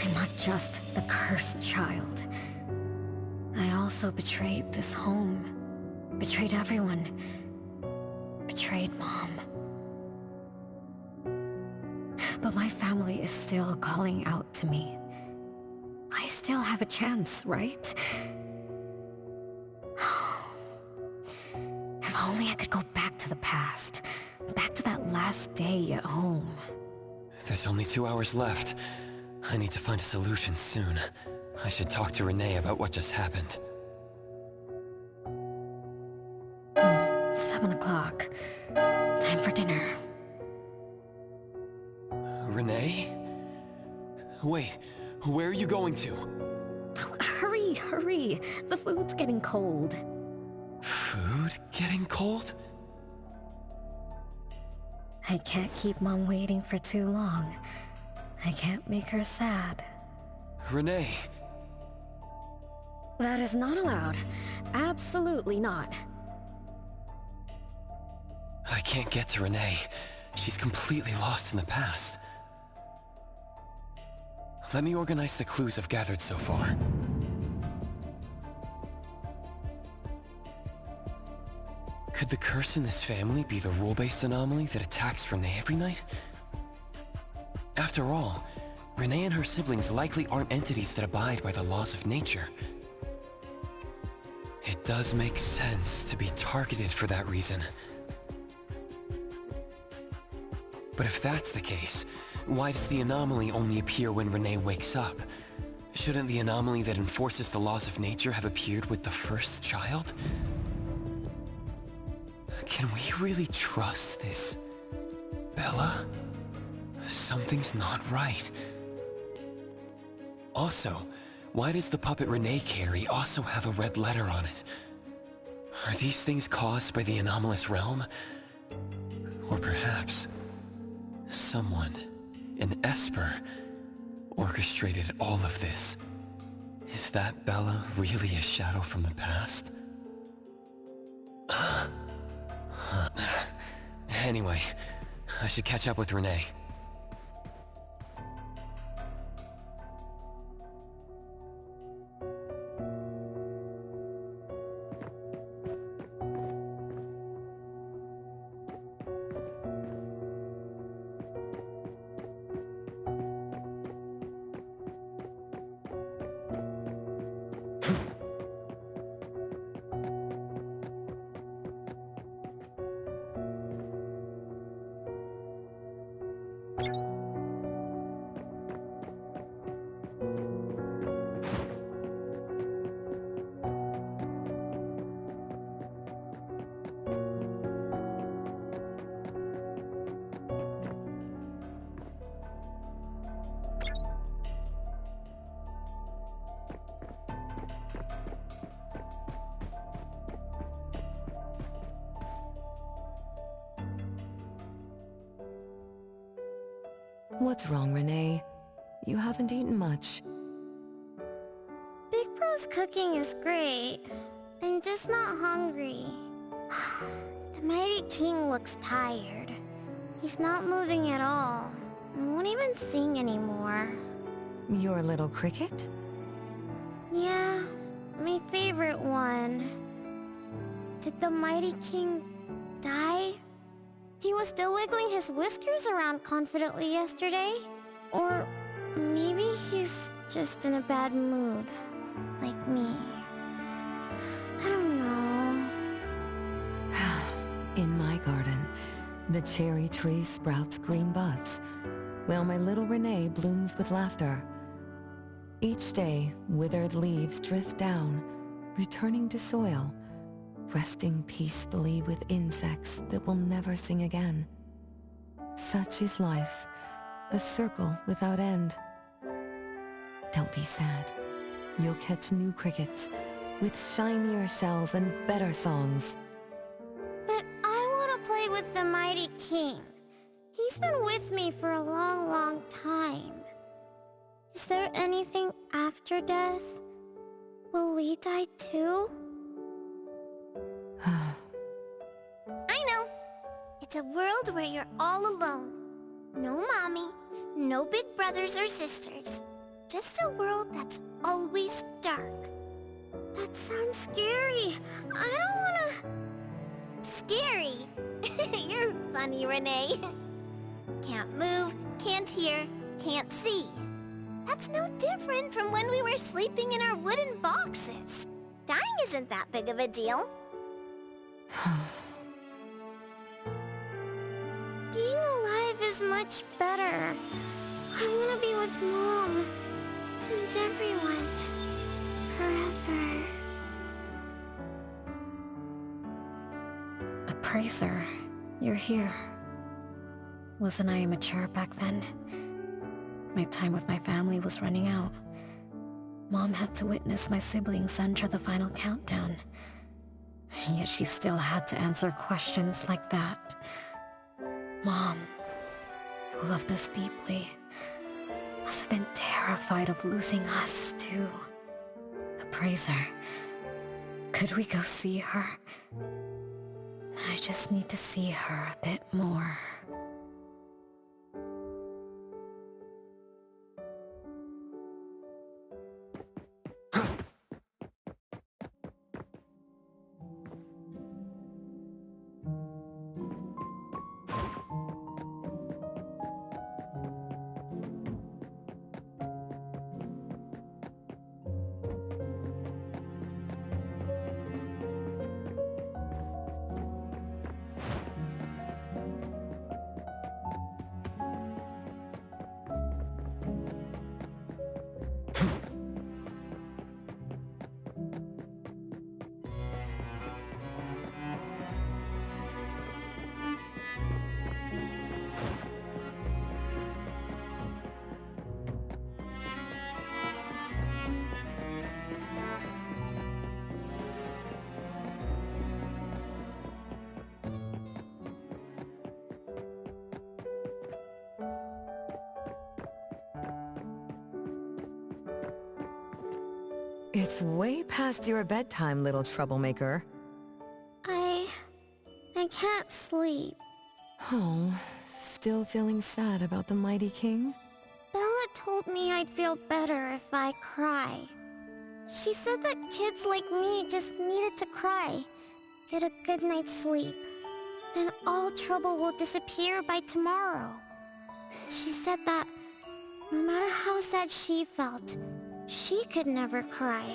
I'm not just the cursed child. I also betrayed this home. Betrayed everyone. Betrayed Mom. But my family is still calling out to me. I still have a chance, right? If only I could go back to the past. Back to that last day at home. There's only 2 hours left. I need to find a solution soon. I should talk to Renee about what just happened. 7 o'clock. Time for dinner. Renee? Wait, where are you going to? Hurry, hurry. The food's getting cold. Food getting cold? I can't keep Mom waiting for too long. I can't make her sad. Renee! That is not allowed. Absolutely not. I can't get to Renee. She's completely lost in the past. Let me organize the clues I've gathered so far. Could the curse in this family be the rule-based anomaly that attacks Renee every night? After all, Renee and her siblings likely aren't entities that abide by the laws of nature. It does make sense to be targeted for that reason. But if that's the case, why does the anomaly only appear when Renee wakes up? Shouldn't the anomaly that enforces the laws of nature have appeared with the first child? Can we really trust this Bella? Something's not right. Also, why does the puppet Renee carry also have a red letter on it? Are these things caused by the anomalous realm? Or perhaps someone, an Esper, orchestrated all of this? Is that Bella really a shadow from the past? Anyway, I should catch up with Renee. What's wrong, Renee? You haven't eaten much. Big Bro's cooking is great. I'm just not hungry. The Mighty King looks tired. He's not moving at all. He won't even sing anymore. Your little cricket? Yeah, my favorite one. Did the Mighty King die? He was still wiggling his whiskers around confidently yesterday. Or maybe he's just in a bad mood, like me. I don't know. In my garden, the cherry tree sprouts green buds, while my little Renee blooms with laughter. Each day, withered leaves drift down, returning to soil, resting peacefully with insects that will never sing again. Such is life, a circle without end. Don't be sad. You'll catch new crickets, with shinier shells and better songs. But I want to play with the Mighty King. He's been with me for a long, long time. Is there anything after death? Will we die too? I know! It's a world where you're all alone. No mommy, no big brothers or sisters. Just a world that's always dark. That sounds scary. I don't wanna... Scary? You're funny, Renee. Can't move, can't hear, can't see. That's no different from when we were sleeping in our wooden boxes. Dying isn't that big of a deal. Being alive is much better. I want to be with Mom and everyone forever. Appraiser, you're here. Wasn't I immature back then? My time with my family was running out. Mom had to witness my siblings enter the final countdown. Yet she still had to answer questions like that. Mom, who loved us deeply, must have been terrified of losing us, too. Appraiser, could we go see her? I just need to see her a bit more. It's way past your bedtime, little troublemaker. I can't sleep. Oh, still feeling sad about the mighty king? Bella told me I'd feel better if I cry. She said that kids like me just needed to cry, get a good night's sleep. Then all trouble will disappear by tomorrow. She said that no matter how sad she felt, she could never cry.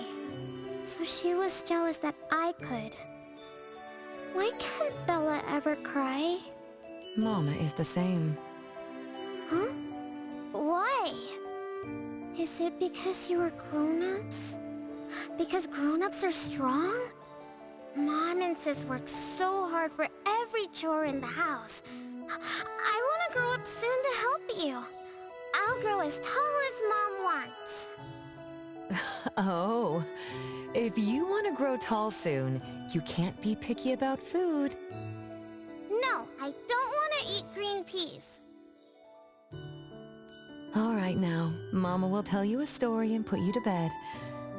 So she was jealous that I could. Why can't Bella ever cry? Mama is the same. Huh? Why? Is it because you were grown-ups? Because grown-ups are strong? Mom and Sis work so hard for every chore in the house. I want to grow up soon to help you. I'll grow as tall as Mom wants. Oh, if you want to grow tall soon, you can't be picky about food. No, I don't want to eat green peas. All right now, Mama will tell you a story and put you to bed.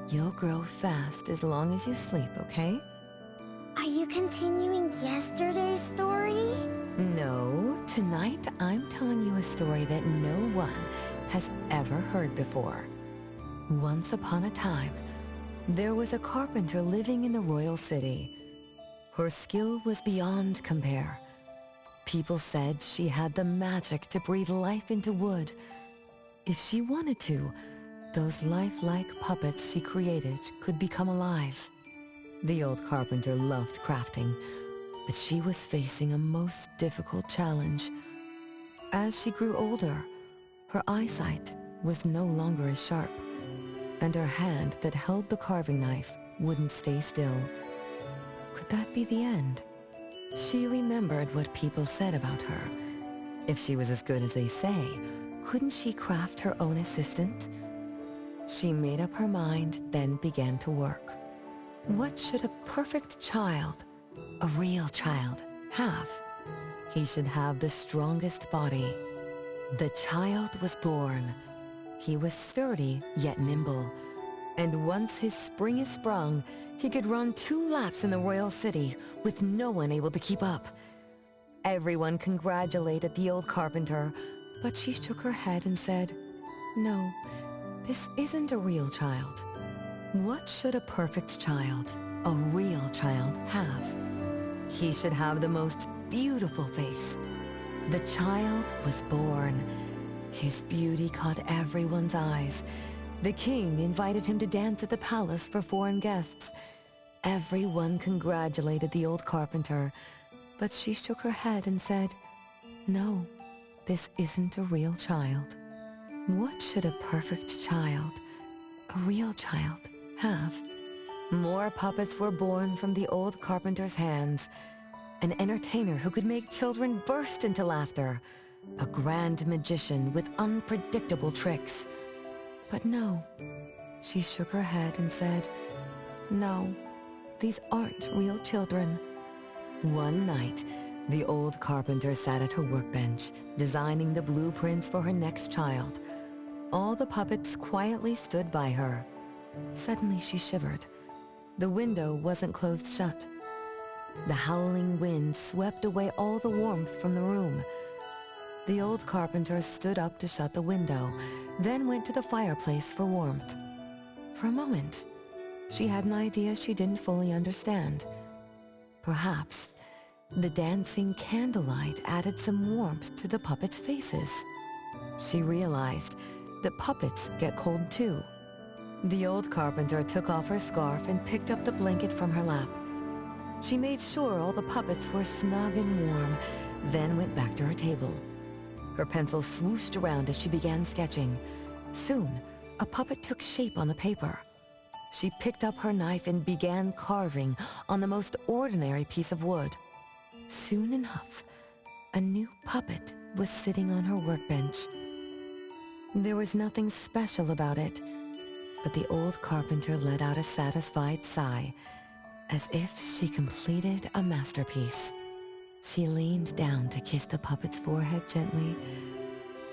You'll grow fast as long as you sleep, okay? Are you continuing yesterday's story? No, tonight I'm telling you a story that no one has ever heard before. Once upon a time, there was a carpenter living in the royal city. Her skill was beyond compare. People said she had the magic to breathe life into wood. If she wanted to, those lifelike puppets she created could become alive. The old carpenter loved crafting, but she was facing a most difficult challenge. As she grew older, her eyesight was no longer as sharp, and her hand that held the carving knife wouldn't stay still. Could that be the end? She remembered what people said about her. If she was as good as they say, couldn't she craft her own assistant? She made up her mind, then began to work. What should a perfect child, a real child, have? He should have the strongest body. The child was born. He was sturdy, yet nimble. And once his spring is sprung, he could run 2 laps in the royal city with no one able to keep up. Everyone congratulated the old carpenter, but she shook her head and said, "No, this isn't a real child." What should a perfect child, a real child, have? He should have the most beautiful face. The child was born. His beauty caught everyone's eyes. The king invited him to dance at the palace for foreign guests. Everyone congratulated the old carpenter, but she shook her head and said, "No, this isn't a real child." What should a perfect child, a real child, have? More puppets were born from the old carpenter's hands. An entertainer who could make children burst into laughter. A grand magician with unpredictable tricks. But no, she shook her head and said, "No, these aren't real children." One night, the old carpenter sat at her workbench, designing the blueprints for her next child. All the puppets quietly stood by her. Suddenly she shivered. The window wasn't closed shut. The howling wind swept away all the warmth from the room. The old carpenter stood up to shut the window, then went to the fireplace for warmth. For a moment, she had an idea she didn't fully understand. Perhaps the dancing candlelight added some warmth to the puppets' faces. She realized that puppets get cold too. The old carpenter took off her scarf and picked up the blanket from her lap. She made sure all the puppets were snug and warm, then went back to her table. Her pencil swooshed around as she began sketching. Soon, a puppet took shape on the paper. She picked up her knife and began carving on the most ordinary piece of wood. Soon enough, a new puppet was sitting on her workbench. There was nothing special about it, but the old carpenter let out a satisfied sigh, as if she completed a masterpiece. She leaned down to kiss the puppet's forehead gently,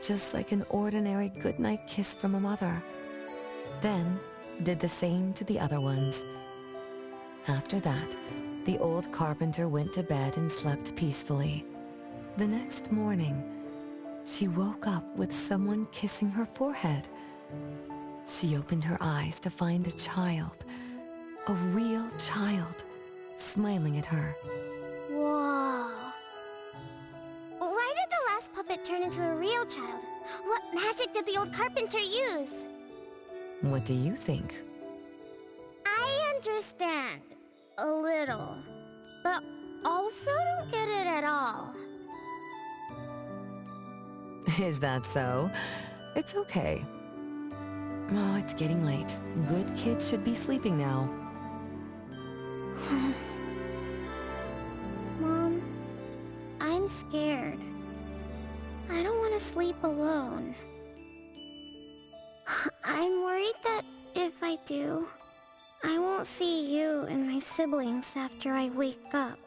just like an ordinary goodnight kiss from a mother. Then did the same to the other ones. After that, the old carpenter went to bed and slept peacefully. The next morning, she woke up with someone kissing her forehead. She opened her eyes to find a child, a real child, smiling at her. Whoa. Why did the last puppet turn into a real child? What magic did the old carpenter use? What do you think? I understand. A little. But also don't get it at all. Is that so? It's okay. Oh, it's getting late. Good kids should be sleeping now. Mom, I'm scared. I don't want to sleep alone. I'm worried that if I do, I won't see you and my siblings after I wake up.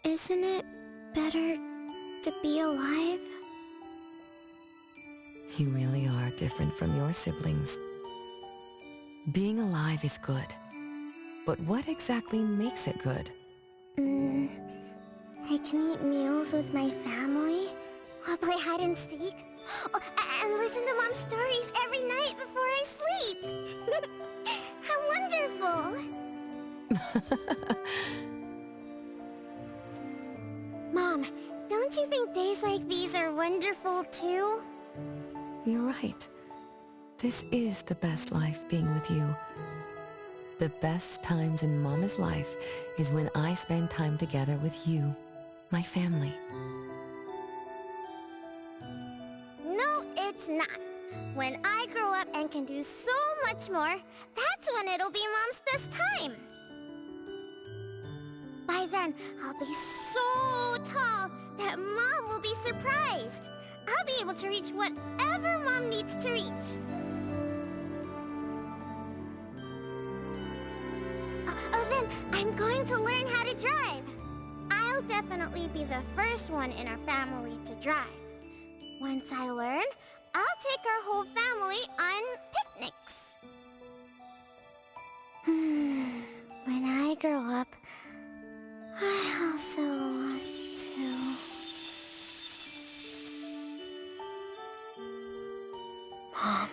Isn't it better to be alive? You really are different from your siblings. Being alive is good. But what exactly makes it good? I can eat meals with my family, or play hide and seek, and listen to Mom's stories every night before I sleep. How wonderful! Mom, don't you think days like these are wonderful too? You're right. This is the best life being with you. The best times in Mama's life is when I spend time together with you, my family. No, it's not. When I grow up and can do so much more, that's when it'll be Mom's best time. By then, I'll be so tall that Mom will be surprised. I'll be able to reach whatever Mom needs to reach. Then I'm going to learn how to drive. I'll definitely be the first one in our family to drive. Once I learn, I'll take our whole family on picnics. When I grow up, I also want to... Mom.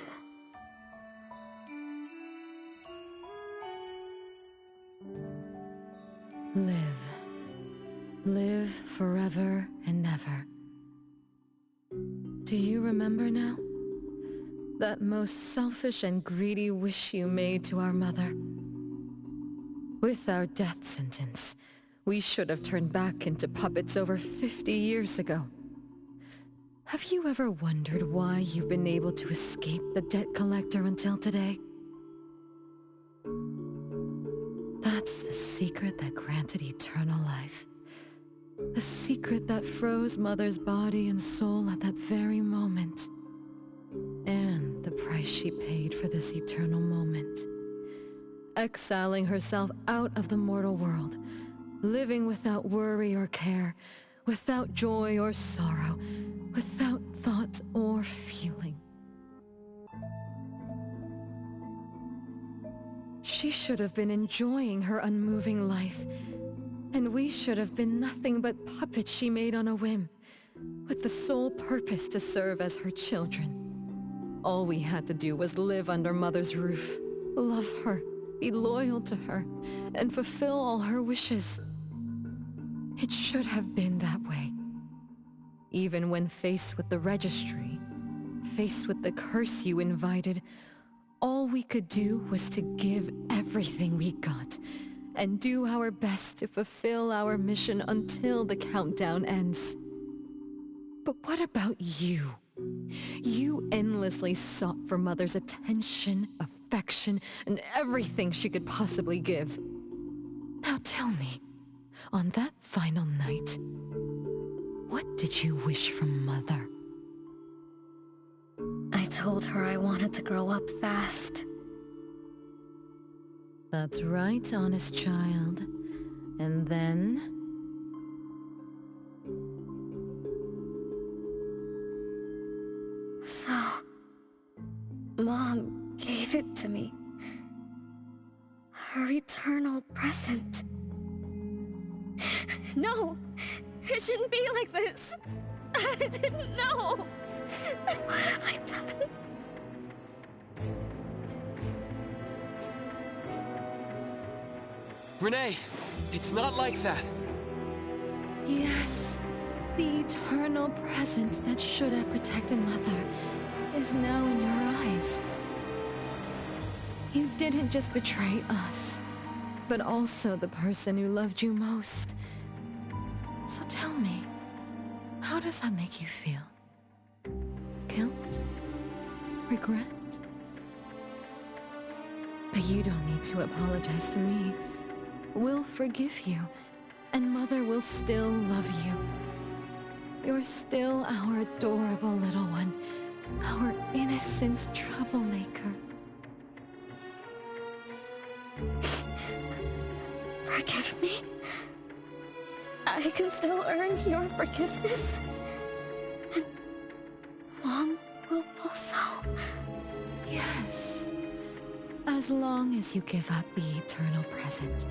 Live. Live forever and ever. Do you remember now? That most selfish and greedy wish you made to our mother? With our death sentence, we should have turned back into puppets over 50 years ago. Have you ever wondered why you've been able to escape the debt collector until today? That's the secret that granted eternal life. The secret that froze Mother's body and soul at that very moment. And the price she paid for this eternal moment. Exiling herself out of the mortal world, living without worry or care, without joy or sorrow, without thought or feeling. She should have been enjoying her unmoving life, and we should have been nothing but puppets she made on a whim, with the sole purpose to serve as her children. All we had to do was live under Mother's roof, love her, be loyal to her, and fulfill all her wishes. It should have been that way. Even when faced with the registry, faced with the curse you invited, all we could do was to give everything we got, and do our best to fulfill our mission until the countdown ends. But what about you? You endlessly sought for Mother's attention, affection, and everything she could possibly give. Now tell me, on that final night, what did you wish from Mother? I told her I wanted to grow up fast. That's right, honest child. And then? So, Mom gave it to me. Her eternal present. No! It shouldn't be like this! I didn't know! What have I done? Renee, it's not like that. Yes, the eternal presence that should have protected Mother is now in your eyes. You didn't just betray us, but also the person who loved you most. So tell me, how does that make you feel? Guilt? Regret? But you don't need to apologize to me. We'll forgive you, and Mother will still love you. You're still our adorable little one, our innocent troublemaker. Forgive me? I can still earn your forgiveness? And Mom will also? Yes. As long as you give up the eternal present,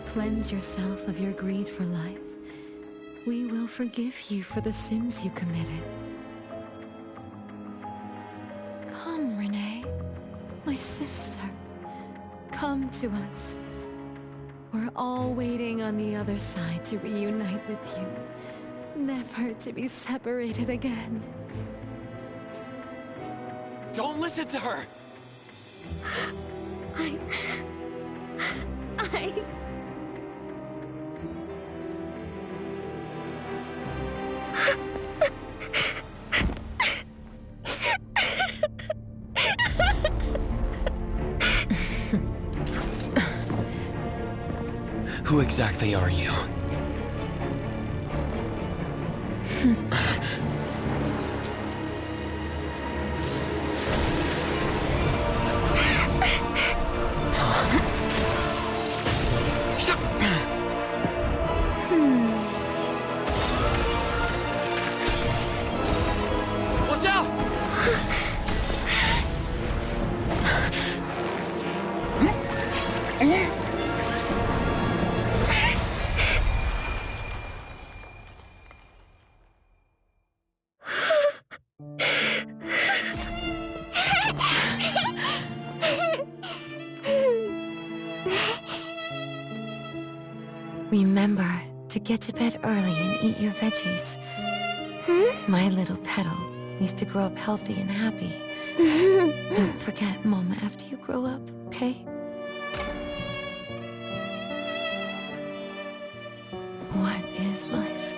cleanse yourself of your greed for life, we will forgive you for the sins you committed. Come, Renee, my sister. Come to us. We're all waiting on the other side to reunite with you, never to be separated again. Don't listen to her! I... Who exactly are you? Watch out! Remember to get to bed early and eat your veggies. My little petal needs to grow up healthy and happy. Don't forget Mama after you grow up, okay? What is life?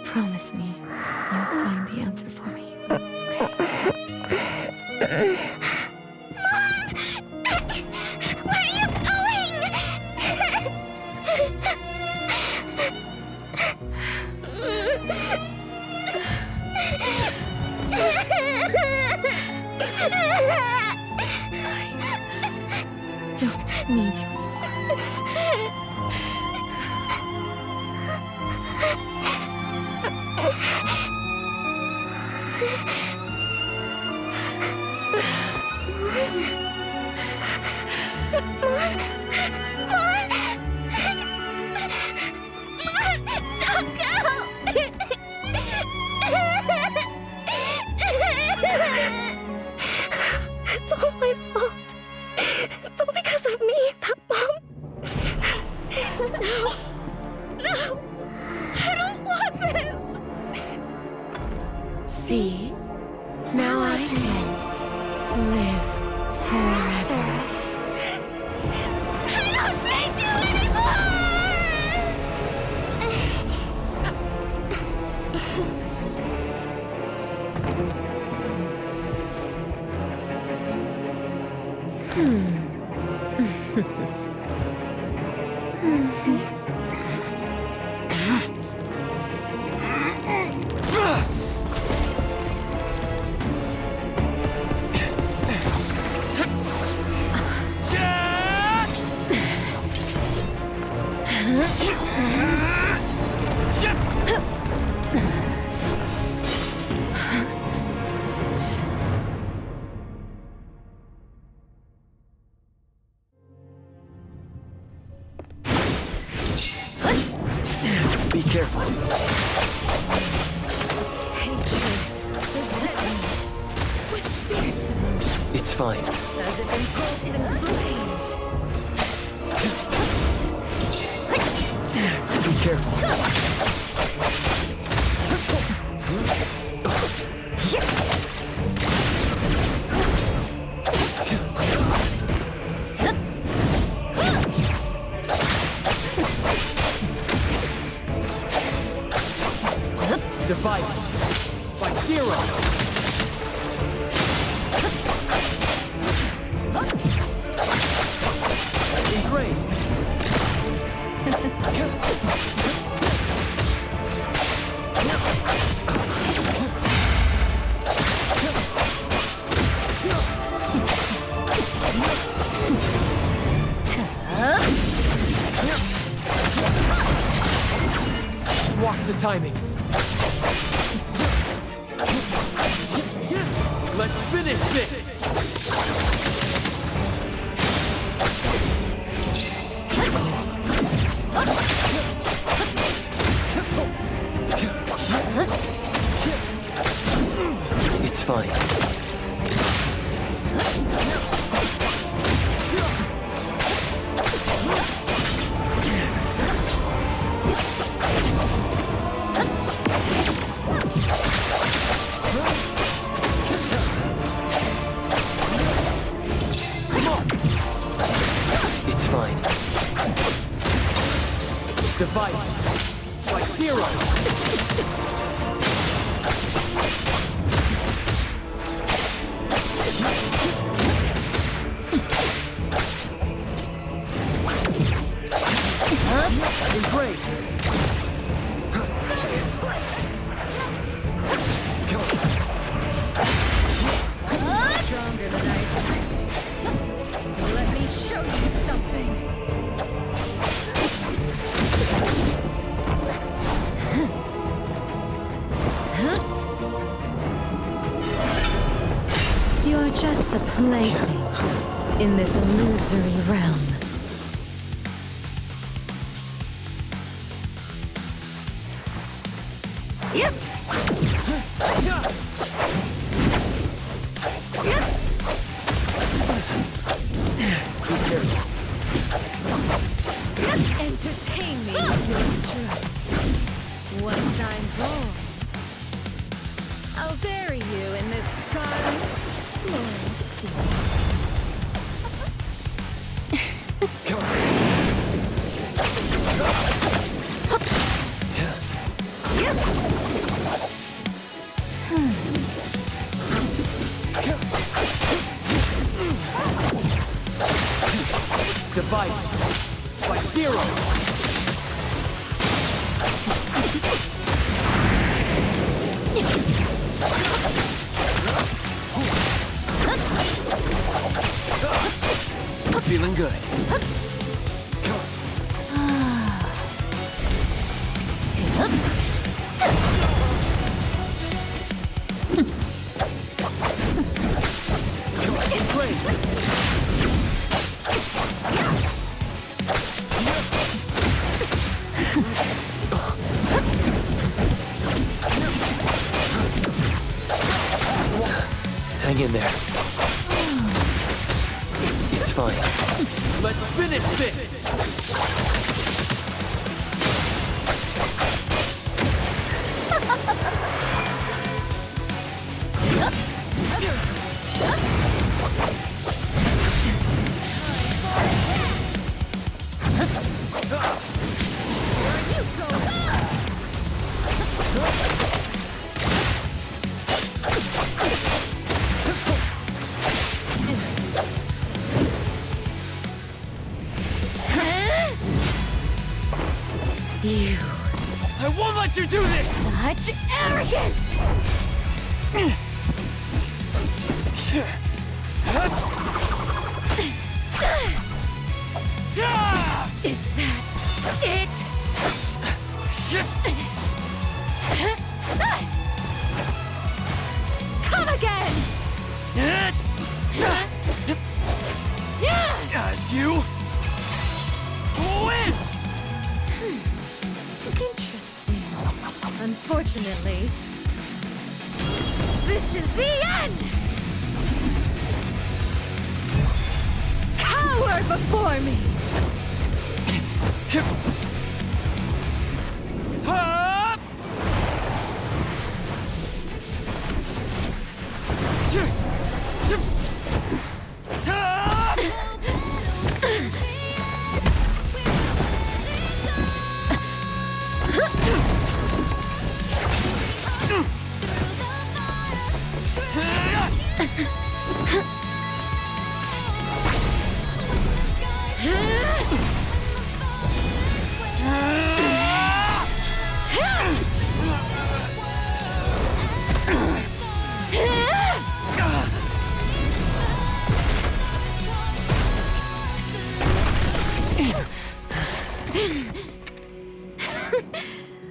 Promise me you'll find the answer for me, okay? Where are you going? I don't need you It's all my fault. It's all because of me, that bomb. No. No. I don't want this. See? Now I can live forever. I don't need you anymore! Be careful. It's fine. As if engulfed in flames. Be careful. Divided by 0. Engraved. Watch the timing. Let's finish this! It's fine. It's fine. Divided by 0. Engraved. Stronger than I expected. Let me show you something. You're just a plaything in this illusory realm. Yep. Entertainment. your stripes. Once I'm born, I'll bury you in this scarlet, glorious sea. Divide by 0. Feeling good. Hang in there. It's fine. Let's finish this! You. I won't let you do this! Such arrogance! Is that it? Come again! As you win! Interesting. Unfortunately, this is the end! Cower before me!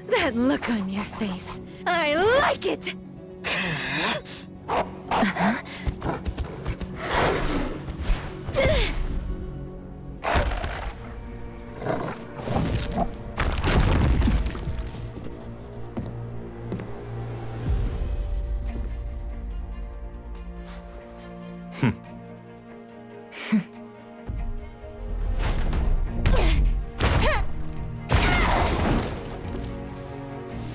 That look on your face. I like it!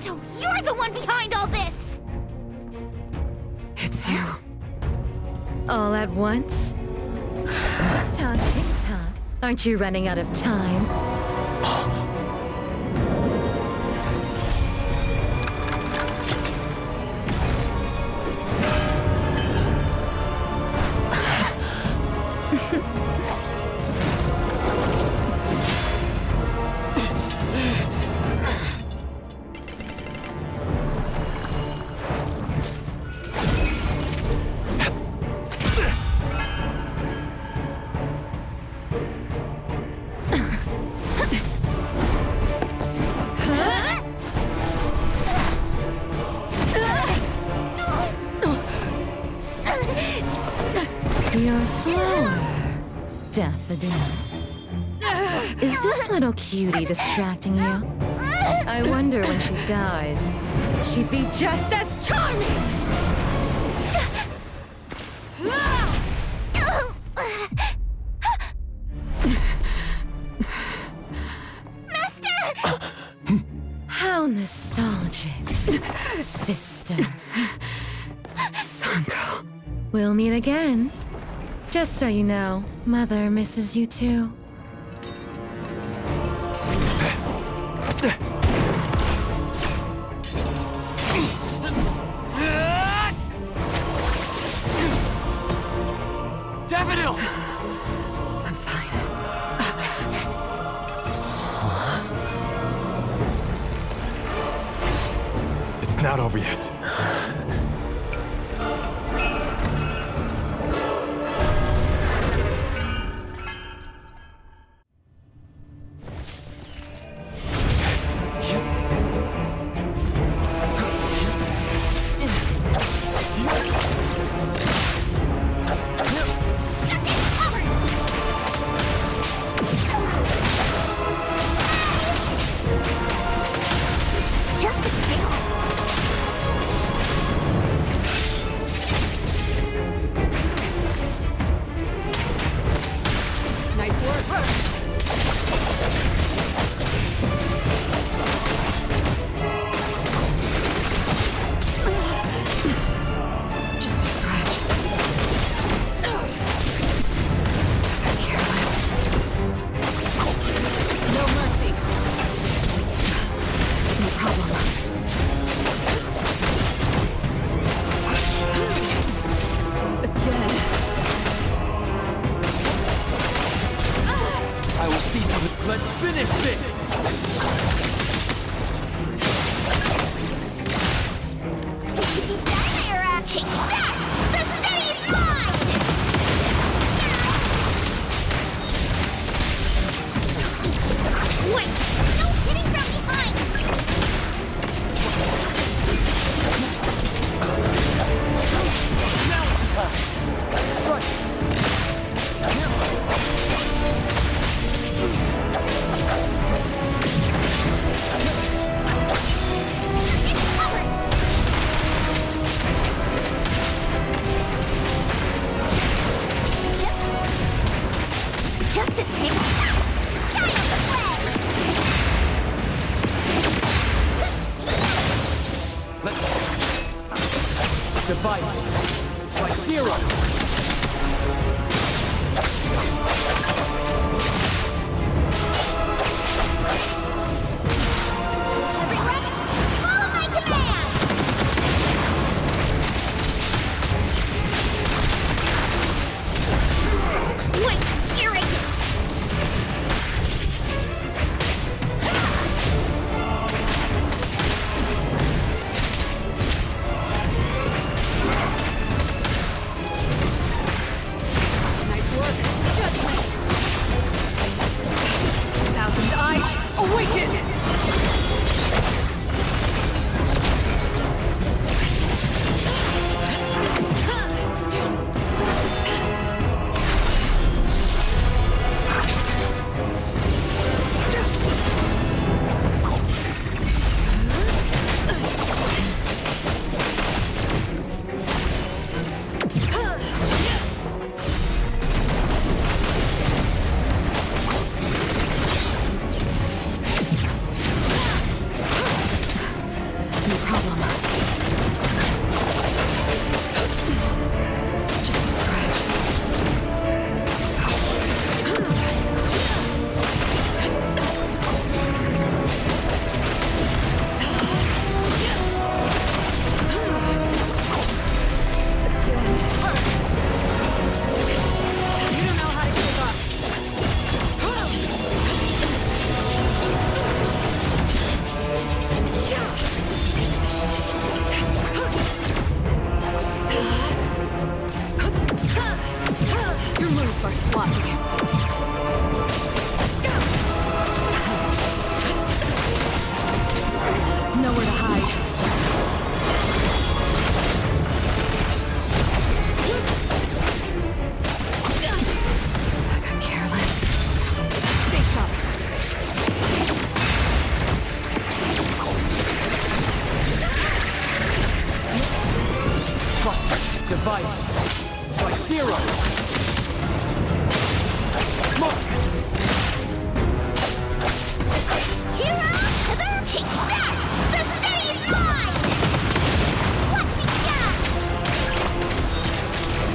So you're the one behind all this! It's you. All at once? Tick-tock, tick-tock. Aren't you running out of time? You're slower, Daffodil. Is this little cutie distracting you? I wonder when she dies, she'd be just as charming! Master! meet again. Just so you know, Mother misses you too. Daffodil! I'm fine. It's not over yet.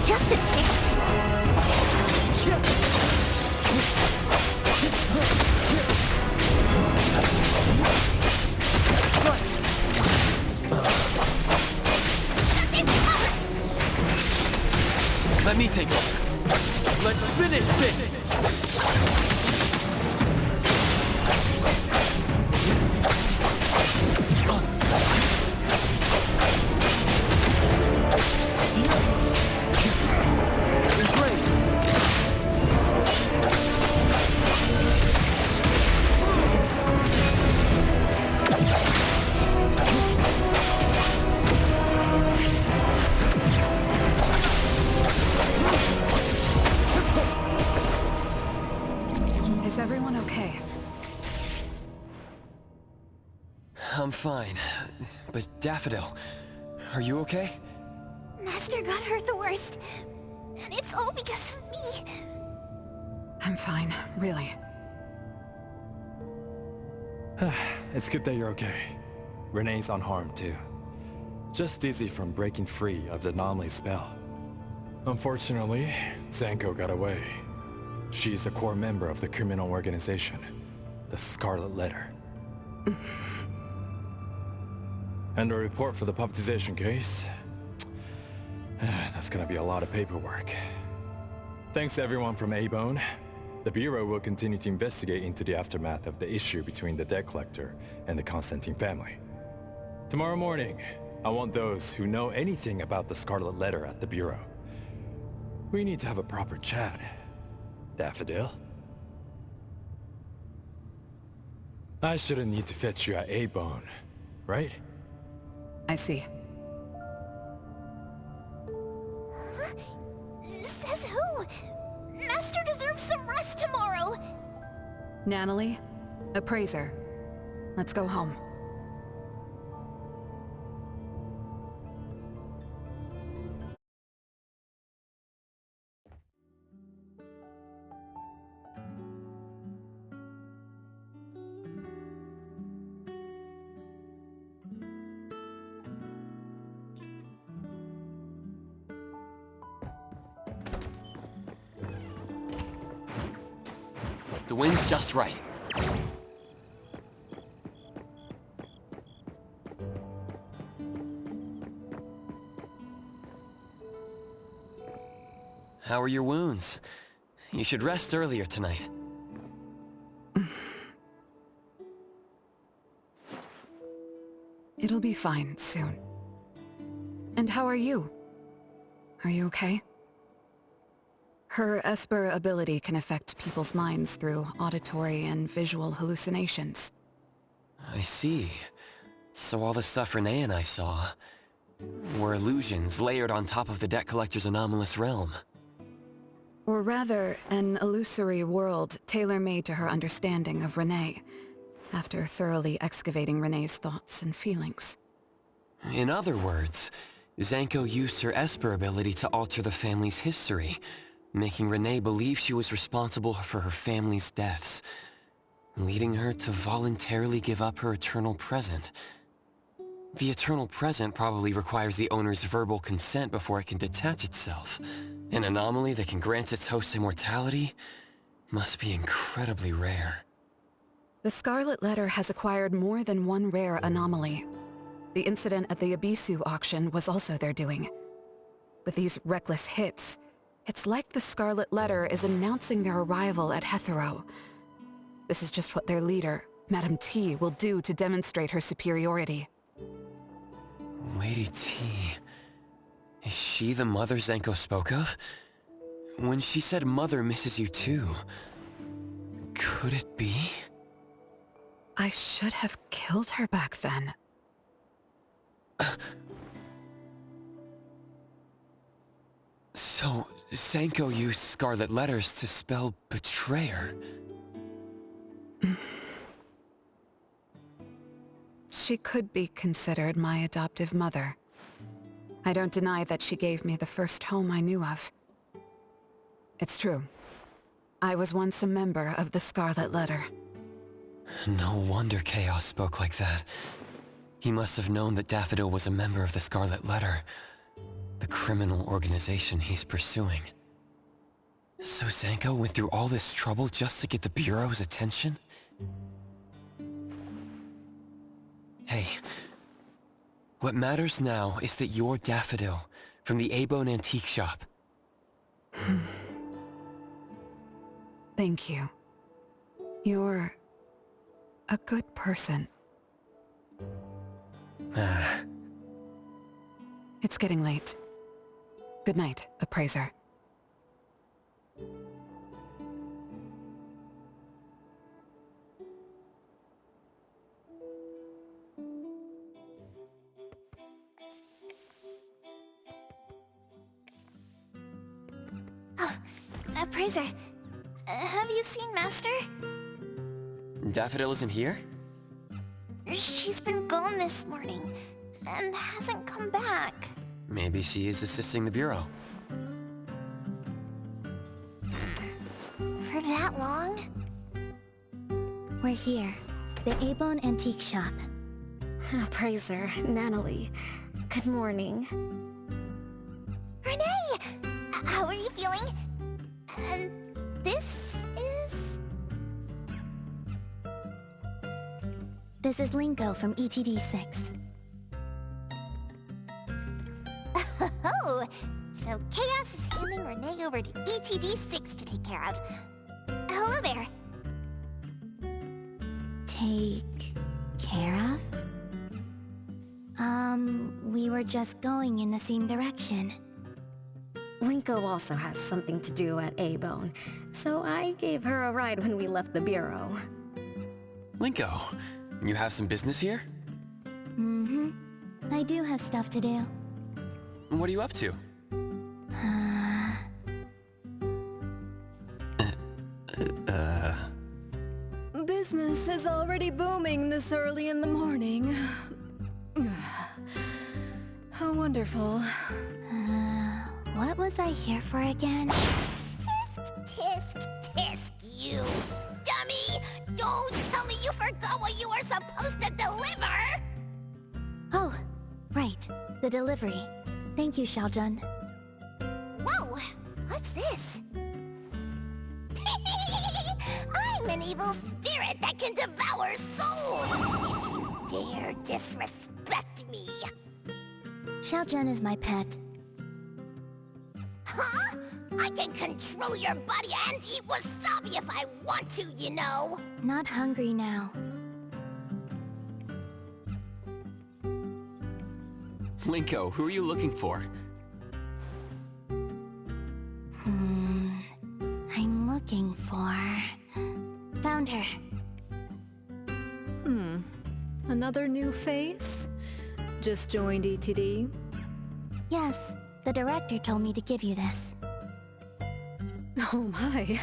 Just Let's finish this! Is everyone okay? I'm fine. But Daffodil, are you okay? Master got hurt the worst. And it's all because of me. I'm fine, really. It's good that you're okay. Renee's unharmed too. Just dizzy from breaking free of the Anomaly spell. Unfortunately, Zankou got away. She's a core member of the criminal organization, the Scarlet Letter. And a report for the puppetization case. That's gonna be a lot of paperwork. Thanks to everyone from A-Bone. The Bureau will continue to investigate into the aftermath of the issue between the debt collector and the Constantine family. Tomorrow morning, I want those who know anything about the Scarlet Letter at the Bureau. We need to have a proper chat. Daffodil? I shouldn't need to fetch you at A-Bone, right? I see. Says who? Master deserves some rest tomorrow. Nanalie, appraiser. Let's go home. The wind's just right. How are your wounds? You should rest earlier tonight. It'll be fine soon. And how are you? Are you okay? Her Esper ability can affect people's minds through auditory and visual hallucinations. I see. So all the stuff Renee and I saw were illusions layered on top of the debt collector's anomalous realm. Or rather, an illusory world tailor-made to her understanding of Renee, after thoroughly excavating Renee's thoughts and feelings. In other words, Zankou used her Esper ability to alter the family's history, making Renee believe she was responsible for her family's deaths, leading her to voluntarily give up her eternal present. The eternal present probably requires the owner's verbal consent before it can detach itself. An anomaly that can grant its host immortality must be incredibly rare. The Scarlet Letter has acquired more than one rare anomaly. The incident at the Abisu auction was also their doing. With these reckless hits, it's like the Scarlet Letter is announcing their arrival at Hetero. This is just what their leader, Madame T, will do to demonstrate her superiority. Lady T... Is she the mother Zankou spoke of? When she said Mother misses you too, could it be? I should have killed her back then. So, Zankou used Scarlet Letters to spell betrayer. She could be considered my adoptive mother. I don't deny that she gave me the first home I knew of. It's true. I was once a member of the Scarlet Letter. No wonder Chaos spoke like that. He must have known that Daffodil was a member of the Scarlet Letter, the criminal organization he's pursuing. So Zankou went through all this trouble just to get the Bureau's attention? Hey, what matters now is that you're Daffodil from the A-Bone Antique Shop. Thank you. You're a good person. It's getting late. Good night, Appraiser. Oh, Appraiser, have you seen Master? Daffodil isn't here? She's been gone this morning, and hasn't come back. Maybe she is assisting the Bureau. For that long? We're here. The A-Bone Antique Shop. Appraiser, Anomaly. Good morning. Renee! How are you feeling? And this is... This is Linko from ETD6. Oh, so Chaos is handing Renee over to ETD6 to take care of. Hello there. Take care of? We were just going in the same direction. Linko also has something to do at A-Bone, so I gave her a ride when we left the Bureau. Linko, you have some business here? Mm-hmm. I do have stuff to do. What are you up to? Business is already booming this early in the morning. How wonderful. What was I here for again? Tisk, you dummy! Don't tell me you forgot what you were supposed to deliver! Oh, right. The delivery. Thank you, Xiaojun. Whoa! What's this? I'm an evil spirit that can devour souls! If you dare disrespect me! Xiaojun is my pet. Huh? I can control your body and eat wasabi if I want to, you know! Not hungry now. Linko, who are you looking for? I'm looking for... Found her. Another new face? Just joined ETD? Yes, the director told me to give you this. Oh my.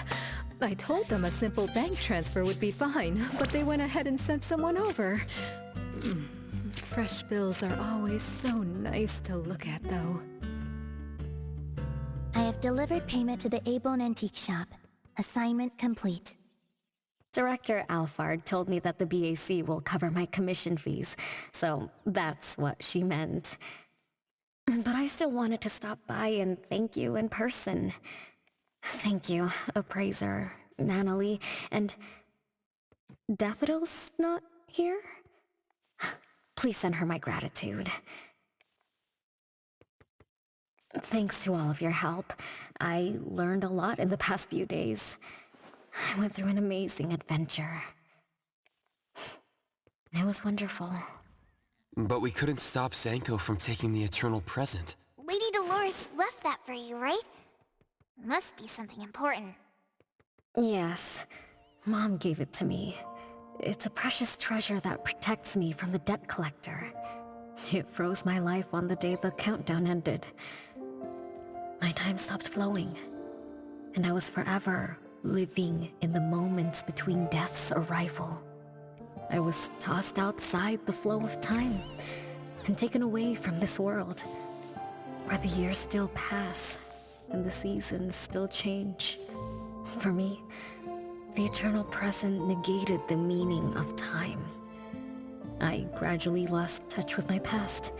I told them a simple bank transfer would be fine, but they went ahead and sent someone over. Fresh bills are always so nice to look at, though. I have delivered payment to the A-Bone Antique Shop. Assignment complete. Director Alfard told me that the BAC will cover my commission fees, so that's what she meant. But I still wanted to stop by and thank you in person. Thank you, Appraiser, Anomaly, and... Daffodil's not here? Please send her my gratitude. Thanks to all of your help. I learned a lot in the past few days. I went through an amazing adventure. It was wonderful. But we couldn't stop Zankou from taking the Eternal Present. Lady Dolores left that for you, right? Must be something important. Yes. Mom gave it to me. It's a precious treasure that protects me from the debt collector. It froze my life on the day the countdown ended. My time stopped flowing, and I was forever living in the moments between death's arrival. I was tossed outside the flow of time, and taken away from this world, where the years still pass, and the seasons still change. For me, the eternal present negated the meaning of time. I gradually lost touch with my past,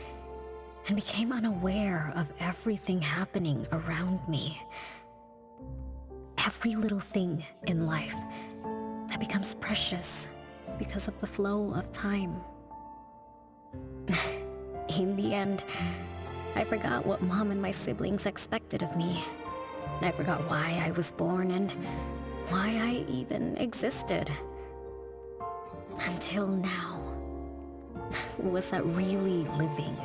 and became unaware of everything happening around me. Every little thing in life that becomes precious because of the flow of time. In the end, I forgot what Mom and my siblings expected of me. I forgot why I was born, and why I even existed. Until now. Was that really living?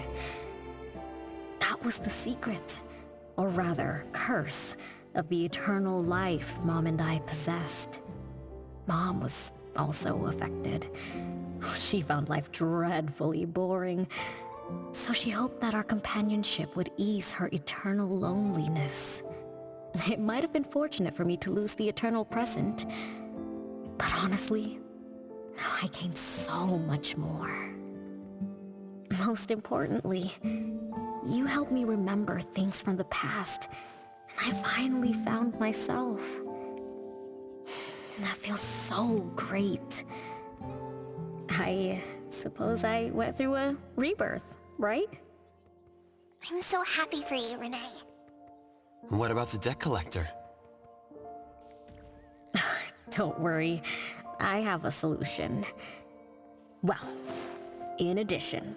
That was the secret, or rather, curse, of the eternal life Mom and I possessed. Mom was also affected. She found life dreadfully boring, so she hoped that our companionship would ease her eternal loneliness. It might have been fortunate for me to lose the eternal present, but honestly, I gained so much more. Most importantly, you helped me remember things from the past, and I finally found myself. That feels so great. I suppose I went through a rebirth, right? I'm so happy for you, Renee. What about the debt collector? Don't worry, I have a solution. Well, in addition,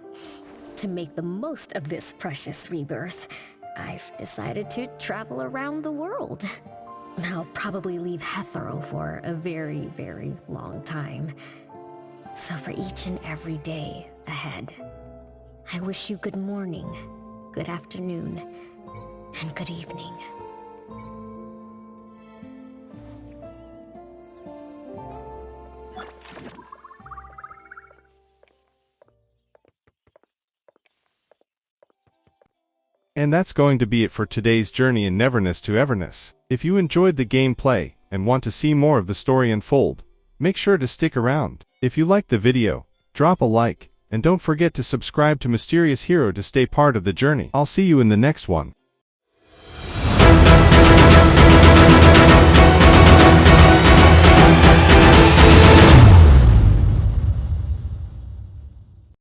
to make the most of this precious rebirth, I've decided to travel around the world. I'll probably leave Heathrow for a very, very long time. So for each and every day ahead, I wish you good morning, good afternoon, and good evening. And that's going to be it for today's journey in Neverness to Everness. If you enjoyed the gameplay and want to see more of the story unfold, make sure to stick around. If you liked the video, drop a like, and don't forget to subscribe to Mysterious Hero to stay part of the journey. I'll see you in the next one.